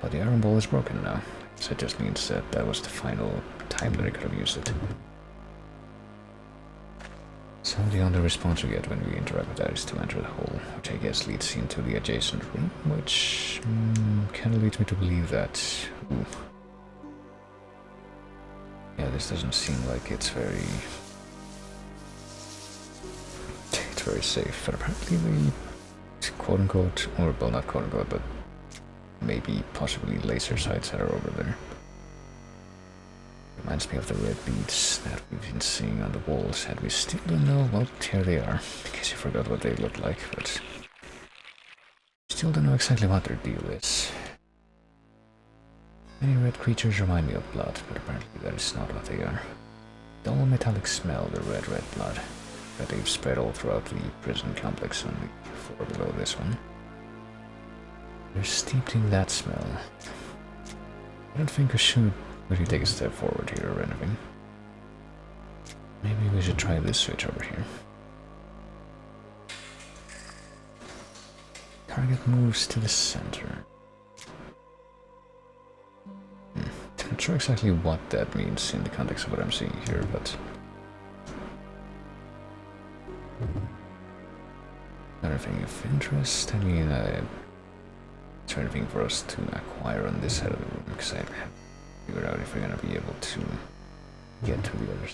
But the iron ball is broken now. So it just means that that was the final time that I could have used it. So the only response we get when we interact with that is to enter the hole, which I guess leads into the adjacent room, which kind of leads me to believe that... Ooh. Yeah, this doesn't seem like it's very safe, but apparently the quote-unquote, or well not quote-unquote, but maybe possibly laser sights that are over there. Reminds me of the red beads that we've been seeing on the walls, and we still don't know, well, here they are, in case you forgot what they look like, but still don't know exactly what their deal is. Many red creatures remind me of blood, but apparently that is not what they are. Dull metallic smell, the red blood, that they've spread all throughout the prison complex on the floor below this one. They're steeped in that smell. I don't think we should really take a step forward here or anything. Maybe we should try this switch over here. Target moves to the center. I'm not sure exactly what that means in the context of what I'm seeing here, but anything of interest? I mean, is there anything for us to acquire on this side of the room? Because I haven't figured out if we're gonna be able to get to the other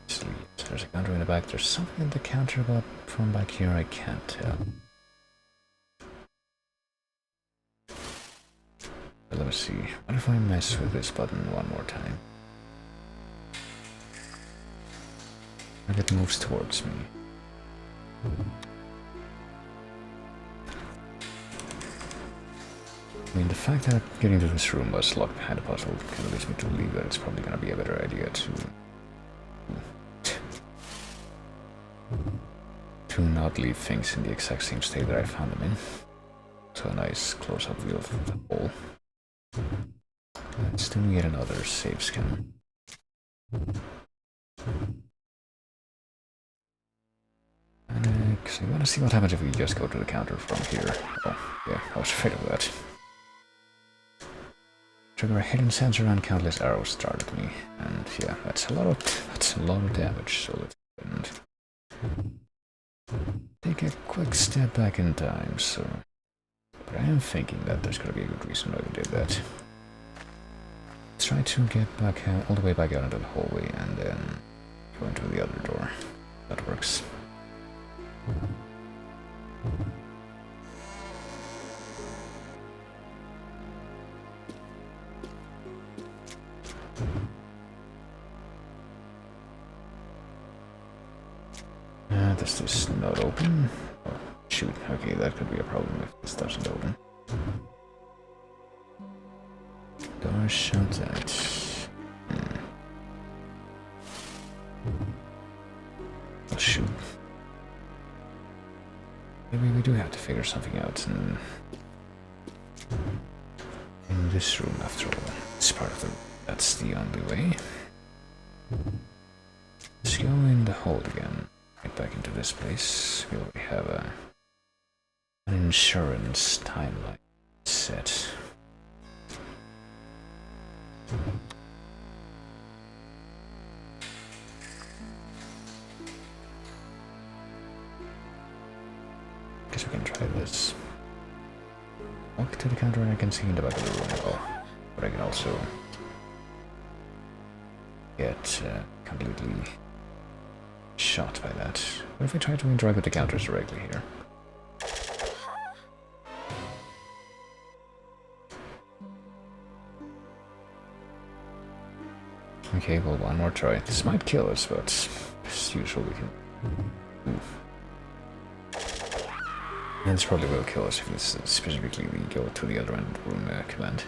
side. There's a counter in the back. There's something at the counter, but from back here I can't tell. But let me see. What if I mess with this button one more time? And it moves towards me. I mean, the fact that getting to this room was locked behind a puzzle kind of leads me to believe that it's probably going to be a better idea to not leave things in the exact same state that I found them in. So a nice close-up view of the hole. Let's do yet another save scan. Because I want to see what happens if we just go to the counter from here. Oh, yeah, I was afraid of that. Trigger a hidden sensor and countless arrows startled me. And yeah, that's a lot of damage, so let's take a quick step back in time, so... But I am thinking that there's gonna be a good reason why we did that. Let's try to get back all the way back out into the hallway and then go into the other door. That works. Does this not open? Oh, shoot, okay, that could be a problem if this doesn't open. Door shut that. Oh, shoot. Maybe we do have to figure something out in this room after all. It's part of the... That's the only way. Let's go in the hold again. Get back into this place. We already have an insurance timeline set. Guess we can try this. Walk to the counter and I can see in the back of the room. Oh, but I can also get completely shot by that. What if we try to interact with the counters directly here? Okay, well, one more try. This might kill us, but as usual we can... And this probably will kill us if it's specifically we go to the other end of the room command.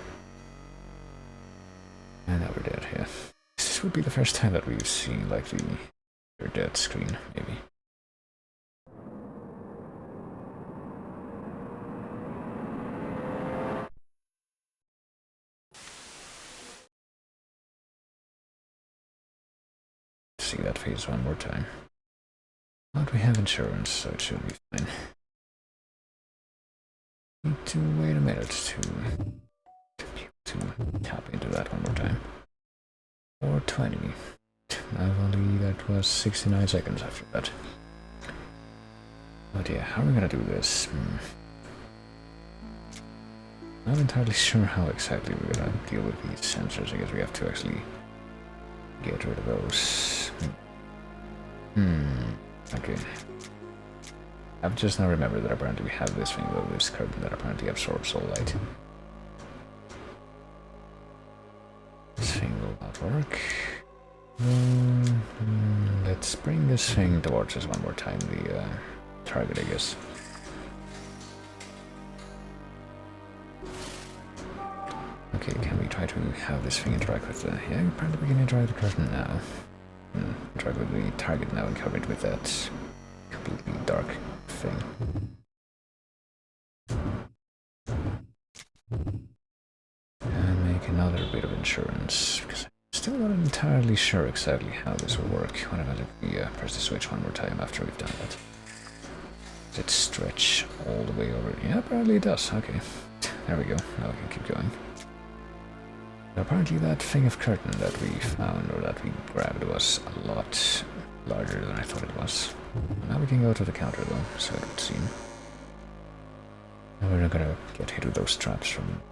And now we're dead, yeah. This would be the first time that we've seen, like, the you're dead screen, maybe. See that phase one more time. But we have insurance, so it should be fine. Need to wait a minute to tap into that one more time. Or 20. I believe that was 69 seconds after that. But yeah, how are we gonna do this? Not entirely sure how exactly we're gonna deal with these sensors. I guess we have to actually get rid of those. Okay. I've just now remembered that apparently we have this thing though, this curtain that apparently absorbs all light. This thing will not work. Let's bring this thing towards us one more time, the target, I guess. Okay, can we try to have this thing interact with the... Yeah, apparently we can interact with the curtain now. Interact with the target now and cover it with that completely dark thing. And make another bit of insurance, because still not entirely sure exactly how this will work. What about if we press the switch one more time after we've done that? Does it stretch all the way over? Yeah, apparently it does. Okay. There we go. Now we can keep going. Apparently that thing of curtain that we found, or that we grabbed, was a lot larger than I thought it was. Now we can go to the counter though, so it would seem. We're not gonna get hit with those traps from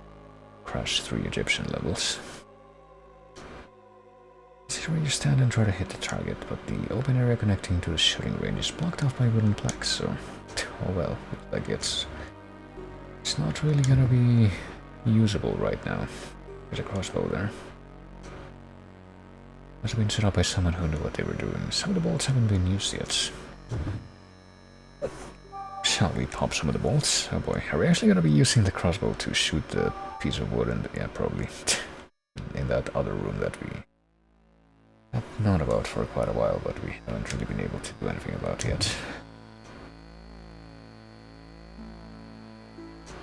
Crash 3 Egyptian levels. This is where you stand and try to hit the target, but the open area connecting to the shooting range is blocked off by wooden planks, so... Oh well, like it's not really gonna be usable right now. There's a crossbow there. Must have been set up by someone who knew what they were doing. Some of the bolts haven't been used yet. Shall we pop some of the bolts? Oh boy, are we actually gonna be using the crossbow to shoot the piece of wood? And yeah, probably in that other room that we have known about for quite a while, but we haven't really been able to do anything about yet.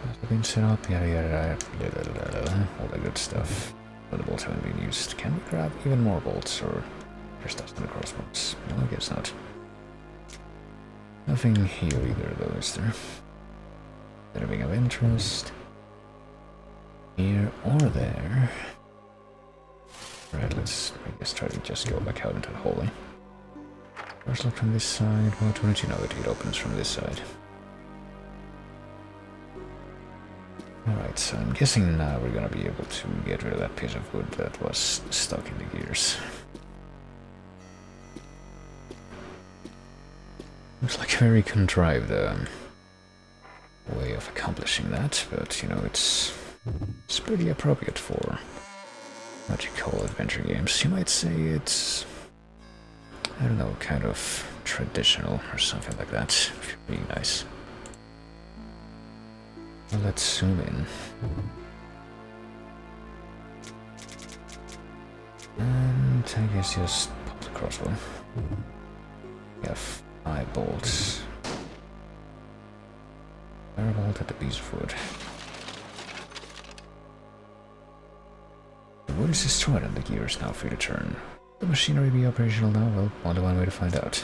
Must have been set up, yada yada yada, all that good stuff. But the bolts haven't been used. Can we grab even more bolts, or there's dust on the crossbows? No, I guess not. Nothing here either, though, is there? Anything of interest? Here or there? Right, let's, I guess, try to just go back out into the hallway. First look from this side. Well, don't you know it? It opens from this side. Alright, so I'm guessing now we're gonna be able to get rid of that piece of wood that was stuck in the gears. Looks like a very contrived way of accomplishing that, but you know, it's pretty appropriate for what you call adventure games. You might say it's, I don't know, kind of traditional or something like that. Pretty nice. Well, let's zoom in. And I guess just pop the crossbow. We have 5 bolts. Fire bolt at the piece of wood. The wood is destroyed and the gear is now free to turn. Will the machinery be operational now? Well, only one way to find out.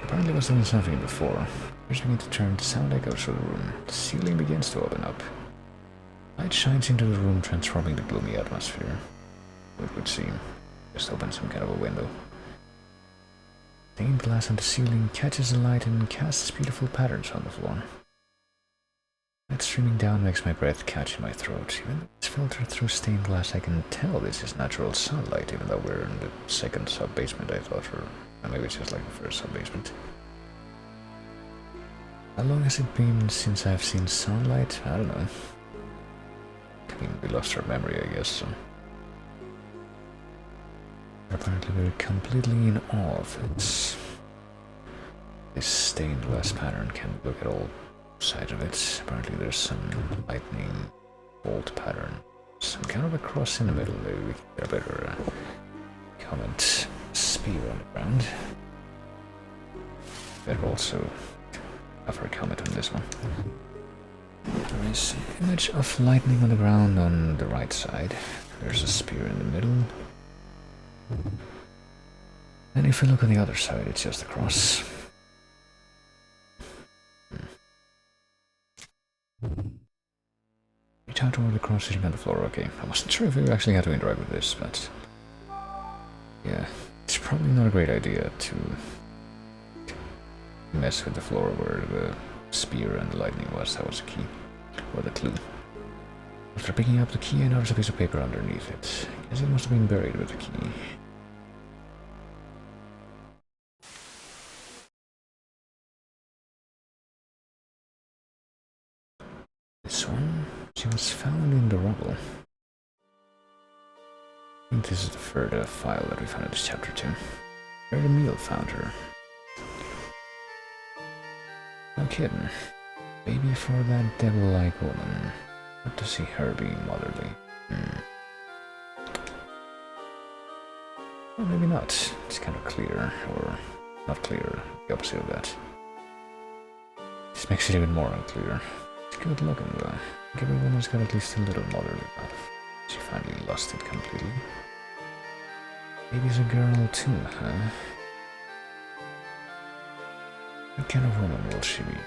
Apparently was doing something before. Pushing it to turn, the sound echoes through the room. The ceiling begins to open up. Light shines into the room, transforming the gloomy atmosphere. It would seem. Just open some kind of a window. Stained glass on the ceiling catches the light and casts beautiful patterns on the floor. Light streaming down makes my breath catch in my throat. Even though it's filtered through stained glass, I can tell this is natural sunlight, even though we're in the second sub-basement, I thought, or maybe it's just like the first sub-basement. How long has it been since I've seen sunlight? I don't know. I mean, we lost our memory, I guess, so... Apparently we're completely in awe of it. This stained glass pattern, can look at all sides of it. Apparently there's some lightning bolt pattern. Some kind of a cross in the middle. Maybe we can get a better comment. Spear on the ground. Better also have her comment on this one. There is an image of lightning on the ground on the right side. There's a spear in the middle. And if we look on the other side, it's just a cross. Reach out toward the cross sitting on the floor. Okay, I wasn't sure if we actually had to interact with this, but... yeah, it's probably not a great idea to mess with the floor where the spear and the lightning was. That was the key, or the clue. After picking up the key, I noticed a piece of paper underneath it. I guess it must have been buried with the key. This one, she was found in the rubble. I think this is the third file that we found in this chapter too. Where Emile found her. No kidding. Maybe for that devil-like woman. Not to see her being motherly. Well, maybe not. It's kind of clear, or not clear, the opposite of that. This makes it even more unclear. It's good looking though. I think every woman's got at least a little motherly love. She finally lost it completely. Baby's a girl too, huh? What kind of woman will she be?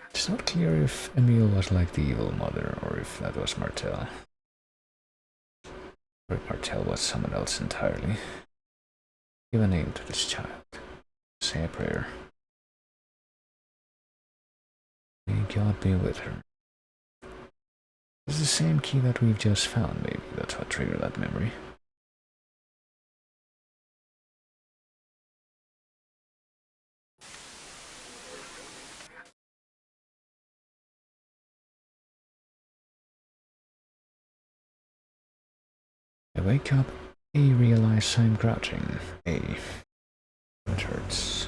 It's not clear if Emile was like the evil mother, or if that was Martel. Or if Martel was someone else entirely. Give a name to this child. Say a prayer. May God be with her. It's the same key that we've just found, maybe. That's what triggered that memory. I wake up, A, realize I'm crouching. A. It hurts.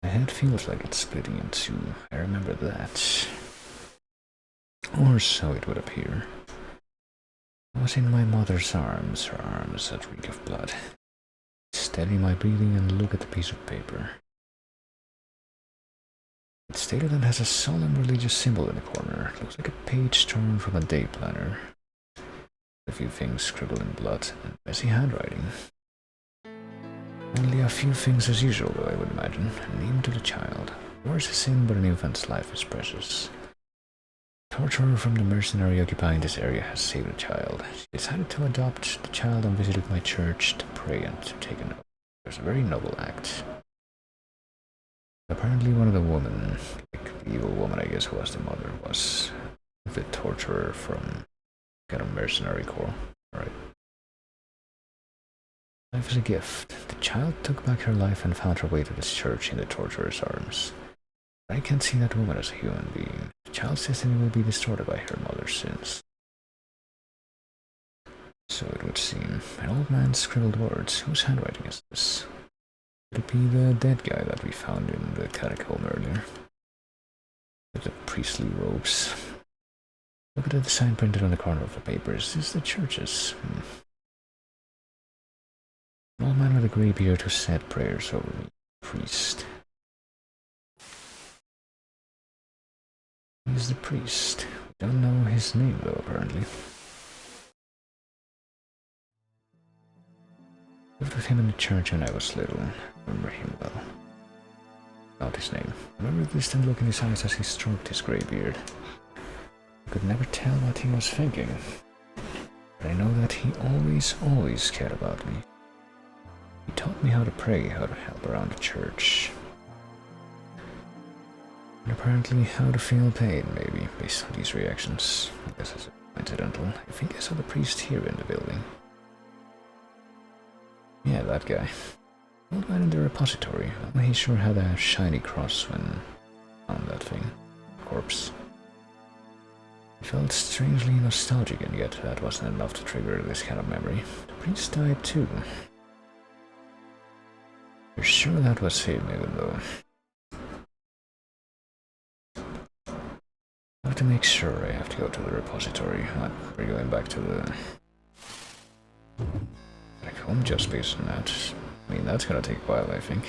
My head feels like it's splitting in two. I remember that. Or so it would appear. I was in my mother's arms, her arms that reek of blood. Steady my breathing and look at the piece of paper. It's dated and has a solemn religious symbol in the corner. It looks like a page torn from a day planner. A few things scribbled in blood and messy handwriting. Only a few things as usual, though, I would imagine. A name to the child. War is a sin, but an infant's life is precious. Torturer from the mercenary occupying this area has saved a child. She decided to adopt the child and visited my church to pray and to take an oath. It was a very noble act. Apparently one of the women, like the evil woman I guess who was the mother, was the torturer from kind of mercenary corps. Alright. Life is a gift. The child took back her life and found her way to this church in the torturer's arms. But I can't see that woman as a human being. The child's destiny will be distorted by her mother's sins. So it would seem. An old man scribbled words. Whose handwriting is this? Could it be the dead guy that we found in the catacomb earlier? With the priestly robes. Look at the design printed on the corner of the paper. Is this the church's? An old man with a grey beard who said prayers over me. Priest. He's the priest. We don't know his name though, apparently. Lived with him in the church when I was little. Remember him well. Not his name. Remember the distant look in his eyes as he stroked his grey beard. I could never tell what he was thinking. But I know that he always cared about me. He taught me how to pray, how to help around the church. And apparently how to feel pain, maybe, based on these reactions. I guess it's coincidental. I think I saw the priest here in the building. Yeah, that guy. Old man in the repository. Well, he sure had a shiny cross when found that thing. Corpse. I felt strangely nostalgic, and yet that wasn't enough to trigger this kind of memory. The priest died too. You're sure that was him, even though... I have to make sure. I have to go to the repository. We're going back to the... like home just based on that. I mean, that's gonna take a while, I think.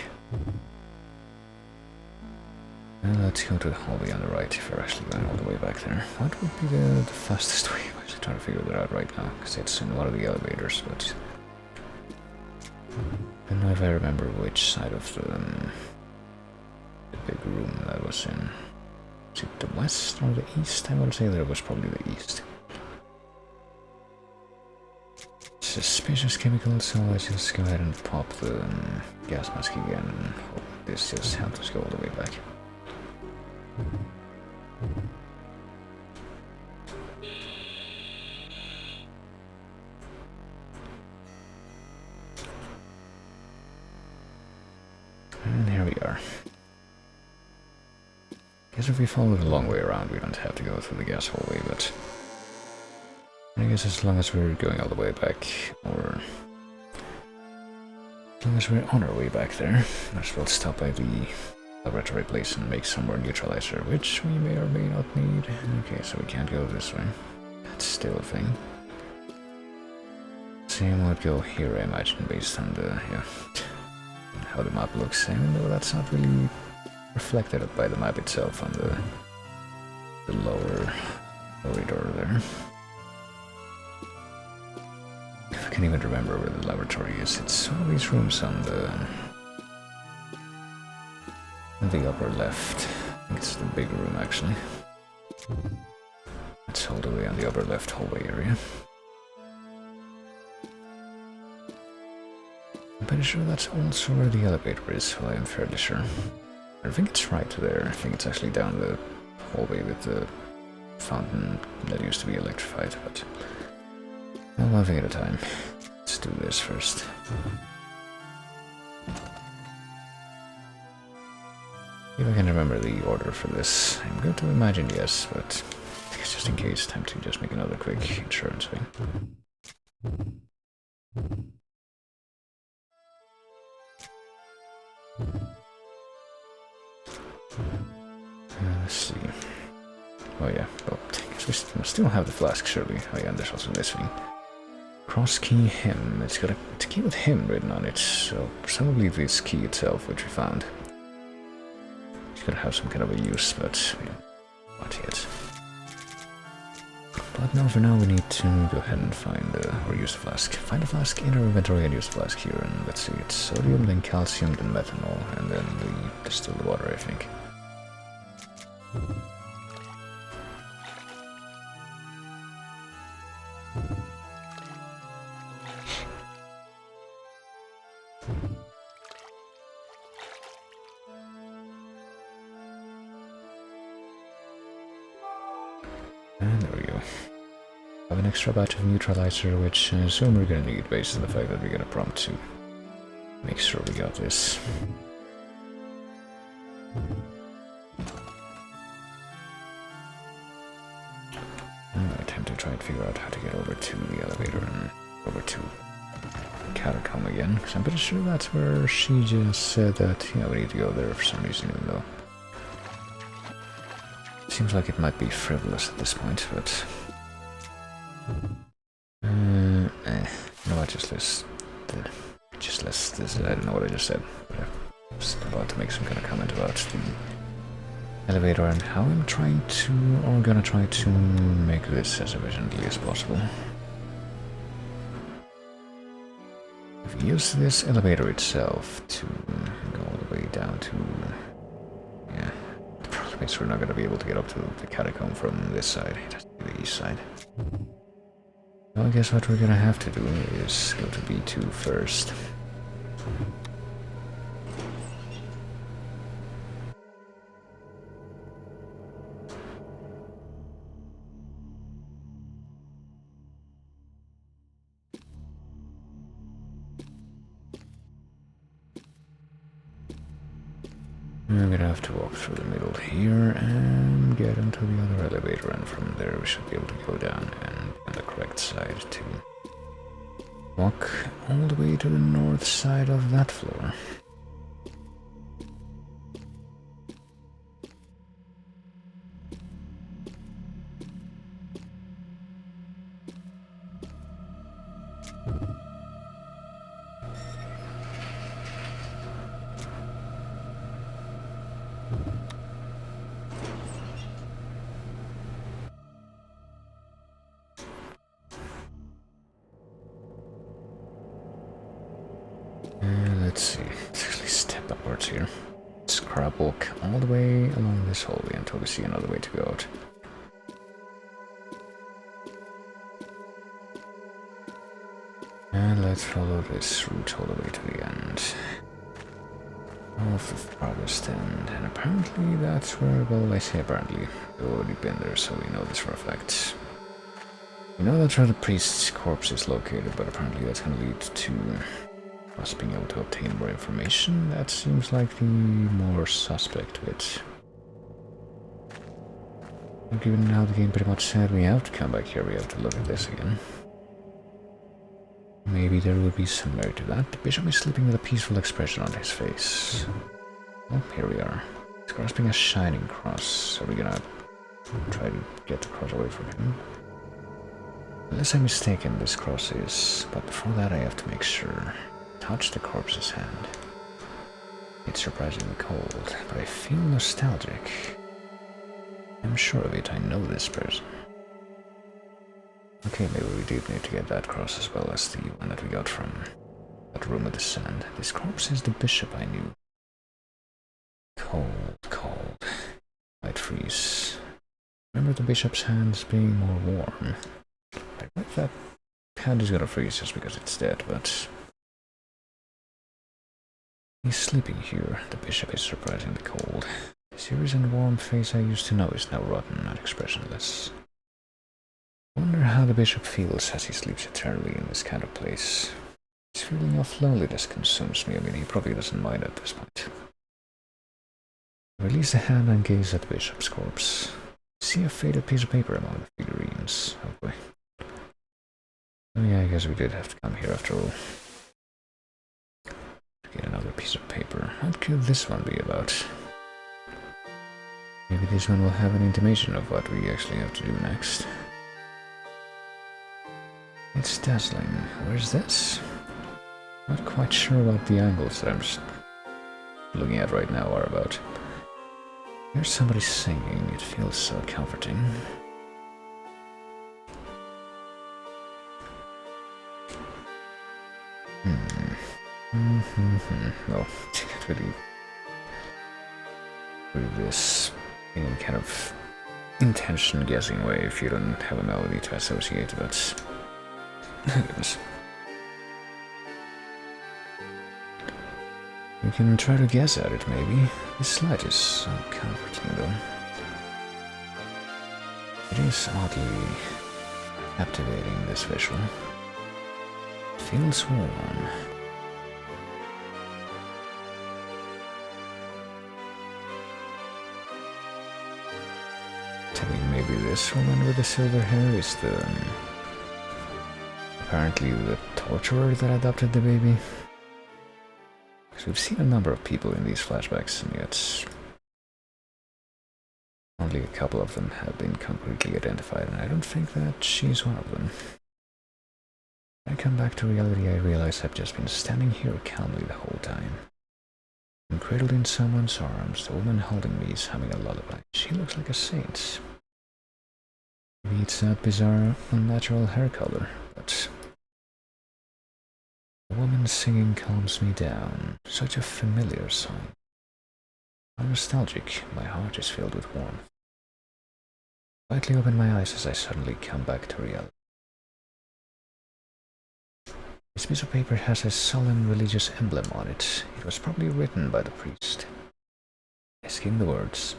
And let's go to the hallway on the right if we're actually going all the way back there. What would be the fastest way? I'm actually trying to figure that out right now, because it's in one of the elevators, but... I don't know if I remember which side of the big room that was in. Was it the west or the east? I would say that it was probably the east. Suspicious chemicals, so let's just go ahead and pop the gas mask again and hope this just helps us go all the way back. And here we are. Guess if we follow the long way around, we don't have to go through the gas hallway, but I guess as long as we're going all the way back, or as long as we're on our way back there, might as well stop by the laboratory place and make some more neutralizer, which we may or may not need. Okay, so we can't go this way. That's still a thing. Same would go here, I imagine, based on the, how the map looks, even though that's not really reflected by the map itself on the lower corridor there. I can't even remember where the laboratory is. It's one of these rooms on the upper left. I think it's the big room, actually. It's all the way on the upper left hallway area. I'm pretty sure that's also where the elevator is, well, I'm fairly sure. I think it's right there. I think it's actually down the hallway with the fountain that used to be electrified, but one thing at a time. Let's do this first. If I can remember the order for this, I'm going to imagine yes, but just in case, time to just make another quick insurance thing. Let's see. Oh yeah, well, I guess we still have the flask, surely. Oh yeah, and there's also this thing. Cross key him. It's got a key with him written on it, so presumably this key itself, which we found. It's gonna have some kind of a use, but yeah, not yet. But no, for now we need to go ahead and find, or use the flask. Find the flask in our inventory and use the flask here, and let's see, it's sodium, then calcium, then methanol, and then the distilled water, I think. And there we go. Have an extra batch of neutralizer, which I assume we're gonna need based on the fact that we got a prompt to make sure we got this. Alright, time to try and figure out how to get over to the elevator and over to the catacomb again, because I'm pretty sure that's where she just said that, yeah, we need to go there for some reason, even though seems like it might be frivolous at this point, but you know what, just let's this, I don't know what I just said, but I'm just about to make some kind of comment about the elevator and how I'm trying to, or gonna try to make this as efficiently as possible. If we use this elevator itself to go all the way down to, yeah, so we're not going to be able to get up to the catacomb from this side. It has to be the east side. Well, I guess what we're going to have to do is go to B2 first. I'm gonna have to walk through the middle here and get into the other elevator, and from there we should be able to go down and on the correct side to walk all the way to the north side of that floor. Let's see, let's actually step upwards here. Scrap walk all the way along this hallway until we see another way to go out. And let's follow this route all the way to the end of the farthest end. And apparently that's where, well, I say apparently, we've already been there, so we know this for a fact. We know that's where the priest's corpse is located, but apparently that's going to lead to us being able to obtain more information. That seems like the more suspect bit. Given how the game pretty much said we have to come back here, we have to look at this again. Maybe there would be some merit to that. The bishop is sleeping with a peaceful expression on his face. Oh, here we are. He's grasping a shining cross. Are we gonna try to get the cross away from him? Unless I'm mistaken, this cross is... But before that I have to make sure. Touch the corpse's hand. It's surprisingly cold, but I feel nostalgic. I'm sure of it, I know this person. Okay, maybe we do need to get that cross as well as the one that we got from that room with the sand. This corpse is the bishop I knew. Cold, cold. Might freeze. Remember the bishop's hands being more warm. I bet that hand is gonna freeze just because it's dead, but He's sleeping here. The bishop is surprisingly cold. The serious and warm face I used to know is now rotten and expressionless. I wonder how the bishop feels as he sleeps eternally in this kind of place. His feeling of loneliness consumes me. I mean, he probably doesn't mind at this point. I release the hand and gaze at the bishop's corpse. See a faded piece of paper among the figurines. Oh boy. Oh yeah, I guess we did have to come here after all. Get another piece of paper. What could this one be about? Maybe this one will have an intimation of what we actually have to do next. It's dazzling. Where's this? Not quite sure what the angles that I'm just looking at right now are about. Here's somebody singing. It feels so comforting. Well, can't really do this in kind of intention guessing way if you don't have a melody to associate, but goodness. You can try to guess at it, maybe. This slide is so comforting, though. It is oddly captivating, this visual. It feels warm. Maybe this woman with the silver hair is the... apparently the torturer that adopted the baby. Because we've seen a number of people in these flashbacks, and yet only a couple of them have been concretely identified, and I don't think that she's one of them. When I come back to reality, I realize I've just been standing here calmly the whole time. I'm cradled in someone's arms. The woman holding me is humming a lullaby. She looks like a saint. Maybe it's that bizarre, unnatural hair color, but the woman singing calms me down. Such a familiar song. I'm nostalgic. My heart is filled with warmth. I quietly open my eyes as I suddenly come back to reality. This piece of paper has a solemn religious emblem on it. It was probably written by the priest. I skim the words.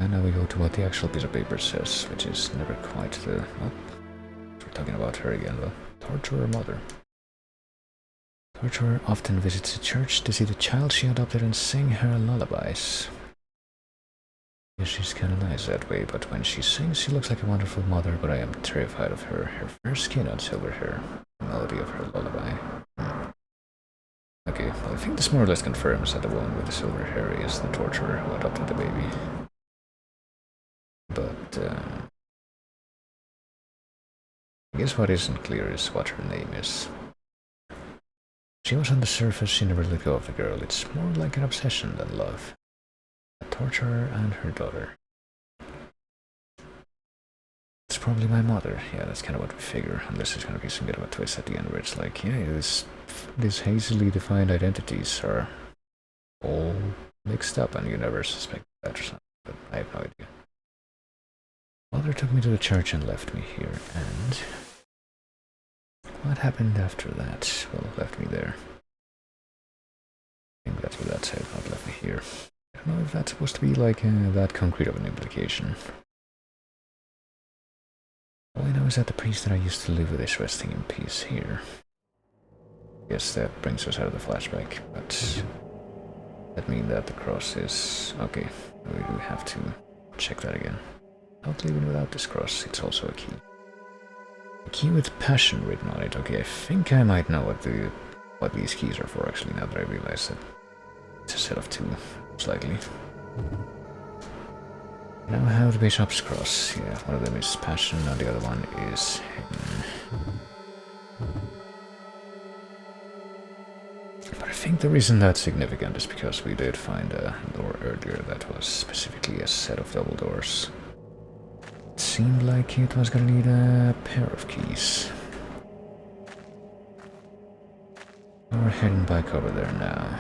And now we go to what the actual piece of paper says, which is never quite the... well, we're talking about her again, though. Torturer mother. Torturer often visits the church to see the child she adopted and sing her lullabies. Yes, she's kinda nice that way, but when she sings, she looks like a wonderful mother, but I am terrified of her fair skin and silver hair. The melody of her lullaby. Okay, well, I think this more or less confirms that the woman with the silver hair is the torturer who adopted the baby. But, I guess what isn't clear is what her name is. She was on the surface, she never let go of the girl. It's more like an obsession than love. A torturer and her daughter. It's probably my mother. Yeah, that's kind of what we figure. Unless there's gonna be some bit of a twist at the end where it's like, yeah, these hazily defined identities are all mixed up and you never suspect that or something. But I have no idea. Mother took me to the church and left me here, and what happened after that? Well, left me there. I think that's what that said, not left me here. I don't know if that's supposed to be like that concrete of an implication. All I know is that the priest that I used to live with is resting in peace here. Yes, that brings us out of the flashback, but that means that the cross is... okay, we do have to check that again. Not leaving without this cross, it's also a key. A key with passion written on it. Okay, I think I might know what these keys are for actually, now that I realize that it's a set of two, slightly. Now I have the bishop's cross. Yeah, one of them is passion and the other one is hidden. But I think the reason that's significant is because we did find a door earlier that was specifically a set of double doors. It seemed like it was gonna need a pair of keys. We're heading back over there now.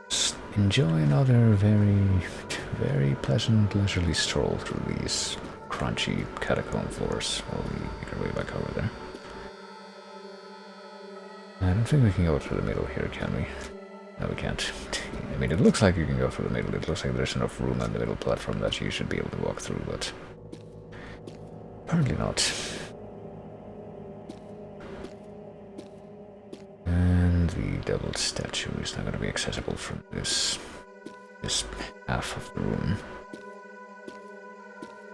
Just enjoy another very pleasant leisurely stroll through these crunchy catacomb floors while we make our way back over there. I don't think we can go through the middle here, can we? No, we can't. I mean, it looks like you can go through the middle. It looks like there's enough room on the middle platform that you should be able to walk through, but apparently not. And the double statue is not going to be accessible from this half of the room.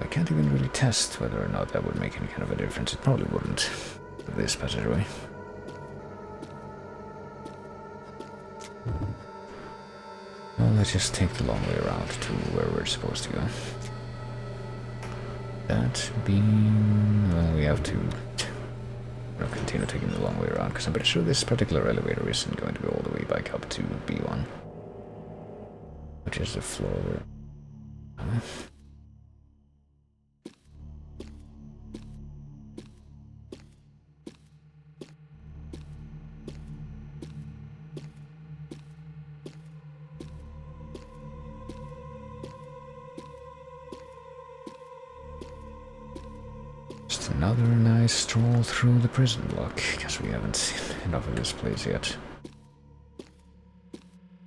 I can't even really test whether or not that would make any kind of a difference. It probably wouldn't with this passageway. Well, let's just take the long way around to where we're supposed to go. That being... well, we have to continue taking the long way around, because I'm pretty sure this particular elevator isn't going to go all the way back up to B1. Which is the floor where... Just another nice stroll through the prison block, because we haven't seen enough of this place yet.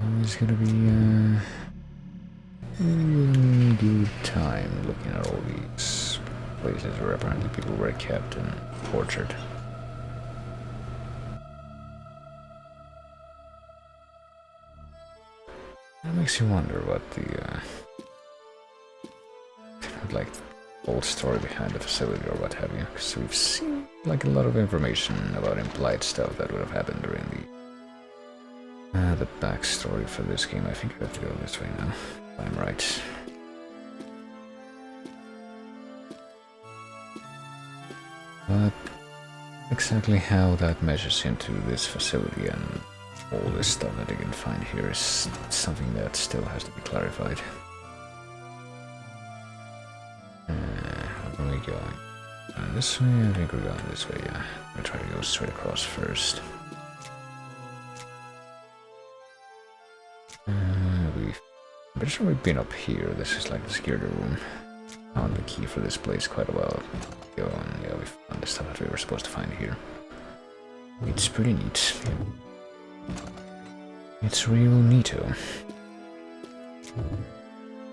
Always gonna be a really good time looking at all these places where apparently people were kept and tortured. That makes you wonder what the like old story behind the facility or what have you, because we've seen like a lot of information about implied stuff that would have happened during the backstory for this game. I think I have to go this way now, if I'm right. But exactly how that measures into this facility and all this stuff that you can find here is something that still has to be clarified. Where are we going? This way? I think we're going this way, yeah. I'm gonna try to go straight across first. I'm pretty sure we've been up here. This is like the security room. Found the key for this place quite a while ago, and yeah, we found the stuff that we were supposed to find here. It's pretty neat. It's real neato.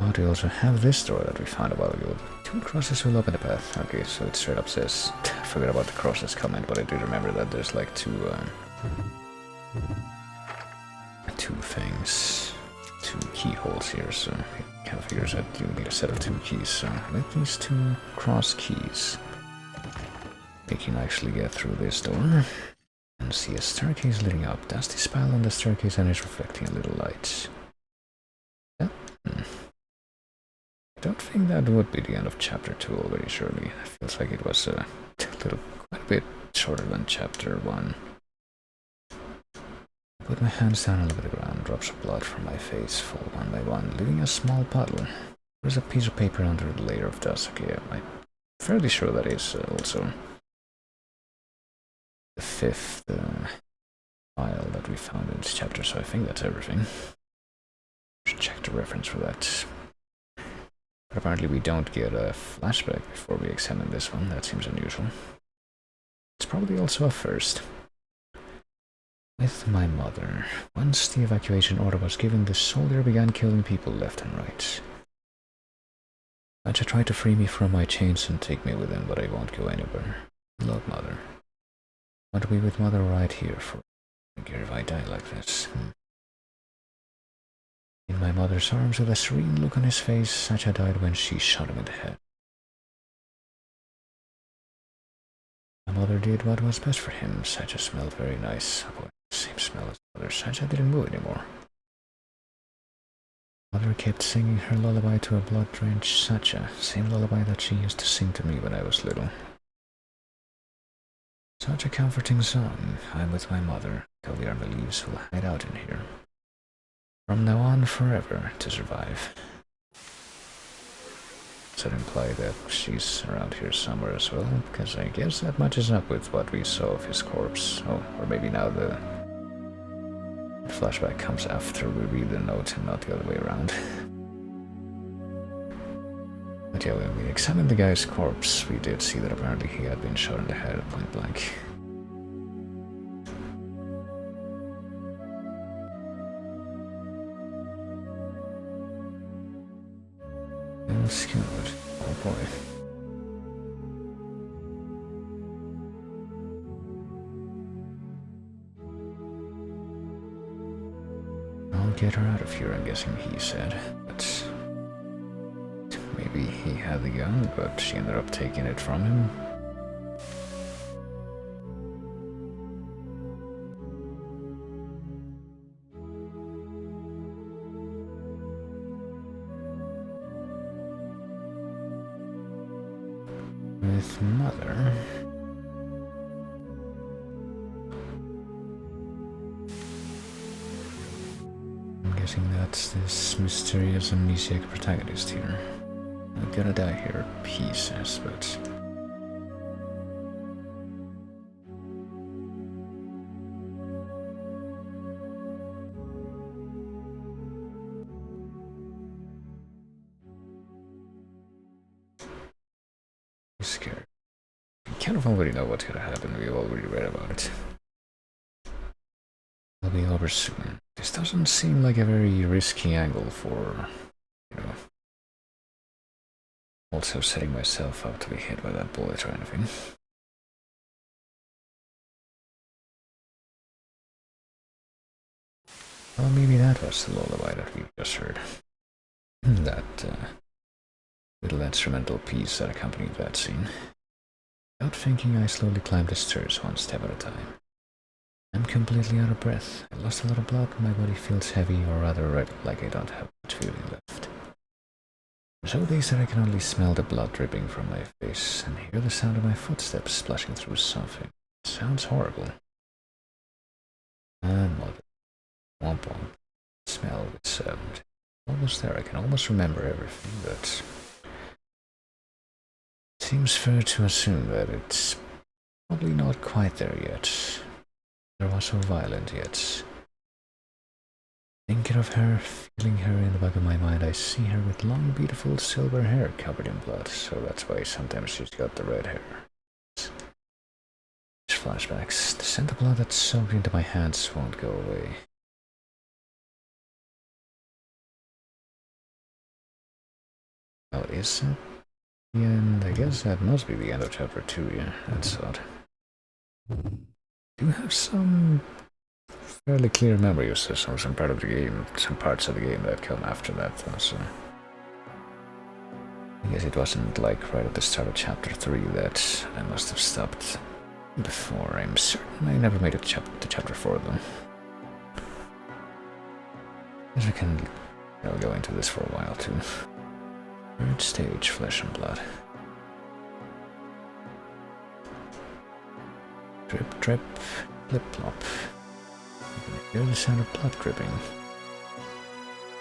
Oh, we also have this door that we found a while ago. 2 crosses will open the path. Okay, so it straight up says... I forgot about the crosses comment, but I do remember that there's like two things. 2 keyholes here, so it kind of figures that you need a set of 2 keys. So with these 2 cross keys, we can actually get through this door and see a staircase lighting up. Dusty spell on the staircase and it's reflecting a little light. Yeah. I don't think that would be the end of chapter 2 already, surely. It feels like it was quite a bit shorter than chapter 1. Put my hands down and look at the ground. Drops of blood from my face fall one by one, leaving a small puddle. There's a piece of paper under the layer of dust. Okay, I'm fairly sure that is also the 5th file that we found in this chapter, so I think that's everything. Should check the reference for that. But apparently we don't get a flashback before we examine this one. That seems unusual. It's probably also a first. With my mother. Once the evacuation order was given, the soldier began killing people left and right. Sacha tried to free me from my chains and take me with him, but I won't go anywhere. Love, Mother. Want to be with Mother right here for I care if I die like this. In my mother's arms, with a serene look on his face, Sacha died when she shot him in the head. My mother did what was best for him. Sacha smelled very nice. Same smell as mother. Sacha didn't move anymore. Mother kept singing her lullaby to a blood-drenched Sacha, same lullaby that she used to sing to me when I was little. Such a comforting song. I'm with my mother, till the army leaves, will hide out in here. From now on, forever, to survive. Does that imply that she's around here somewhere as well? Because I guess that matches up with what we saw of his corpse. Oh, or maybe now the flashback comes after we read the note and not the other way around. But yeah, when we examined the guy's corpse, we did see that apparently he had been shot in the head at point blank. That's good. Oh boy. I'll get her out of here, I'm guessing he said. But maybe he had the gun, but she ended up taking it from him. With Mother. I'm guessing that's this mysterious amnesiac protagonist here. I'm gonna die here, he says, but... I'm scared. We kind of already know what's gonna happen, we've already read about it. It'll be over soon. This doesn't seem like a very risky angle for, you know, also setting myself up to be hit by that bullet or anything. Well, maybe that was the lullaby that we just heard. That little instrumental piece that accompanied that scene. Without thinking, I slowly climbed the stairs one step at a time. I'm completely out of breath. I lost a lot of blood, my body feels heavy, or rather red, like I don't have much feeling left. I'm so dazed that I can only smell the blood dripping from my face, and hear the sound of my footsteps splashing through something. It sounds horrible. And Mother. Womp womp. Smell with sound. Almost there, I can almost remember everything, but... it seems fair to assume that it's probably not quite there yet. There was so violent yet. Thinking of her, feeling her in the back of my mind, I see her with long, beautiful silver hair covered in blood, so that's why sometimes she's got the red hair. Flashbacks. The scent of blood that's soaked into my hands won't go away. Oh, is it the end? I guess that must be the end of chapter 2, yeah, that's odd. Do you have some fairly clear memories of some part of the game, some parts of the game that come after that, though, so... I guess it wasn't like right at the start of chapter 3 that I must have stopped before. I'm certain I never made it to chapter 4, though. I guess we can, you know, go into this for a while, too. Third stage, flesh and blood. Drip, drip, flip, plop. You can hear the sound of blood dripping.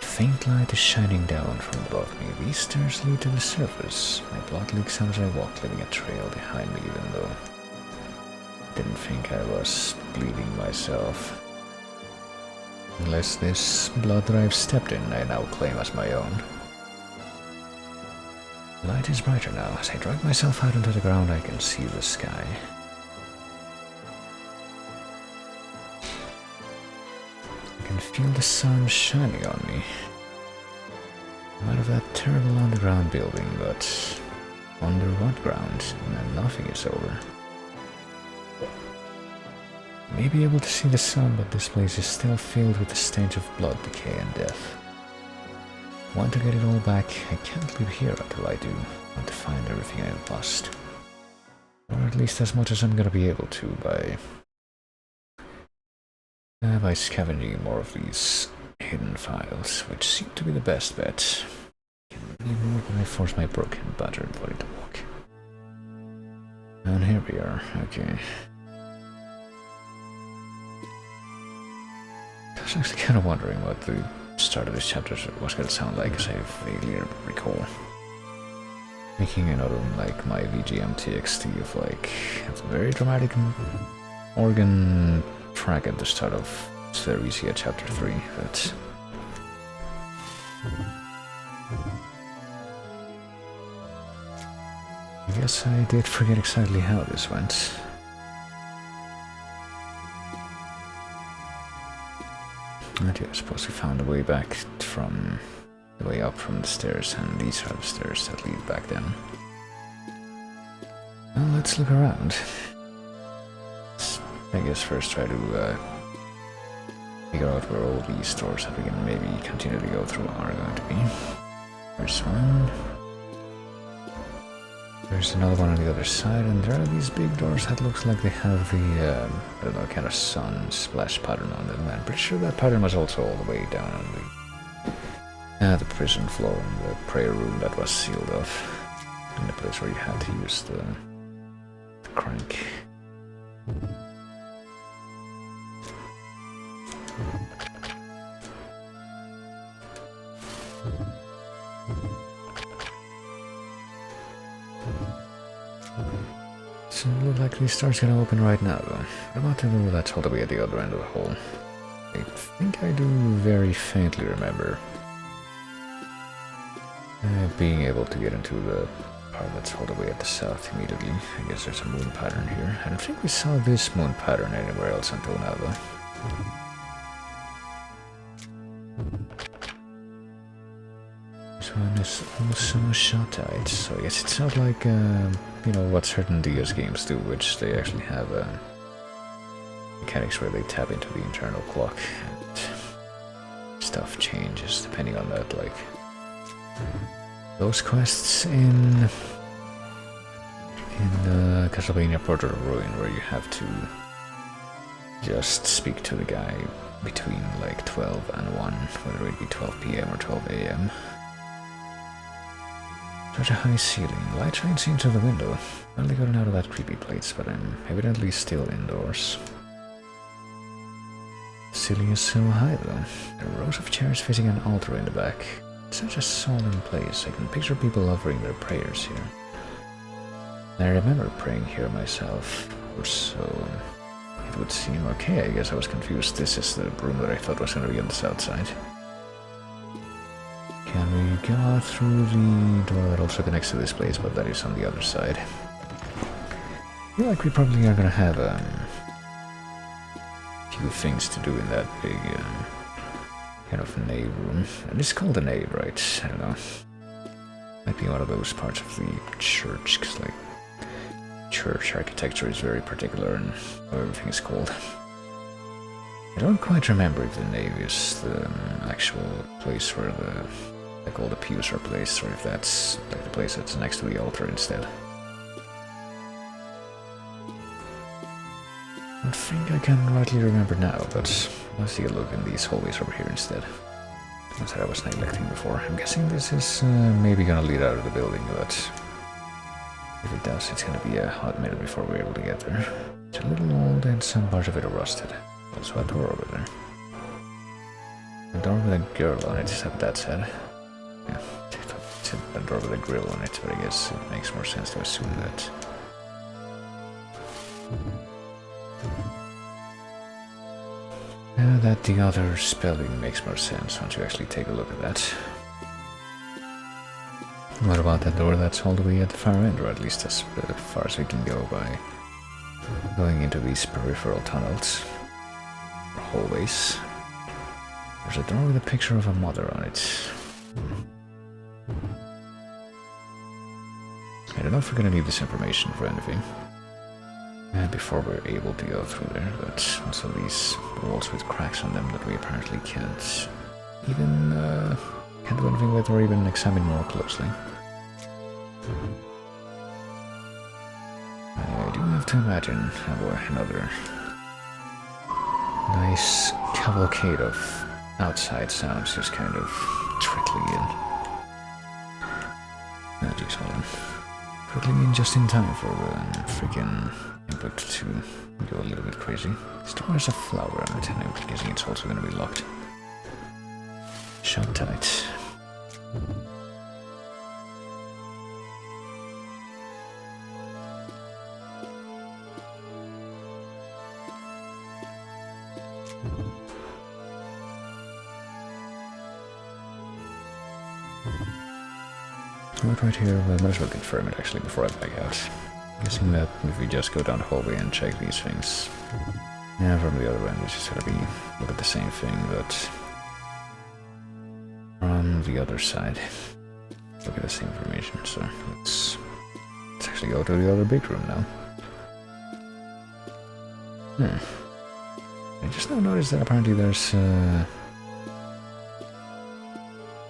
Faint light is shining down from above me. These stairs lead to the surface. My blood leaks out as I walk, leaving a trail behind me, even though I didn't think I was bleeding myself. Unless this blood that I've stepped in I now claim as my own. The light is brighter now. As I drag myself out onto the ground, I can see the sky. I can feel the sun shining on me. I'm out of that terrible underground building, but under what ground? And nothing is over. I may be able to see the sun, but this place is still filled with the stench of blood, decay, and death. I want to get it all back. I can't live here until I do. I want to find everything I have lost. Or at least as much as I'm gonna be able to by scavenging more of these hidden files, which seem to be the best bet. I can really move when I force my broken, battered body to walk. And here we are, okay. I was actually kind of wondering what the start of this chapter was going to sound like, as I vaguely recall. Making a note of like my VGM TXT of like a very dramatic organ track at the start of Theresia chapter 3, but I guess I did forget exactly how this went. And yeah, I suppose we found a way back from the way up from the stairs, and these are the stairs that lead back down. Well, let's look around. I guess first try to figure out where all these doors that we can maybe continue to go through are going to be. There's one. There's another one on the other side, and there are these big doors that looks like they have the, I don't know, kind of sun splash pattern on them. I'm pretty sure that pattern was also all the way down on the prison floor and the prayer room that was sealed off. And the place where you had to use the crank. So it looks like these doors gonna open right now though. What about the door that's all the way at the other end of the hall? I think I do very faintly remember being able to get into the part that's all the way at the south immediately. I guess there's a moon pattern here. I don't think we saw this moon pattern anywhere else until now though. This one is also shot-eyed, so I guess it's not like, you know, what certain NDS games do, which they actually have mechanics where they tap into the internal clock and stuff changes depending on that, like those quests in Castlevania Portrait of Ruin, where you have to just speak to the guy between like 12 and 1, whether it be 12 PM or 12 AM. Such a high ceiling. Light shines into the window. Finally gotten out of that creepy place, but I'm evidently still indoors. The ceiling is so high though. There are rows of chairs facing an altar in the back. It's such a solemn place. I can picture people offering their prayers here. And I remember praying here myself, or so it would seem. Okay, I guess I was confused. This is the room that I thought was going to be on the south side. Can we go through the door that also connects to this place, but that is on the other side? I feel like we probably are going to have a few things to do in that big kind of nave room. And it's called a nave, right? I don't know. Might be one of those parts of the church, because like church architecture is very particular and how everything is called. I don't quite remember if the nave is the actual place where the like all the pews are placed, or if that's like the place that's next to the altar instead. I don't think I can rightly remember now, but let's take a look in these hallways over here instead. Ones that I was neglecting before. I'm guessing this is maybe gonna lead out of the building, but if it does, it's gonna be a hot minute before we're able to get there. It's a little old and some parts of it are rusted. Also a door over there. A door with a girl on it, is that what that said? Yeah, I thought it said a door with a grill on it, but I guess it makes more sense to assume that. That the other spelling makes more sense once you actually take a look at that. What about that door that's all the way at the far end, or at least as far as we can go by going into these peripheral tunnels? Hallways. There's a door with a picture of a mother on it. I don't know if we're gonna need this information for anything before we're able to go through there, but also these walls with cracks on them that we apparently can't even can't do anything with or even examine more closely. I do have to imagine another nice cavalcade of outside sounds just kind of trickling in. Oh jeez, hold on. Trickling in just in time for the freaking input to go a little bit crazy. This door has a flower on it, and I'm guessing it's also going to be locked. Shut tight. But right here, well, might as well confirm it actually before I back out. Guessing that if we just go down the hallway and check these things, yeah, from the other end it's just gonna be a look at the same thing, but from the other side, look at the same information. So let's actually go to the other big room now. I just now noticed that apparently there's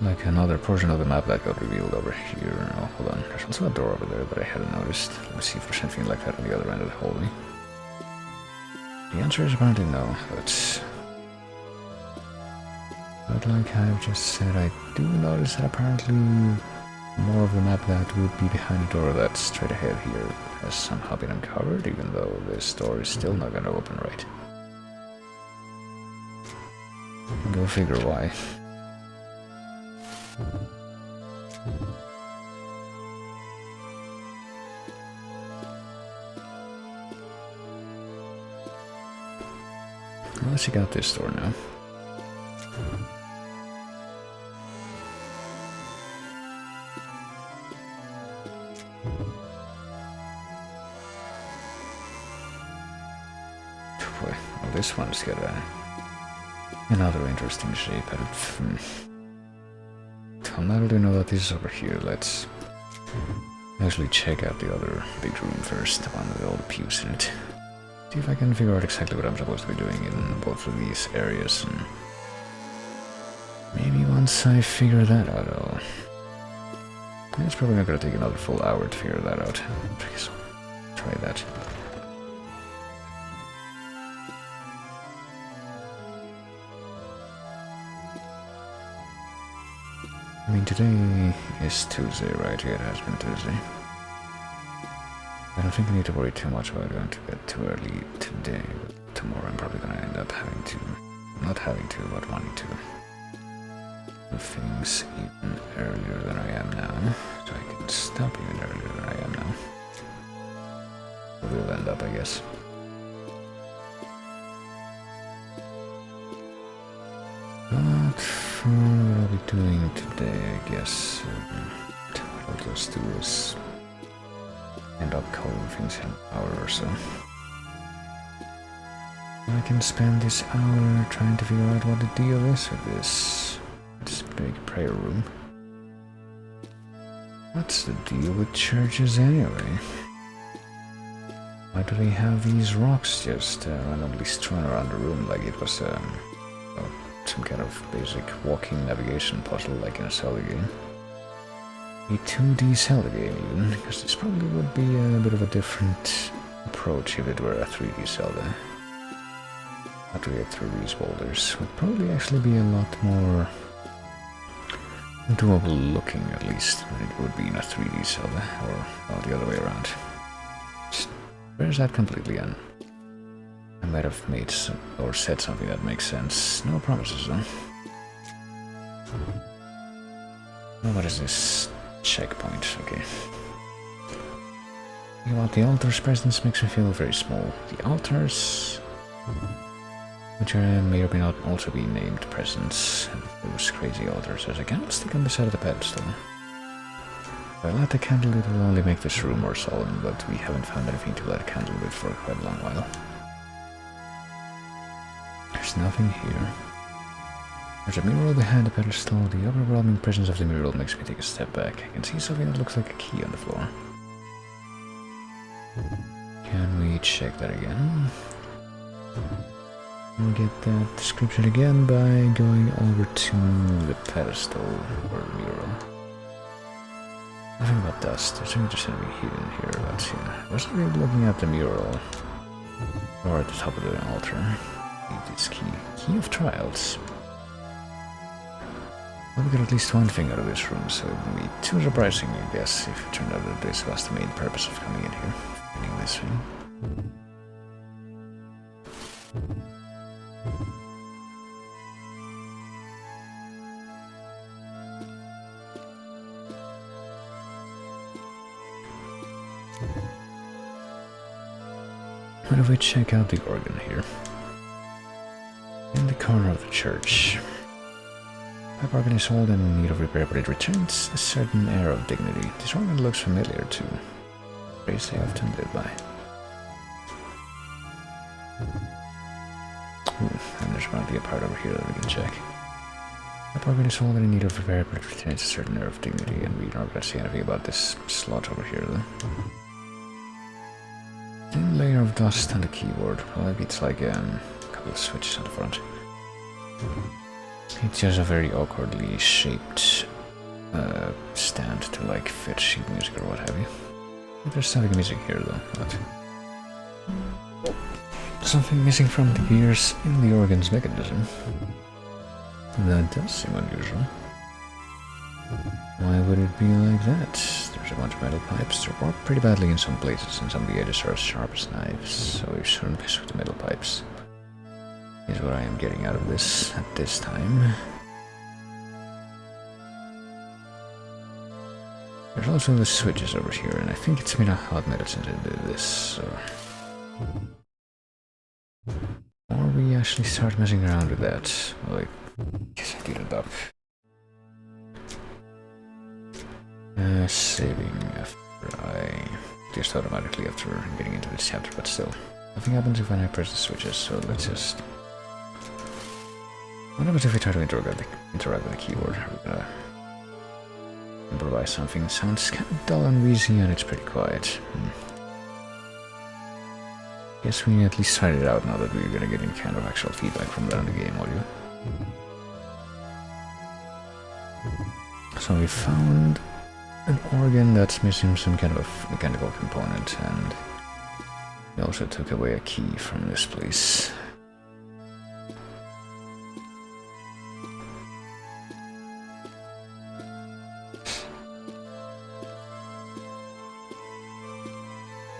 like another portion of the map that got revealed over here. Oh, hold on. There's also a door over there that I hadn't noticed. Let me see if there's anything like that on the other end of the hallway. The answer is apparently no, but like I've just said, I do notice that apparently more of the map that would be behind the door that's straight ahead here has somehow been uncovered, even though this door is still not gonna open right. Go figure why. Well, let's check out this door now. Boy, well, this one's got another interesting shape. Now that we know that this is over here, let's actually check out the other big room first, the one with all the pews in it. See if I can figure out exactly what I'm supposed to be doing in both of these areas, and maybe once I figure that out, it's probably not gonna take another full hour to figure that out. Please, try that. I mean, today is Tuesday, right? Yeah, it has been Tuesday. I don't think I need to worry too much about going to bed too early today, but tomorrow I'm probably gonna end up having to, not having to, but wanting to do things even earlier than I am now, so I can stop even earlier than I am now. We'll end up, I guess. But for what I'll be doing today, I guess, what I'll just do is end up calling things in an hour or so. I can spend this hour trying to figure out what the deal is with this big prayer room. What's the deal with churches anyway? Why do they have these rocks just randomly strewn around the room like it was some kind of basic walking navigation puzzle like in a Zelda game? A 2D Zelda game even, because this probably would be a bit of a different approach if it were a 3D Zelda. How to get through these boulders would probably actually be a lot more doable looking, at least, than it would be in a 3D Zelda, or the other way around. Just where's that completely in? I might have made some, or said something that makes sense. No promises though. Oh, what is this? Checkpoint, okay. You know what, the altar's presence makes me feel very small. The altars, which may or may not also be named presents, those crazy altars. There's a candlestick on the side of the pedestal. If I light the candle, it will only make this room more solemn, but we haven't found anything to light a candle with for quite a long while. There's nothing here. There's a mural behind the pedestal. The overwhelming presence of the mural makes me take a step back. I can see something that looks like a key on the floor. Can we check that again? We'll get that description again by going over to the pedestal or the mural. Nothing about dust. There's just something hidden here. Let's see. I was really looking at the mural, or at the top of the altar. This key of trials. Well, we got at least one thing out of this room, so it wouldn't be too surprising, I guess, if it turned out that this was the main purpose of coming in here, finding this thing. What if we check out the organ here? In the corner of the church. Pipe organ is old and in need of repair, but it retains a certain air of dignity. This organ looks familiar too. Phrase I often live by. Ooh, and there's going to be a part over here that we can check. Pipe organ is old and in need of repair, but it retains a certain air of dignity, and we're not going to say anything about this slot over here though. Thin layer of dust on the keyboard. Well, maybe it's like a couple of switches on the front. It's just a very awkwardly shaped stand to like fit sheet music or what have you. There's something missing here though. What? Something missing from the gears in the organ's mechanism. That does seem unusual. Why would it be like that? There's a bunch of metal pipes. They're warped pretty badly in some places, and some of the edges are as sharp as knives, so we shouldn't mess with the metal pipes. Is what I am getting out of this at this time. There's also the switches over here, and I think it's made of hot metal since I did this, so... Or we actually start messing around with that. Well, I guess I did it up. Saving after I... just automatically after getting into this chapter, but still. Nothing happens if I press the switches, so let's just... What happens if we try to interact with the keyboard? Are we gonna improvise something? It sounds kind of dull and wheezy and it's pretty quiet. Guess we at least tried it out now that we're gonna get any kind of actual feedback from that in the game audio. So we found an organ that's missing some kind of mechanical component, and we also took away a key from this place.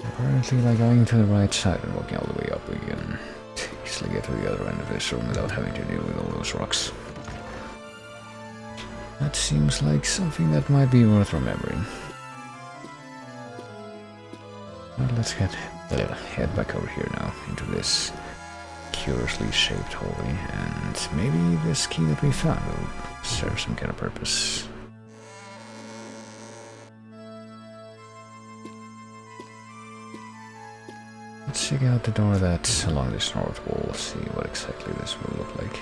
Apparently, by going to the right side and walking all the way up, we can easily get to the other end of this room without having to deal with all those rocks. That seems like something that might be worth remembering. Well, let's head back over here now, into this curiously shaped hallway, and maybe this key that we found will serve some kind of purpose. Let's check out the door that's along this north wall, see what exactly this will look like.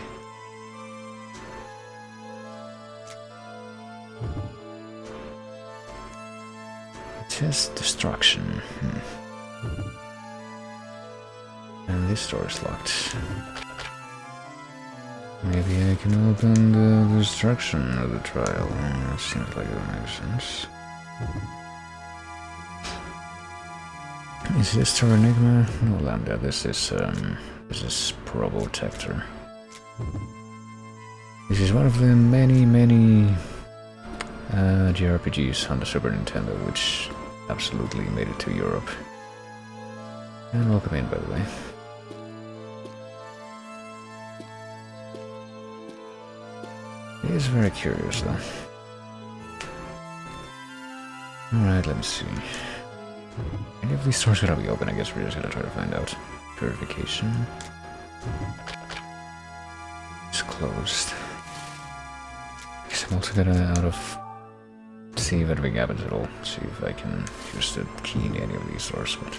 It says destruction. And this door is locked. Maybe I can open the destruction of the trial. That seems like it would make sense. Is this Tor Enigma? No, Lambda. This is Probotector. This is one of the many JRPGs on the Super Nintendo, which absolutely made it to Europe. And welcome in, by the way. It is very curious, though. Alright, let me see. Any of these doors gonna be open? I guess we're just gonna try to find out. Purification. It's closed. I guess I'm also gonna see if anything happens at all. See if I can use the key in any of these doors. But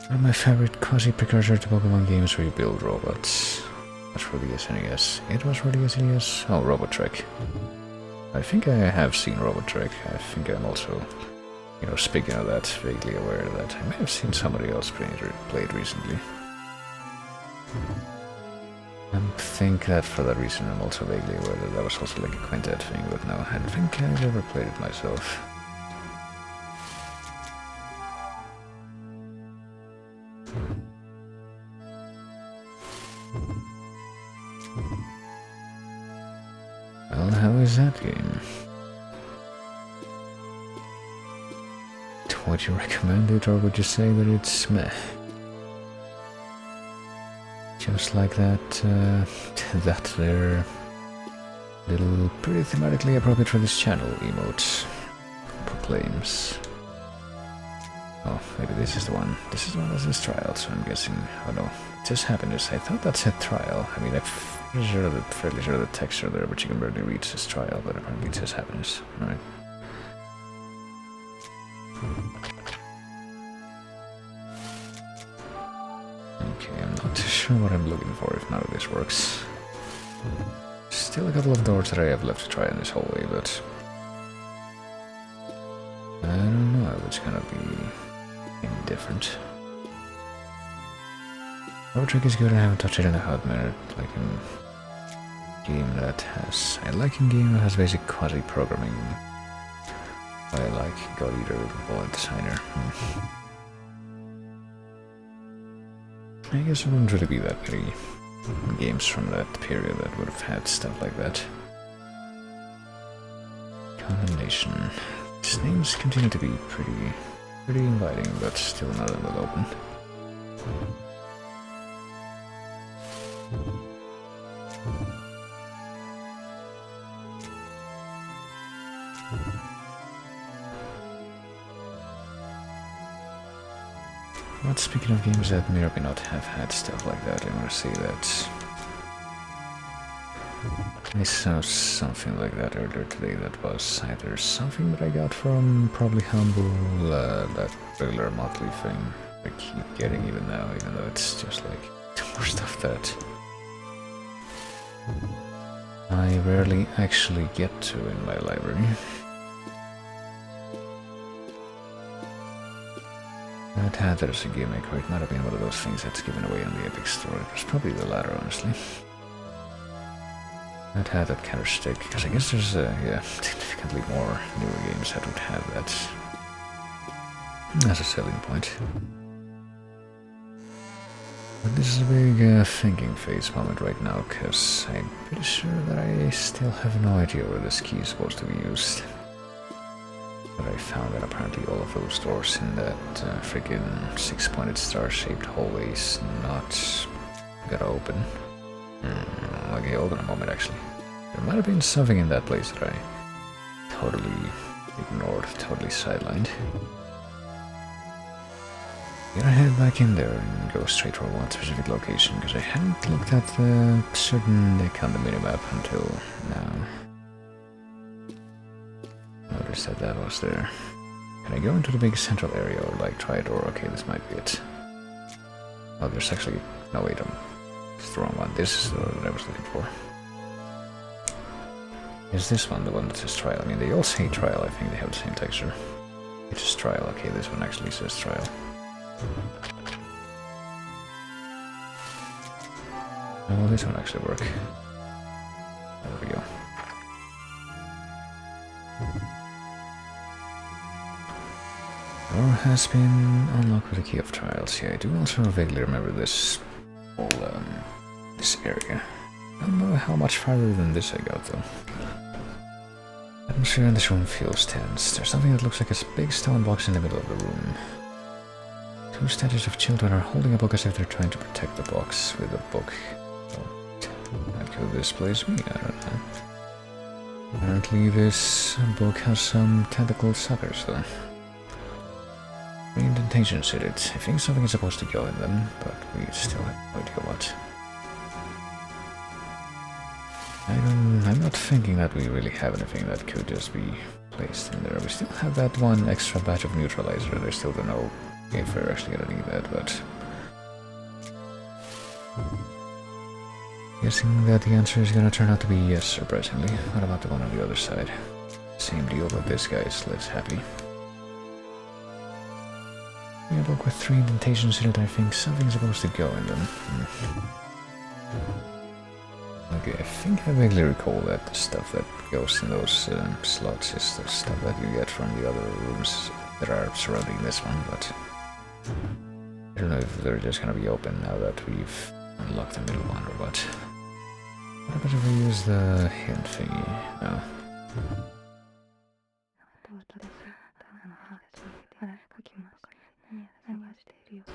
one of my favorite quasi precursor to Pokemon games where you build robots. That's for the SNES. It was for the SNES. Oh, Robotrek. I think I have seen Robotrek. I think I'm also, speaking of that, vaguely aware that I may have seen somebody else play it recently. I think that for that reason I'm also vaguely aware that that was also like a Quintet thing, but no, I don't think I've ever played it myself. Well, how is that game? Would you recommend it, or would you say that it's meh? Just like that, that there little pretty thematically appropriate for this channel emote proclaims. Oh, maybe this is the one. This is the one that says trial, so I'm guessing. Oh no, it says happiness. I thought that said trial. I mean, Fairly sure the texture there, but you can barely read says trial, but apparently it says happiness. Alright. Okay, I'm not too sure what I'm looking for if none of this works. Still a couple of doors that I have left to try in this hallway, but I don't know if it's gonna be any different. Our trick is good, I haven't touched it in a hot minute, like in game that has... I like in game that has basic quasi-programming. I like God Eater with Bullet Designer. I guess there wouldn't really be that many games from that period that would have had stuff like that. Condemnation. These names continue to be pretty inviting, but still none of them will open. But speaking of games that may or may not have had stuff like that, I want to say that I saw something like that earlier today that was either something that I got from probably Humble, that regular monthly thing I keep getting even now, even though it's just like more stuff that I rarely actually get to in my library. There's a gimmick, or it might have been one of those things that's given away on the Epic Store. It was probably the latter, honestly. I'd had that kind of stick, because I guess there's, yeah, significantly more newer games that would have that as a selling point. But this is a big thinking phase moment right now, because I'm pretty sure that I still have no idea where this key is supposed to be used. But I found that apparently all of those doors in that freaking six-pointed star-shaped hallway is not gonna open. Okay, hold on a moment actually. There might have been something in that place that I totally ignored, totally sidelined. I'm gonna head back in there and go straight for one specific location, because I hadn't looked at the certain kind of minimap until now. Noticed that that was there. Can I go into the big central area or like try it, or okay, this might be it. Oh, there's actually... no wait, it's the wrong one. This is the one that I was looking for. Is this one the one that says trial? I mean, they all say trial, I think they have the same texture. It's just trial, okay, this one actually says trial. Oh, this one actually work. There we go. Door has been unlocked with the key of trials. Yeah, I do also vaguely remember this whole, this area. I don't know how much farther than this I got, though. Atmosphere in this room feels tense. There's something that looks like a big stone box in the middle of the room. Two statues of children are holding a book as if they're trying to protect the box with a book. That could displace me, I don't know. Apparently this book has some tentacle suckers, though. Indentations in it. I think something is supposed to go in them, but we still have no idea what. I'm not thinking that we really have anything that could just be placed in there. We still have that one extra batch of neutralizer, and I still don't know if we're actually gonna need that, but... guessing that the answer is gonna turn out to be yes, surprisingly. What about the one on the other side? Same deal, but this guy is less happy. A book with 3 indentations in it, I think something's supposed to go in them. Okay, I think I vaguely recall that the stuff that goes in those slots is the stuff that you get from the other rooms that are surrounding this one, but I don't know if they're just gonna be open now that we've unlocked the middle one or what. What about if we use the hint thingy? No.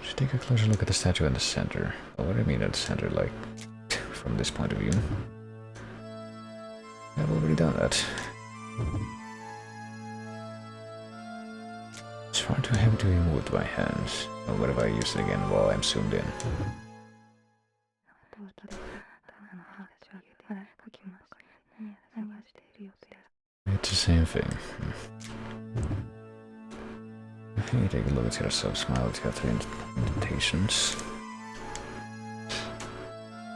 Should take a closer look at the statue in the center. Oh, what do I mean at the center, like, from this point of view? I've already done that. It's far too heavy to be moved by hands. Or what if I use it again while I'm zoomed in? It's the same thing. Hey, take a look at yourself, smile, it's got 3 indentations.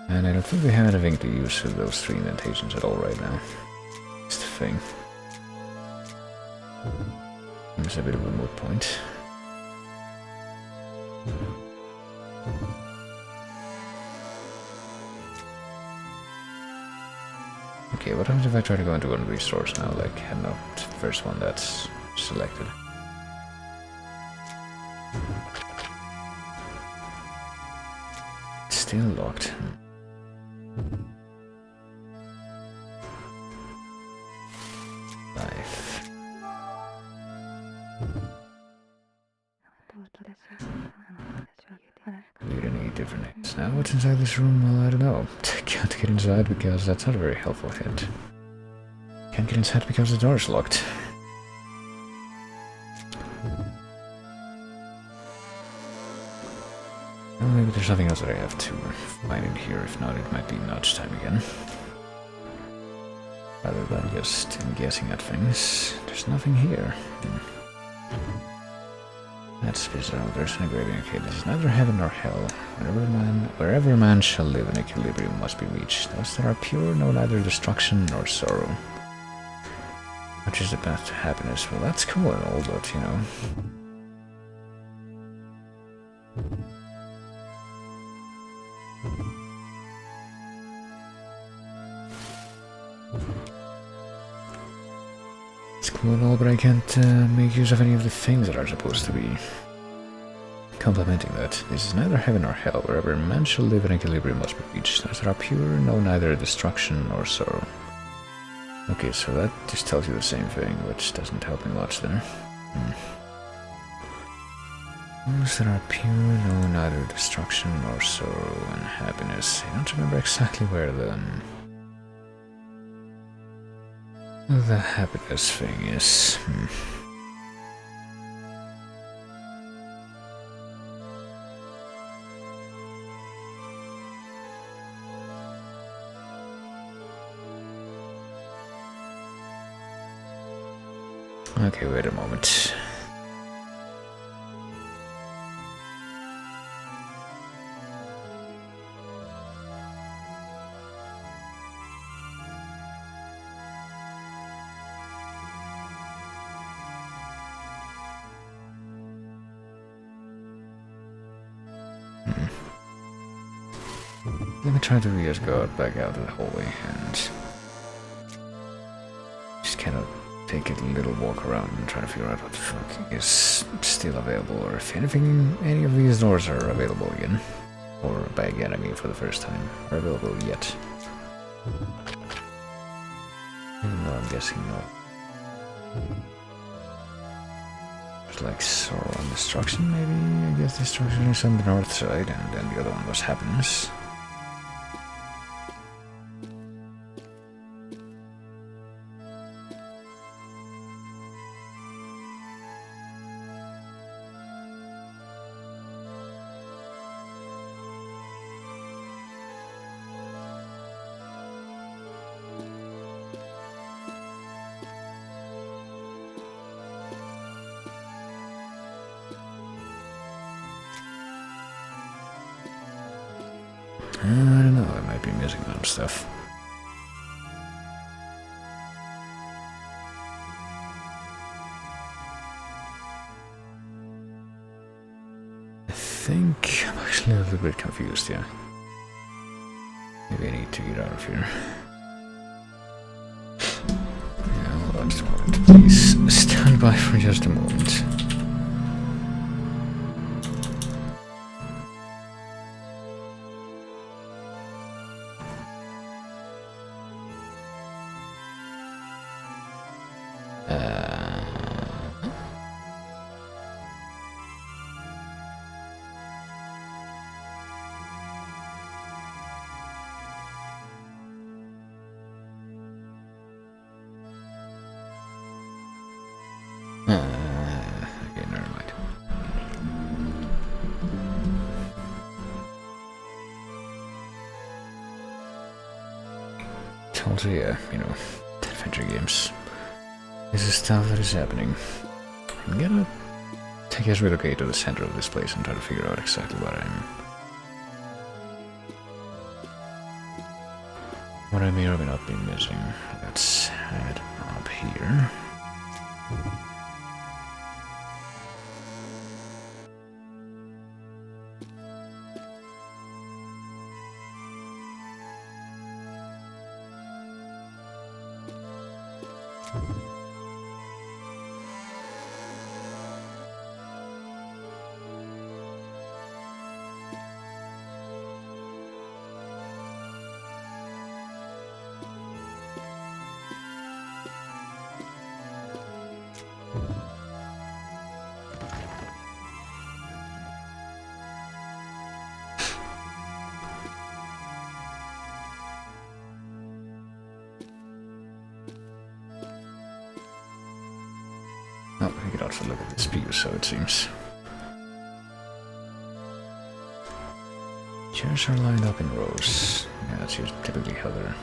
And I don't think we have anything to use with those 3 indentations at all right now. It's the thing. It's a bit of a moot point. Okay, what happens if I try to go into one of these stores now, like, I'm not the first one that's selected? It's still locked. Life. We're gonna need different names. Now what's inside this room? Well, I don't know. Can't get inside because that's not a very helpful hint. Can't get inside because the door is locked. Well, maybe there's something else that I have to find in here. If not, it might be nudge time again. Rather than just guessing at things. There's nothing here. That's bizarre. There's an engraving. Okay, this is neither heaven nor hell. Wherever a man shall live, an equilibrium must be reached. Those that are pure know neither destruction nor sorrow. Which is the path to happiness. Well, that's cool and all, but, you know. It's cool and all, but I can't make use of any of the things that are supposed to be complementing that. This is neither heaven nor hell. Wherever man shall live, an equilibrium must be reached. Those that are pure know neither destruction nor sorrow. Okay, so that just tells you the same thing, which doesn't help me much there. Those that are pure know neither destruction nor sorrow and happiness. I don't remember exactly where the happiness thing is. Okay, wait a moment. Let me try to just go back out of the hallway and just kind of take a little walk around and try to figure out what the fuck is still available, or if anything, any of these doors are available again. Or by again, I mean for the first time, are available yet. Even though I'm guessing no. There's like sorrow and destruction, maybe? I guess destruction is on the north side, and then the other one was happiness. I don't know, I might be missing some stuff. I think I'm actually a little bit confused, yeah. Maybe I need to get out of here. Yeah, hold on just a moment. Please stand by for just a moment. Okay, never mind. Told you, yeah, you know, adventure games. This is stuff that is happening. I'm gonna take us relocate to the center of this place and try to figure out exactly what I may or may not be missing. Let's head up here. Oh, we could also look at this view, so it seems. Chairs are lined up in rows. Yeah, that's typically how they're...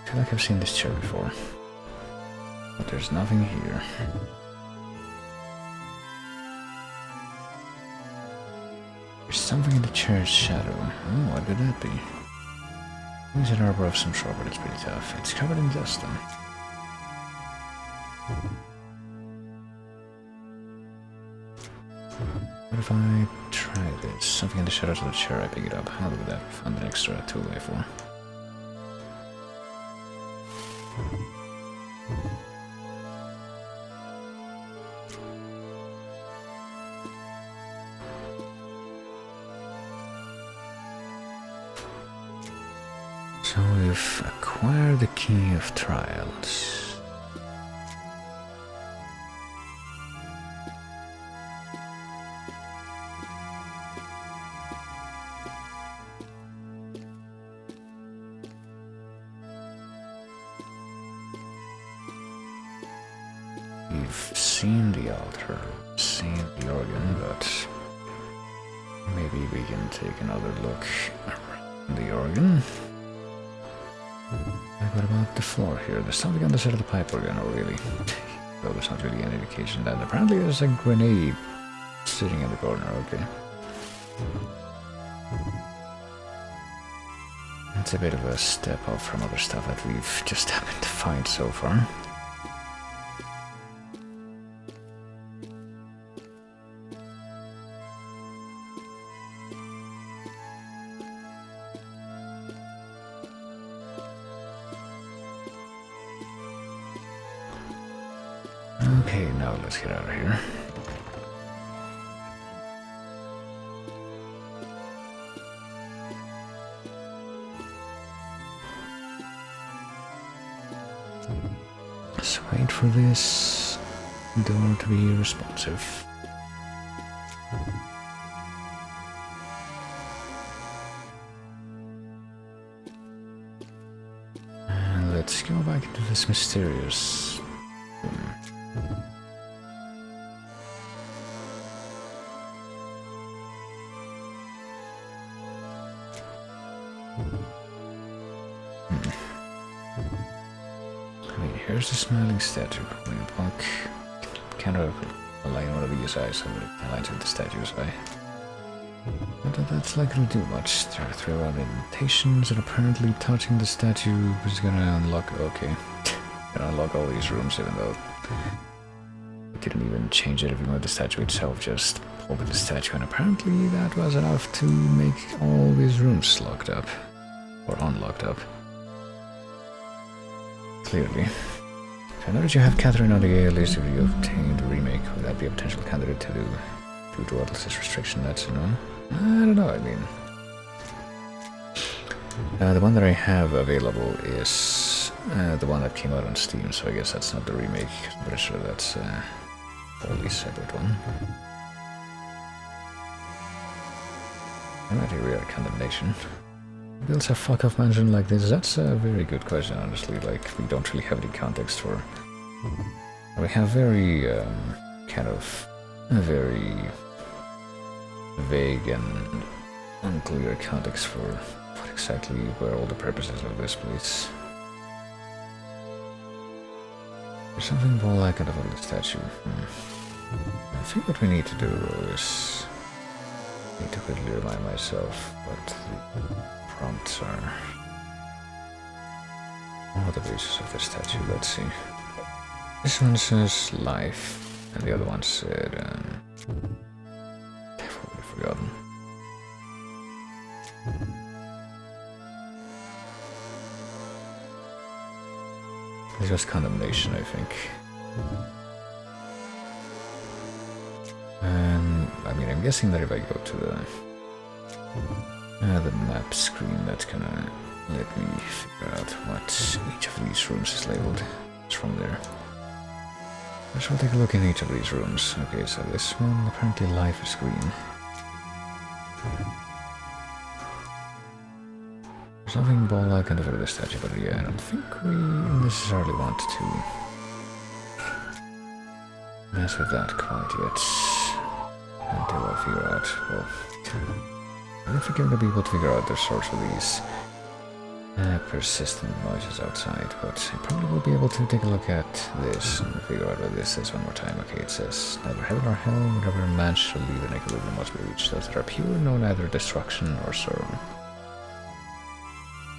I feel like I've seen this chair before. But there's nothing here. There's something in the chair's shadow. Oh, what could that be? It's an arbor of some sort, but it's pretty tough. It's covered in dust, then. What if I try this? Something in the shadows of the chair, I pick it up. I'll do that. Found an extra tool for. So we've acquired the key of trials. We've seen the altar, seen the organ, but maybe we can take another look around the organ. Like, what about the floor here? There's something on the side of the pipe organ, or really? Though there's not really any indication that. Apparently there's a grenade sitting in the corner, okay. It's a bit of a step up from other stuff that we've just happened to find so far. Okay, now let's get out of here. Let's wait for this door to be responsive. And let's go back into this mysterious room. Here's the smiling statue. When you walk, kind of align one of these eyes, so it aligns with the statue's eye. But that's likely to do much. There are 3 round invitations, and apparently touching the statue is gonna unlock. Okay, gonna unlock all these rooms, even though it didn't even change anything with the statue itself. Just open the statue, and apparently that was enough to make all these rooms locked up or unlocked up. Clearly. I know that you have Catherine on the A list if you obtained the remake. Would that be a potential candidate to do due to Atlas's restriction? That's a no. I don't know, I mean. The one that I have available is the one that came out on Steam, so I guess that's not the remake. I'm pretty sure that's a totally separate one. Immaterial condemnation. Builds a fuck-off mansion like this? That's a very good question, honestly. Like, we don't really have any context for... We have very, kind of, very vague and unclear context for what exactly where all the purposes of this place. There's something ball-like on the statue. I think what we need to do is... I need to quickly remind myself what the prompts are. What are the bases of the statue? Let's see. This one says life, and the other one said... I've already forgotten. It's just condemnation, I think. I mean, I'm guessing that if I go to the map screen, that's gonna let me figure out what each of these rooms is labeled. It's from there. Let's take a look in each of these rooms. Okay, so this one, apparently life is green. There's nothing ball-like under the statue, but yeah, I don't think we necessarily want to mess with that quite yet. Until I figure out, well, I don't think I'm gonna be able to figure out the source of these persistent noises outside, but I probably will be able to take a look at this and figure out what this is one more time. Okay, it says, neither heaven nor hell, whatever man shall leave an equilibrium must be reached. Those that are pure know neither destruction or sorrow.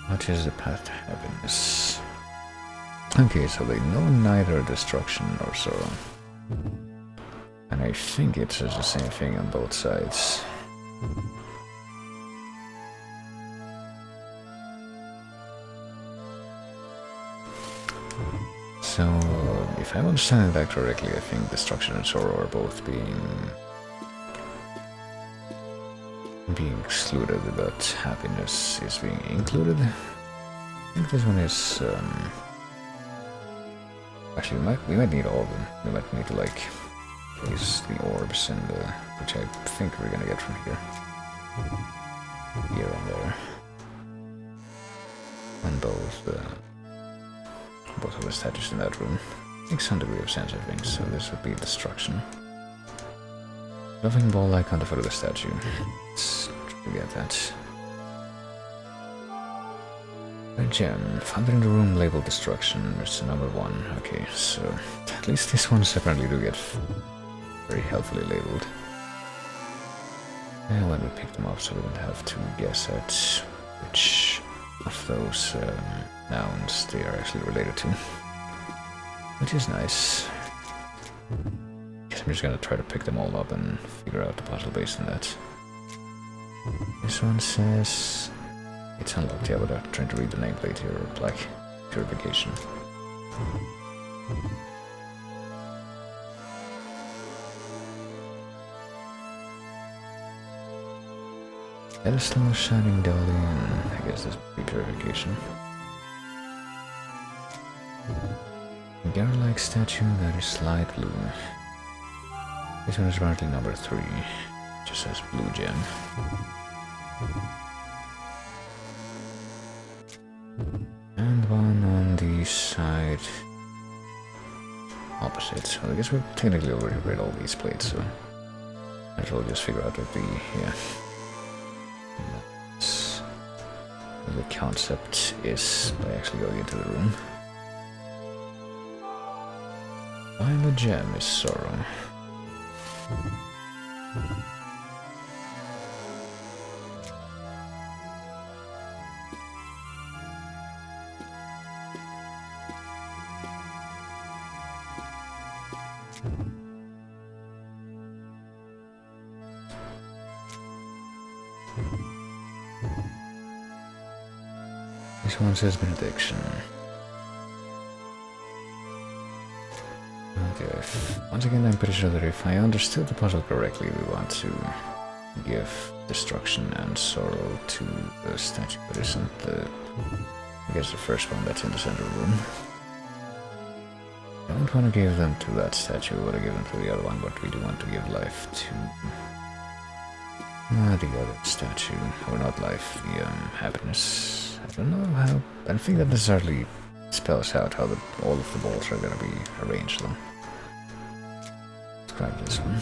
What is the path to happiness? Okay, so they know neither destruction nor sorrow. And I think it says the same thing on both sides. So, if I'm understanding that correctly, I think destruction and sorrow are both being excluded, but happiness is being included. I think this one is... Actually, we might need all of them. We might need to, like, place the orbs and which I think we're gonna get from here. Here and there. On both of the statues in that room. Makes some degree of sense, I think, so this would be destruction. Nothing ball-like on the foot of the statue. Let's forget that. A gem. Found it in the room labeled destruction. It's number 1. Okay, so at least these ones apparently do get very helpfully labeled. And when we pick them up, so we don't have to guess at which of those nouns they are actually related to. Which is nice. Guess I'm just gonna try to pick them all up and figure out the puzzle based on that. This one says... It's unlocked, yeah, but I'm trying to read the nameplate here, black purification. Pedestal shining dully, and I guess this would be purification. Garrow-like statue that is light blue. This one is apparently number 3. Just says blue gem. And one on the side opposite. So I guess we've technically already read all these plates, so might as well just figure out what the concept is by actually going into the room. Find the gem is sorrow. This one says benediction. Okay, once again I'm pretty sure that if I understood the puzzle correctly, we want to give destruction and sorrow to the statue, but isn't the... I guess the first one that's in the center room. I don't want to give them to that statue, I want to give them to the other one, but we do want to give life to the other statue, or not life, the happiness. I don't know how, I don't think that necessarily spells out how all of the balls are going to be arranged though. Let's grab this one.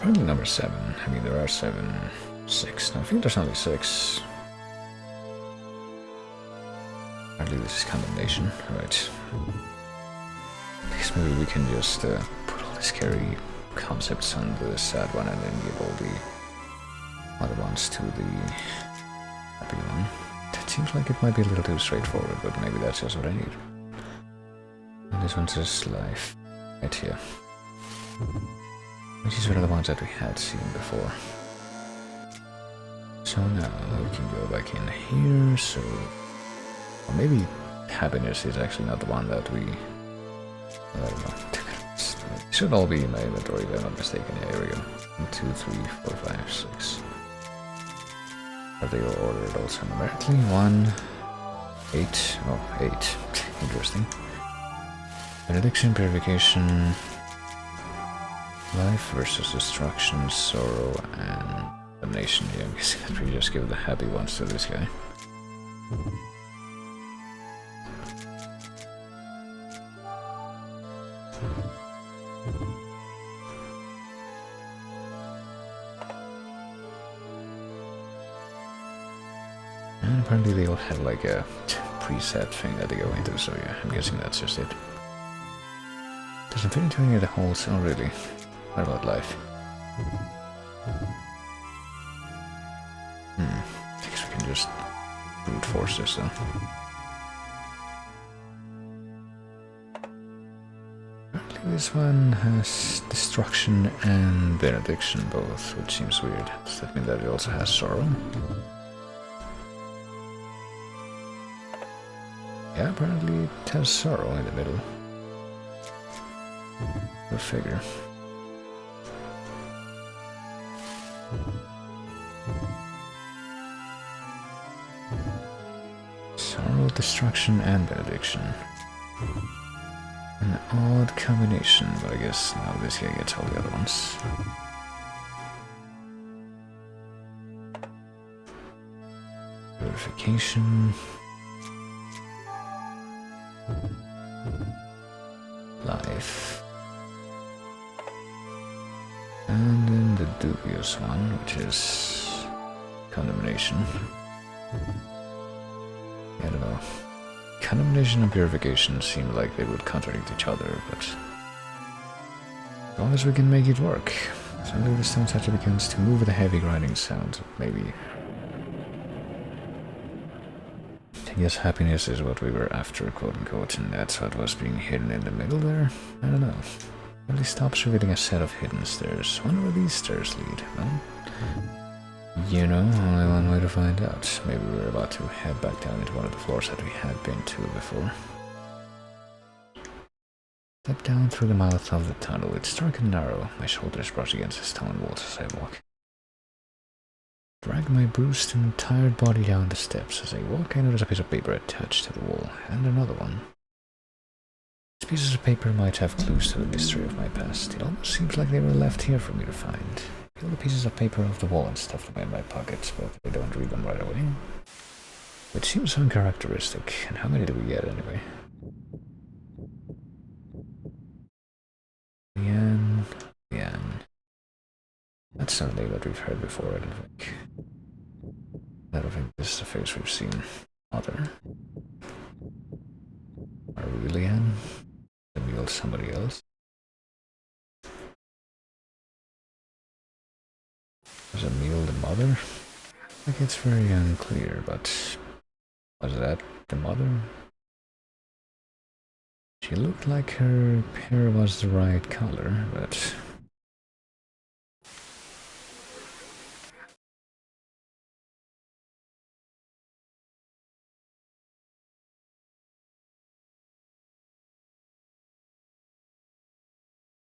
Apparently number 7. I mean, there are 7, 6. No, I think there's only 6. Apparently this is condemnation. Right. I guess maybe we can just put all the scary concepts on the sad one and then give all the other ones to the happy one. That seems like it might be a little too straightforward, but maybe that's just what I need. And this one's just life. Right here. Which is one of the ones that we had seen before. So now we can go back in here, so... Or maybe happiness is actually not the one that we... I don't know. It should all be in my inventory if I'm not mistaken. Yeah, here we go. 1, 2, 3, 4, 5, 6. Are they all ordered also numerically? 1, 8. Oh, 8. Interesting. Benediction, purification... Life versus destruction, sorrow, and damnation. Yeah, I'm guessing that we just give the happy ones to this guy. And apparently they all have like a preset thing that they go into, so yeah, I'm guessing that's just it. Doesn't fit into any of the holes. Oh, really? What about life? I guess we can just brute force this though. Apparently this one has destruction and benediction both, which seems weird. Does that mean that it also has sorrow? Yeah, apparently it has sorrow in the middle. Go figure. Sorrow, destruction, and benediction. An odd combination, but I guess now this guy gets all the other ones. Purification. Life. And then the dubious one, which is condemnation. I don't know. Condemnation and purification seem like they would contradict each other, but as long as we can make it work. Suddenly the stone toucher begins to move with a heavy grinding sound, maybe. I guess happiness is what we were after, quote unquote, and that's what was being hidden in the middle there? I don't know. Really stops revealing a set of hidden stairs. Wonder where these stairs lead. Well, you know, only one way to find out. Maybe we're about to head back down into one of the floors that we had been to before. Step down through the mouth of the tunnel. It's dark and narrow. My shoulders brush against the stone walls as I walk. Drag my bruised and tired body down the steps. As I walk, I notice a piece of paper attached to the wall, and another one. These pieces of paper might have clues to the mystery of my past. It almost seems like they were left here for me to find. I peel the pieces of paper off the wall and stuff them in my pockets, but I don't read them right away. Which seems uncharacteristic. And how many do we get anyway? Leanne. That's not a name that we've heard before, I don't think. I don't think this is a face we've seen. Mother. Are we Leanne? Emile somebody else? Was Emile the mother? Like it's very unclear, but was that the mother? She looked like her hair was the right color, but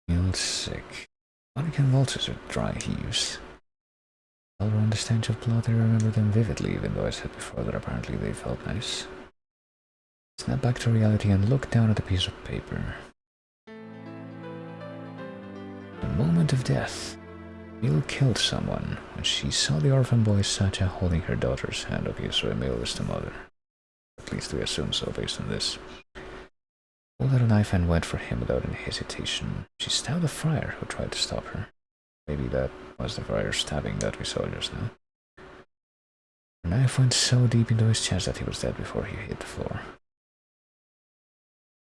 Emile's sick. Body convulses with dry heaves. Color and the stench of blood, I remember them vividly, even though I said before that apparently they felt nice. Snap back to reality and look down at the piece of paper. The moment of death. Emile killed someone when she saw the orphan boy Satya holding her daughter's hand. Okay, so Emile is the mother. At least we assume so based on this. Pulled out a knife and went for him without any hesitation. She stabbed the friar who tried to stop her. Maybe that was the friar stabbing that we saw just now. The knife went so deep into his chest that he was dead before he hit the floor.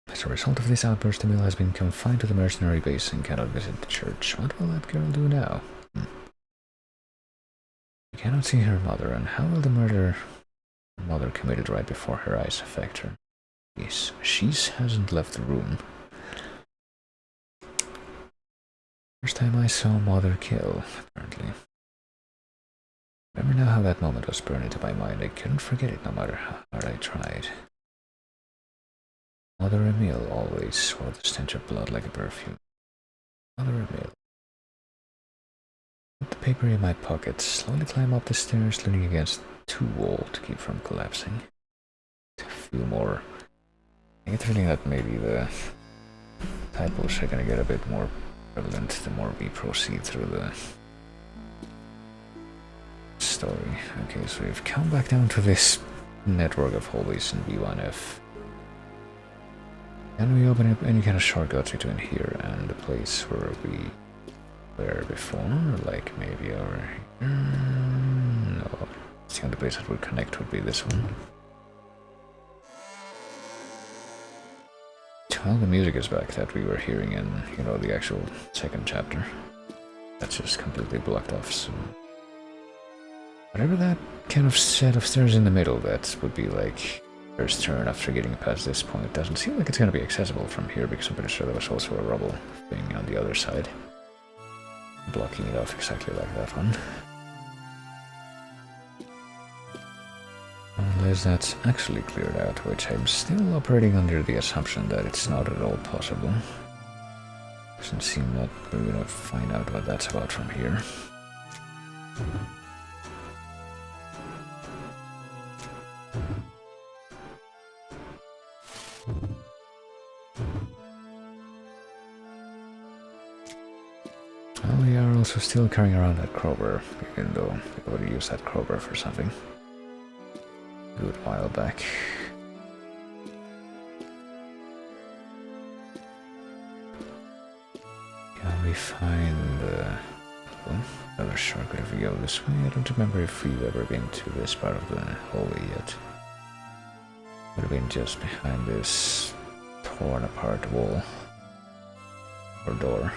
As a result of this outburst, Emile has been confined to the mercenary base and cannot visit the church. What will that girl do now? She cannot see her mother, and how will the murder mother committed right before her eyes affect her? Yes, she hasn't left the room. First time I saw mother kill, apparently. Remember now how that moment was burned into my mind. I couldn't forget it no matter how hard I tried. Mother Emile always swore the stench of blood like a perfume. Mother Emile. Put the paper in my pocket, slowly climb up the stairs, leaning against the wall to keep from collapsing. To feel more... I get the feeling that maybe the typos are gonna get a bit more prevalent the more we proceed through the story. Okay, so we've come back down to this network of hallways in B1F. Can we open up any kind of shortcuts between here and the place where we were before? Like maybe over here? No. The only place that would connect would be this one. Well, the music is back that we were hearing in, you know, the actual second chapter. That's just completely blocked off, so... Whatever that kind of set of stairs in the middle, that would be like first turn after getting past this point. Doesn't seem like it's going to be accessible from here, because I'm pretty sure there was also a rubble thing on the other side. Blocking it off exactly like that one. Unless that's actually cleared out, which I'm still operating under the assumption that it's not at all possible. Doesn't seem that we're gonna find out what that's about from here. Well, we are also still carrying around that crowbar, even though we already used that crowbar for something a good while back. Can we find another shortcut if we go this way? I don't remember if we've ever been to this part of the hallway yet. Would have been just behind this torn apart wall or door.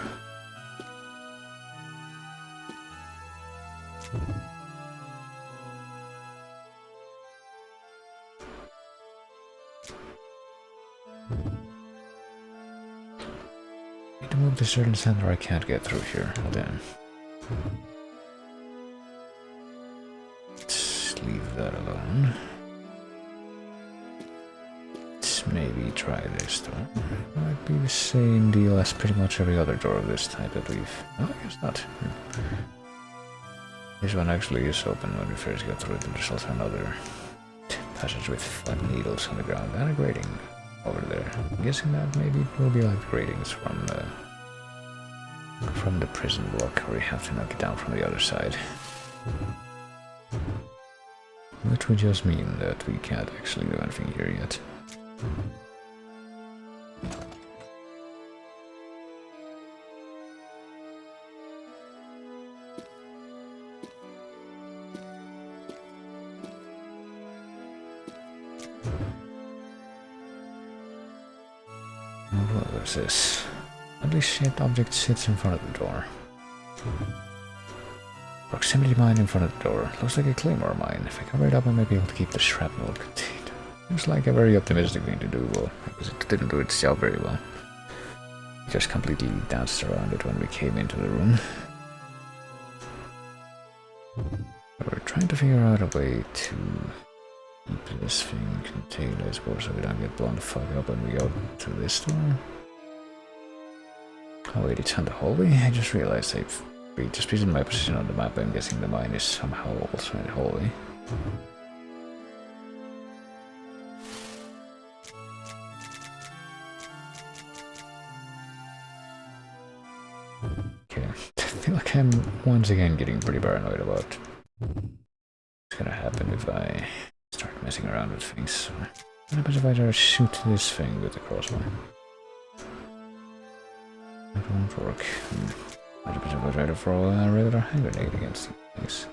Need to move to a certain center I can't get through here. Then let's leave that alone. Let's maybe try this door. Might be the same deal as pretty much every other door of this type that we've... Oh, I guess not. This one actually is open when we first go through it, and there's also another passage with flat needles on the ground and a grating over there. I'm guessing that maybe will be like the gratings from the prison block, where we have to knock it down from the other side. Which would just mean that we can't actually do anything here yet. What is this? Oddly shaped object sits in front of the door. Proximity mine in front of the door. Looks like a claymore mine. If I cover it up, I might be able to keep the shrapnel contained. Seems like a very optimistic thing to do. Well, because it didn't do its job very well. We just completely danced around it when we came into the room. We're trying to figure out a way to keep this thing contained, I suppose, so we don't get blown the fuck up when we go to this door. Oh wait, it's on the hallway? I just realized I've just based on my position on the map, I'm guessing the mine is somehow also in the hallway. Okay, I feel like I'm once again getting pretty paranoid about what's gonna happen if I start messing around with things. So, what happens if I try to shoot this thing with the crossbow? That won't work. 100% would rather throw a regular hand grenade against these things.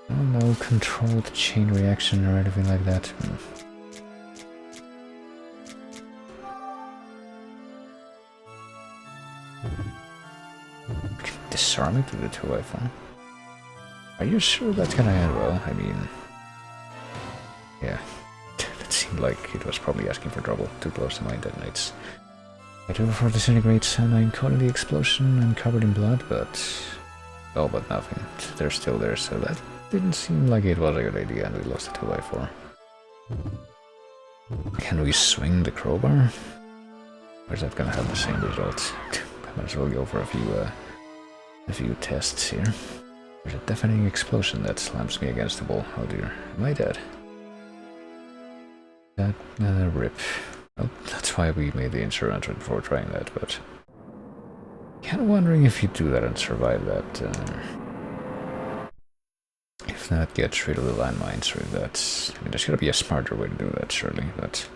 No controlled chain reaction or anything like that. Disarm it with the 2x4. Are you sure that's gonna end well? I mean, yeah, that seemed like it was probably asking for trouble. Too close to mine detonates. I do before disintegrates and I'm caught in the explosion and covered in blood, but all but nothing. They're still there, so that didn't seem like it was a good idea, and we lost the 2x4. Can we swing the crowbar? Or is that gonna have the same result? I might as well go for a few tests here. There's a deafening explosion that slams me against the wall. Oh dear, am I dead? That rip. Well, that's why we made the insurance before trying that, but kind of wondering if you do that and survive that. If that gets rid of the landmines, or if that's... I mean, there's gotta be a smarter way to do that, surely, but...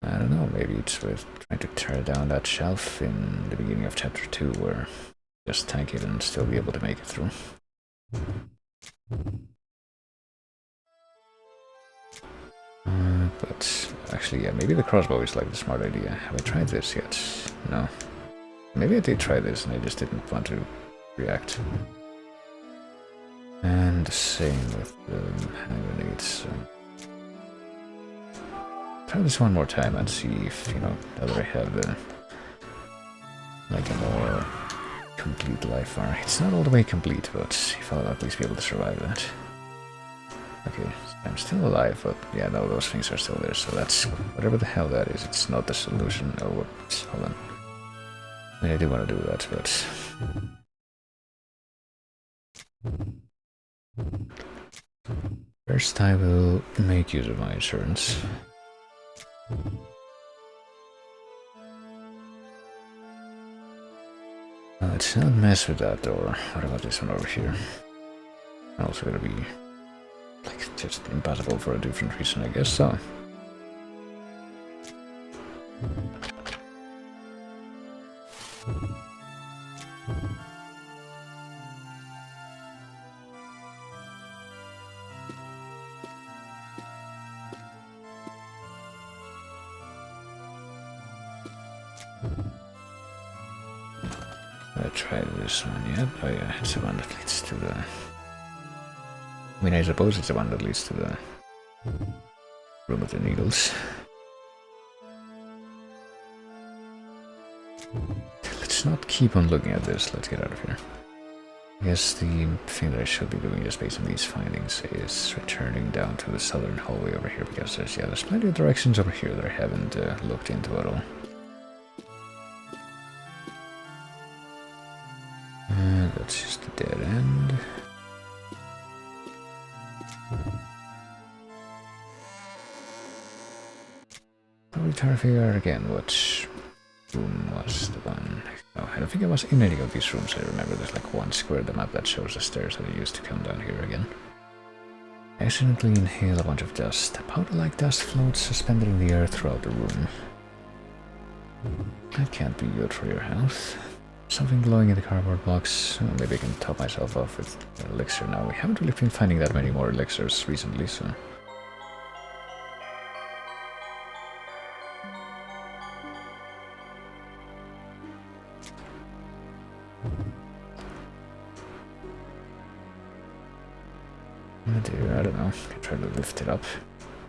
I don't know, maybe it's with trying to tear down that shelf in the beginning of chapter 2, where just tank it and still be able to make it through. But actually, yeah, maybe the crossbow is like the smart idea. Have I tried this yet? No. Maybe I did try this and I just didn't want to react. And the same with the hand grenades. Try this one more time and see if, you know, now that I have the, like a more complete life bar. It's not all the way complete, but if I'll at least be able to survive that. Okay, I'm still alive, but yeah, no, those things are still there, so that's whatever the hell that is. It's not the solution. Oh, whoops, hold on. I mean, I do want to do that, but... First, I will make use of my insurance. Let's not mess with that door. What about this one over here? Also gonna be like just impossible for a different reason, I guess so. I tried this one yet. Oh yeah, it's the one that leads to the... I mean, I suppose it's the one that leads to the room with the needles. Let's not keep on looking at this. Let's get out of here. I guess the thing that I should be doing just based on these findings is returning down to the southern hallway over here, because there's plenty of directions over here that I haven't looked into at all. That's just a dead end. Probably trying to figure out again which room was the one. Oh, I don't think I was in any of these rooms. I remember there's like one square of the map that shows the stairs that I used to come down here again. I accidentally inhale a bunch of dust. Powder-like dust floats suspended in the air throughout the room. That can't be good for your health. Something glowing in the cardboard box. Oh, maybe I can top myself off with an elixir now. We haven't really been finding that many more elixirs recently, so... I don't know. I can try to lift it up.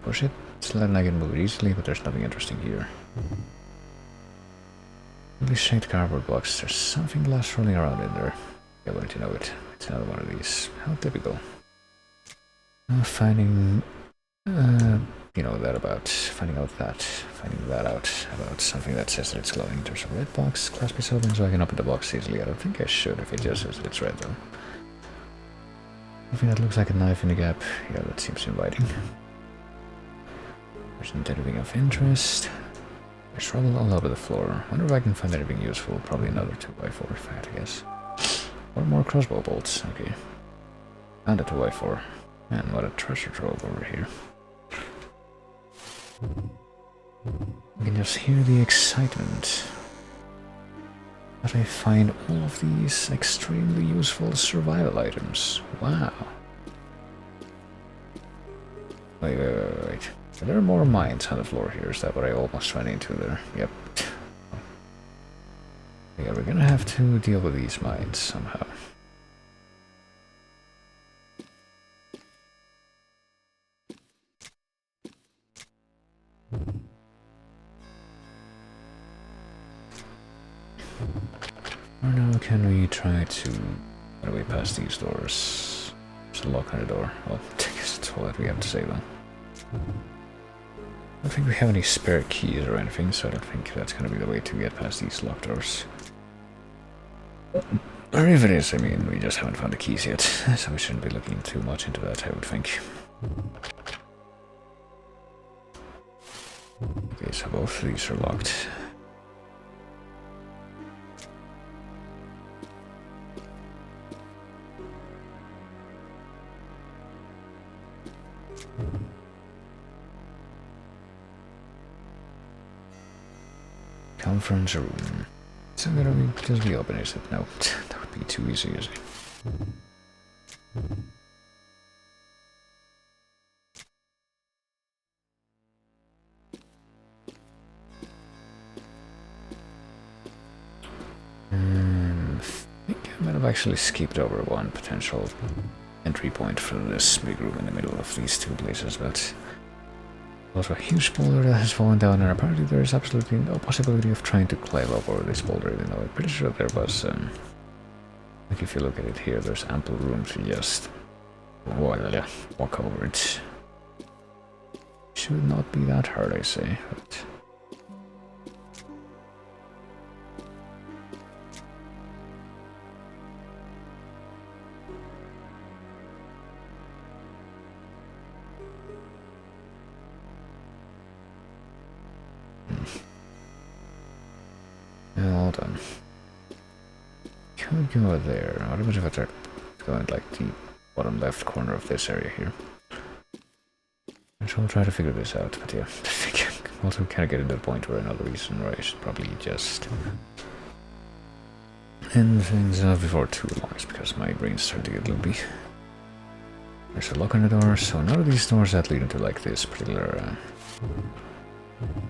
Push it. So then I can move it easily, but there's nothing interesting here. Really shaped cardboard box. There's something glass rolling around in there. You're going to know it. It's another one of these. How typical. Finding you know, that about finding that out about something that says that it's glowing. There's a red box, clasp is open, so I can open the box easily. I don't think I should if it just says that it's red though. Something that looks like a knife in the gap. Yeah, that seems inviting. There isn't anything of interest. There's rubble all over the floor. Wonder if I can find anything useful. Probably another 2x4 if I had to guess. Or more crossbow bolts. Okay. And a 2x4. And what a treasure trove over here. You can just hear the excitement But I find all of these extremely useful survival items. Wow. Wait. There are more mines on the floor here. Is that what I almost ran into there? Yep. Yeah, we're gonna have to deal with these mines somehow. Or now can we try to get away past these doors? There's a lock on the door. Well, I guess that's all that we have to say then. I don't think we have any spare keys or anything, so I don't think that's gonna be the way to get past these locked doors. Or if it is, I mean, we just haven't found the keys yet, so we shouldn't be looking too much into that, I would think. Okay, so both of these are locked. Conference room. So gonna be just reopen, is it? No, that would be too easy, is it? I think I might have actually skipped over one potential entry point for this big room in the middle of these two places, but also a huge boulder that has fallen down, and apparently there is absolutely no possibility of trying to climb up over this boulder, even though I'm pretty sure there was, like if you look at it here, there's ample room to just walk over it. Should not be that hard, I say, but... Hold on. Could go there. What about if I try to go in like the bottom left corner of this area here? I shall try to figure this out, but yeah, I think I'm also kind of getting to the point where another reason where I should probably just end things before too long is because my brain's starting to get loopy. There's a lock on the door, so none of these doors that lead into like this particular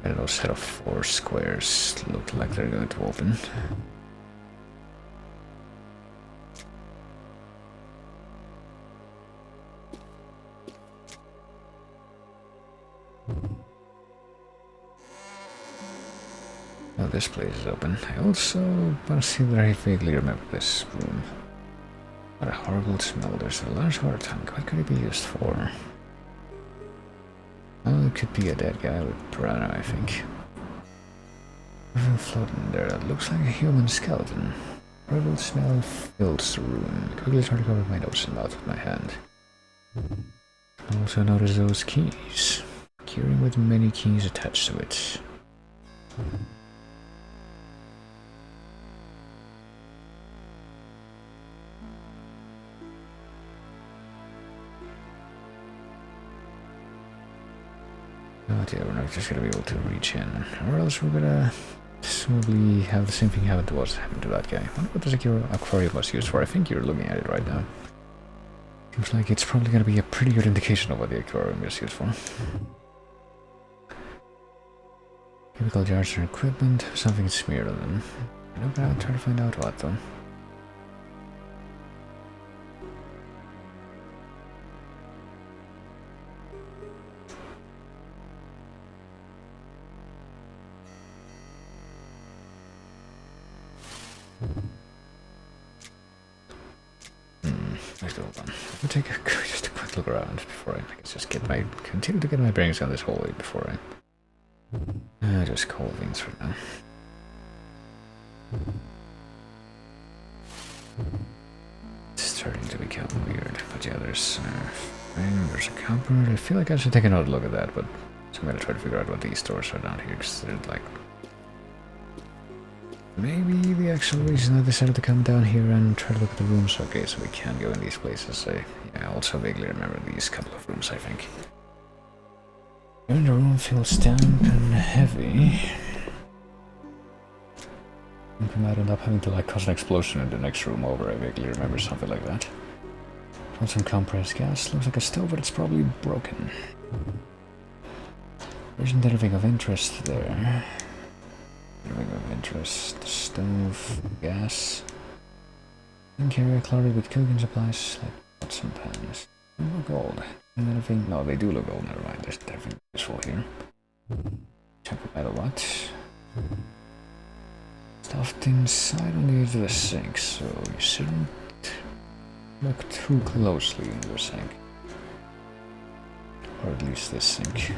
I don't know, set of 4 squares look like they're going to open. Oh, this place is open. I also want to see that I vaguely remember this room. What a horrible smell. There's a large water tank. What could it be used for? Oh, it could be a dead guy with piranha, I think. Nothing floating in there that looks like a human skeleton. Horrible smell fills the room. Quickly try to cover my nose and mouth with my hand. I also notice those keys. Keyring with many keys attached to it. Oh dear, we're not just gonna be able to reach in, or else we're gonna presumably have the same thing happen to us happen to that guy. I wonder what this aquarium was used for. I think you're looking at it right now. Seems like it's probably gonna be a pretty good indication of what the aquarium is used for. Chemical jars and equipment, something smeared on them. I'm gonna try to find out what though. Hold on. I'll take just a quick look around before I just continue to get my bearings on this hallway before I just call things for now. It's starting to become weird, but yeah, there's a cupboard. I feel like I should take another look at that, but so I'm gonna try to figure out what these doors are down here, because they're like maybe the actual reason I decided to come down here and try to look at the rooms. Okay, so we can go in these places. I also vaguely remember these couple of rooms, I think. And the room feels damp and heavy. We might end up having to like cause an explosion in the next room over. I vaguely remember something like that. Found some compressed gas. Looks like a stove, but it's probably broken. There isn't anything of interest there. Anything of interest. Stove, gas. Carrier clouded with cooking supplies, like pots and pans. Look gold. Anything? No, they do look gold. Never mind. There's everything useful here. Check the metal what? Stuffed inside on the edge of the sink, so you shouldn't look too closely in the sink. Or at least this sink.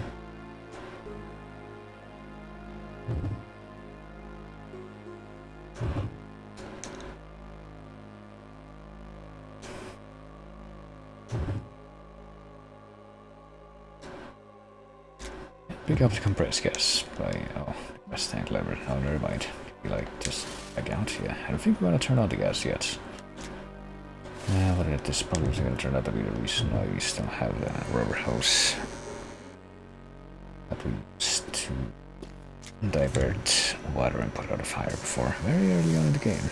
Pick up the compressed gas by, gas tank lever. Oh, never mind. You like just back out? Yeah, I don't think we're gonna turn on the gas yet. But this probably is gonna turn out to be the reason why we still have the rubber hose that we used to divert water and put out a fire before, very early on in the game.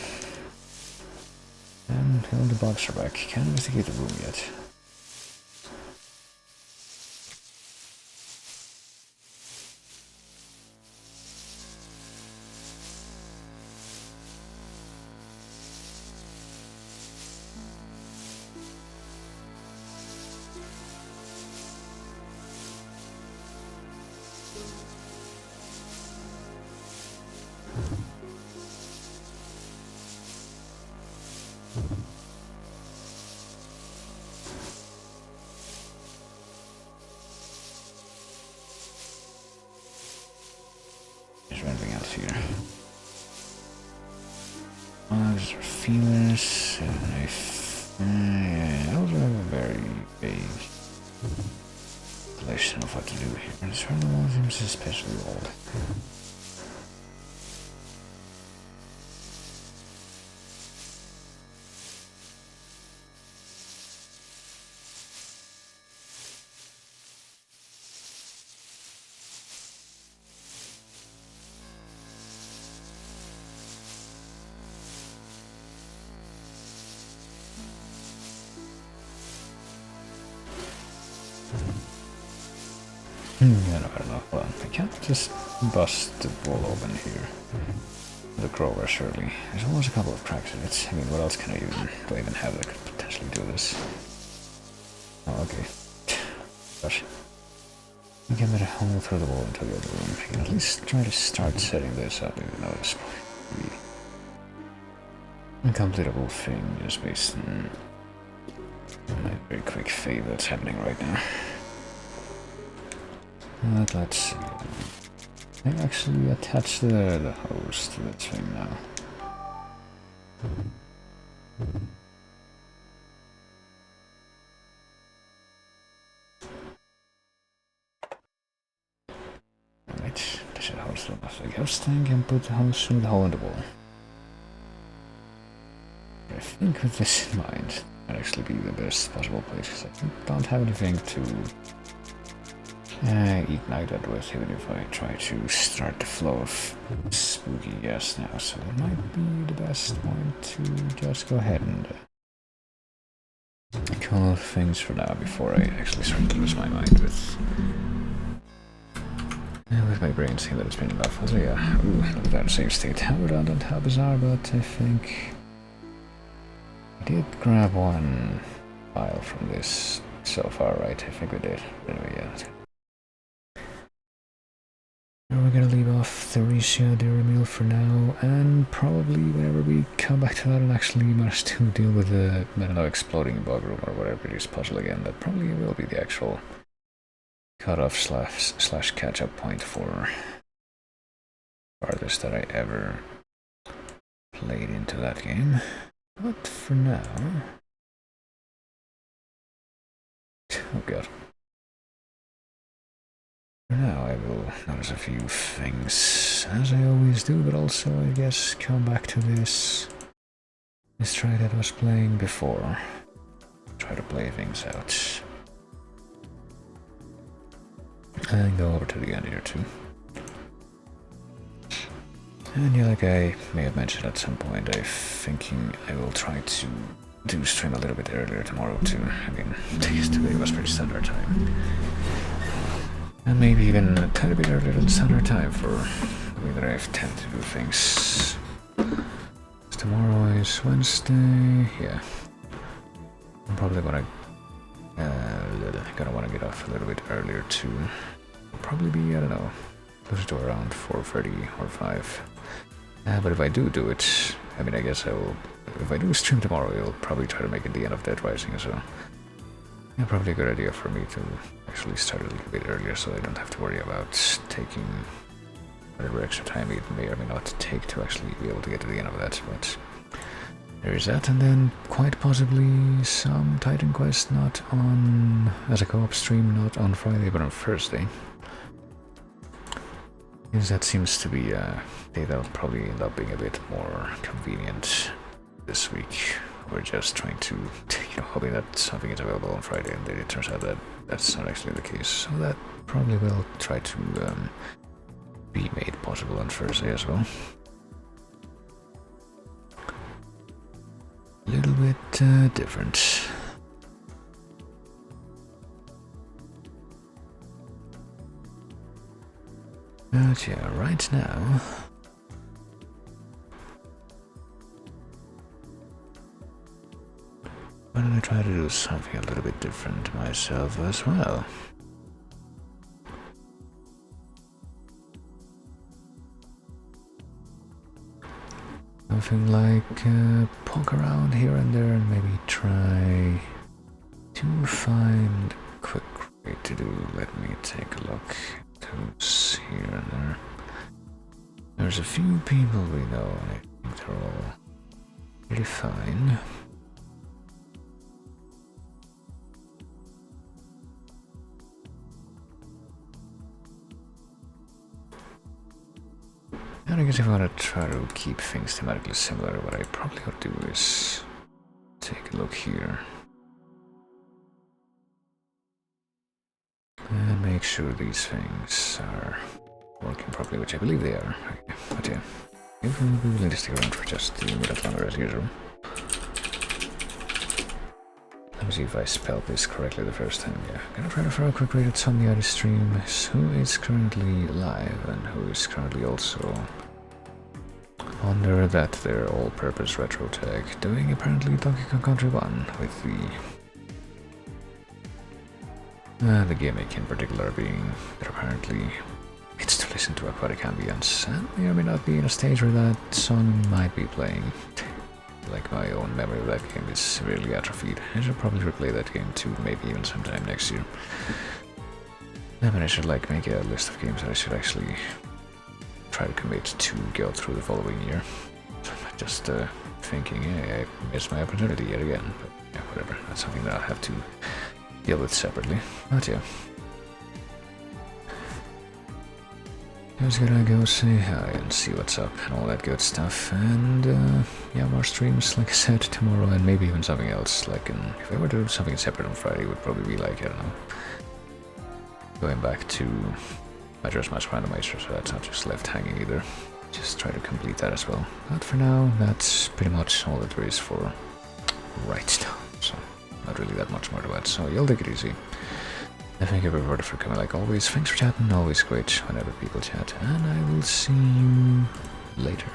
And the box are back. Can't investigate the room yet. Is there anything else here? These are feelers, a knife. Yeah, I also have a very vague relation of what to do here. This one seems especially old. Yeah, no, I don't know. Well, I can't just bust the wall open here. The crowbar, surely. There's almost a couple of cracks in it. I mean, what else can I even... do I even have that could potentially do this? Oh, okay. Gosh. We can get a hole through the wall into the other room. I can at least try to start setting this up, even though it's probably a completable thing, just based on my very quick fade that's happening right now. But let's see. I actually attach the hose to this thing now. Alright, this is a hose off the ghost tank and put the hose through the hole in the wall. I think with this in mind, might actually be the best possible place, because I don't have anything to ignite that with, even if I try to start the flow of spooky gas now, so it might be the best point to just go ahead and call things for now before I actually start to lose my mind with my brain saying that it's been enough. So yeah, ooh, look at that save state. How redundant, how bizarre, but I think I did grab one file from this so far, right? I think we did. Anyway, yeah. We're gonna leave off Theresia, dear Emile, for now, and probably whenever we come back to that and actually manage to deal with the, I don't know, exploding bug room or whatever it is puzzle again, that probably will be the actual cutoff slash catch-up point for farthest that I ever played into that game. But for now... oh god. For now, I will notice a few things, as I always do, but also, I guess, come back to this try that I was playing before. Try to play things out. And go over to the end here, too. And yeah, like I may have mentioned at some point, I'm thinking I will try to do stream a little bit earlier tomorrow too. I mean, today was pretty standard time. And maybe even a tiny bit earlier than standard time for the way that I tend to do things. Tomorrow is Wednesday, yeah. I'm probably gonna wanna get off a little bit earlier too. Probably be, I don't know, closer to around 4:30 or 5. But if I do it, I mean, I guess I will. If I do stream tomorrow, I'll probably try to make it the end of Dead Rising, so yeah, probably a good idea for me to actually start a little bit earlier, so I don't have to worry about taking whatever extra time it may or may not take to actually be able to get to the end of that. But there is that, and then quite possibly some Titan Quest, not on as a co-op stream, not on Friday, but on Thursday. Because that seems to be a day that'll probably end up being a bit more convenient this week. We're just trying to, hoping that something is available on Friday, and then it turns out that that's not actually the case. So that probably will try to be made possible on Thursday as well. A little bit different. But yeah, right now why don't I try to do something a little bit different myself as well? Something like poke around here and there and maybe try to find a quick way to do. Let me take a look. Who's here and there. There's a few people we know, and I think they're all pretty fine. And I guess if I want to try to keep things thematically similar, what I probably ought to do is take a look here. And make sure these things are working properly, which I believe they are. Okay. But yeah, if we'll be willing to stick around for just a minute longer as usual. Let me see if I spelled this correctly the first time. Yeah, gonna try to throw a quick rate at some of the other streams who is currently live and who is currently also under that their all-purpose retro tag, doing apparently Donkey Kong Country 1 with the gimmick in particular being that apparently it's to listen to aquatic ambience, and may or may not be in a stage where that song might be playing. Like, my own memory of that game is severely atrophied. I should probably replay that game too, maybe even sometime next year. I mean, I should like make a list of games that I should actually try to commit to go through the following year. Just thinking, hey, I missed my opportunity yet again, but yeah, whatever. That's something that I'll have to deal with separately. But yeah. Just gonna go say hi and see what's up and all that good stuff. And yeah, more streams, like I said, tomorrow, and maybe even something else. Like, if I were to do something separate on Friday, it would probably be like, I don't know, going back to Majora's Mask Randomizer, so that's not just left hanging either. Just try to complete that as well. But for now, that's pretty much all that there is for right now. So, not really that much more to add, so you'll take it easy. I thank everybody for coming like always. Thanks for chatting, always great whenever people chat, and I will see you later.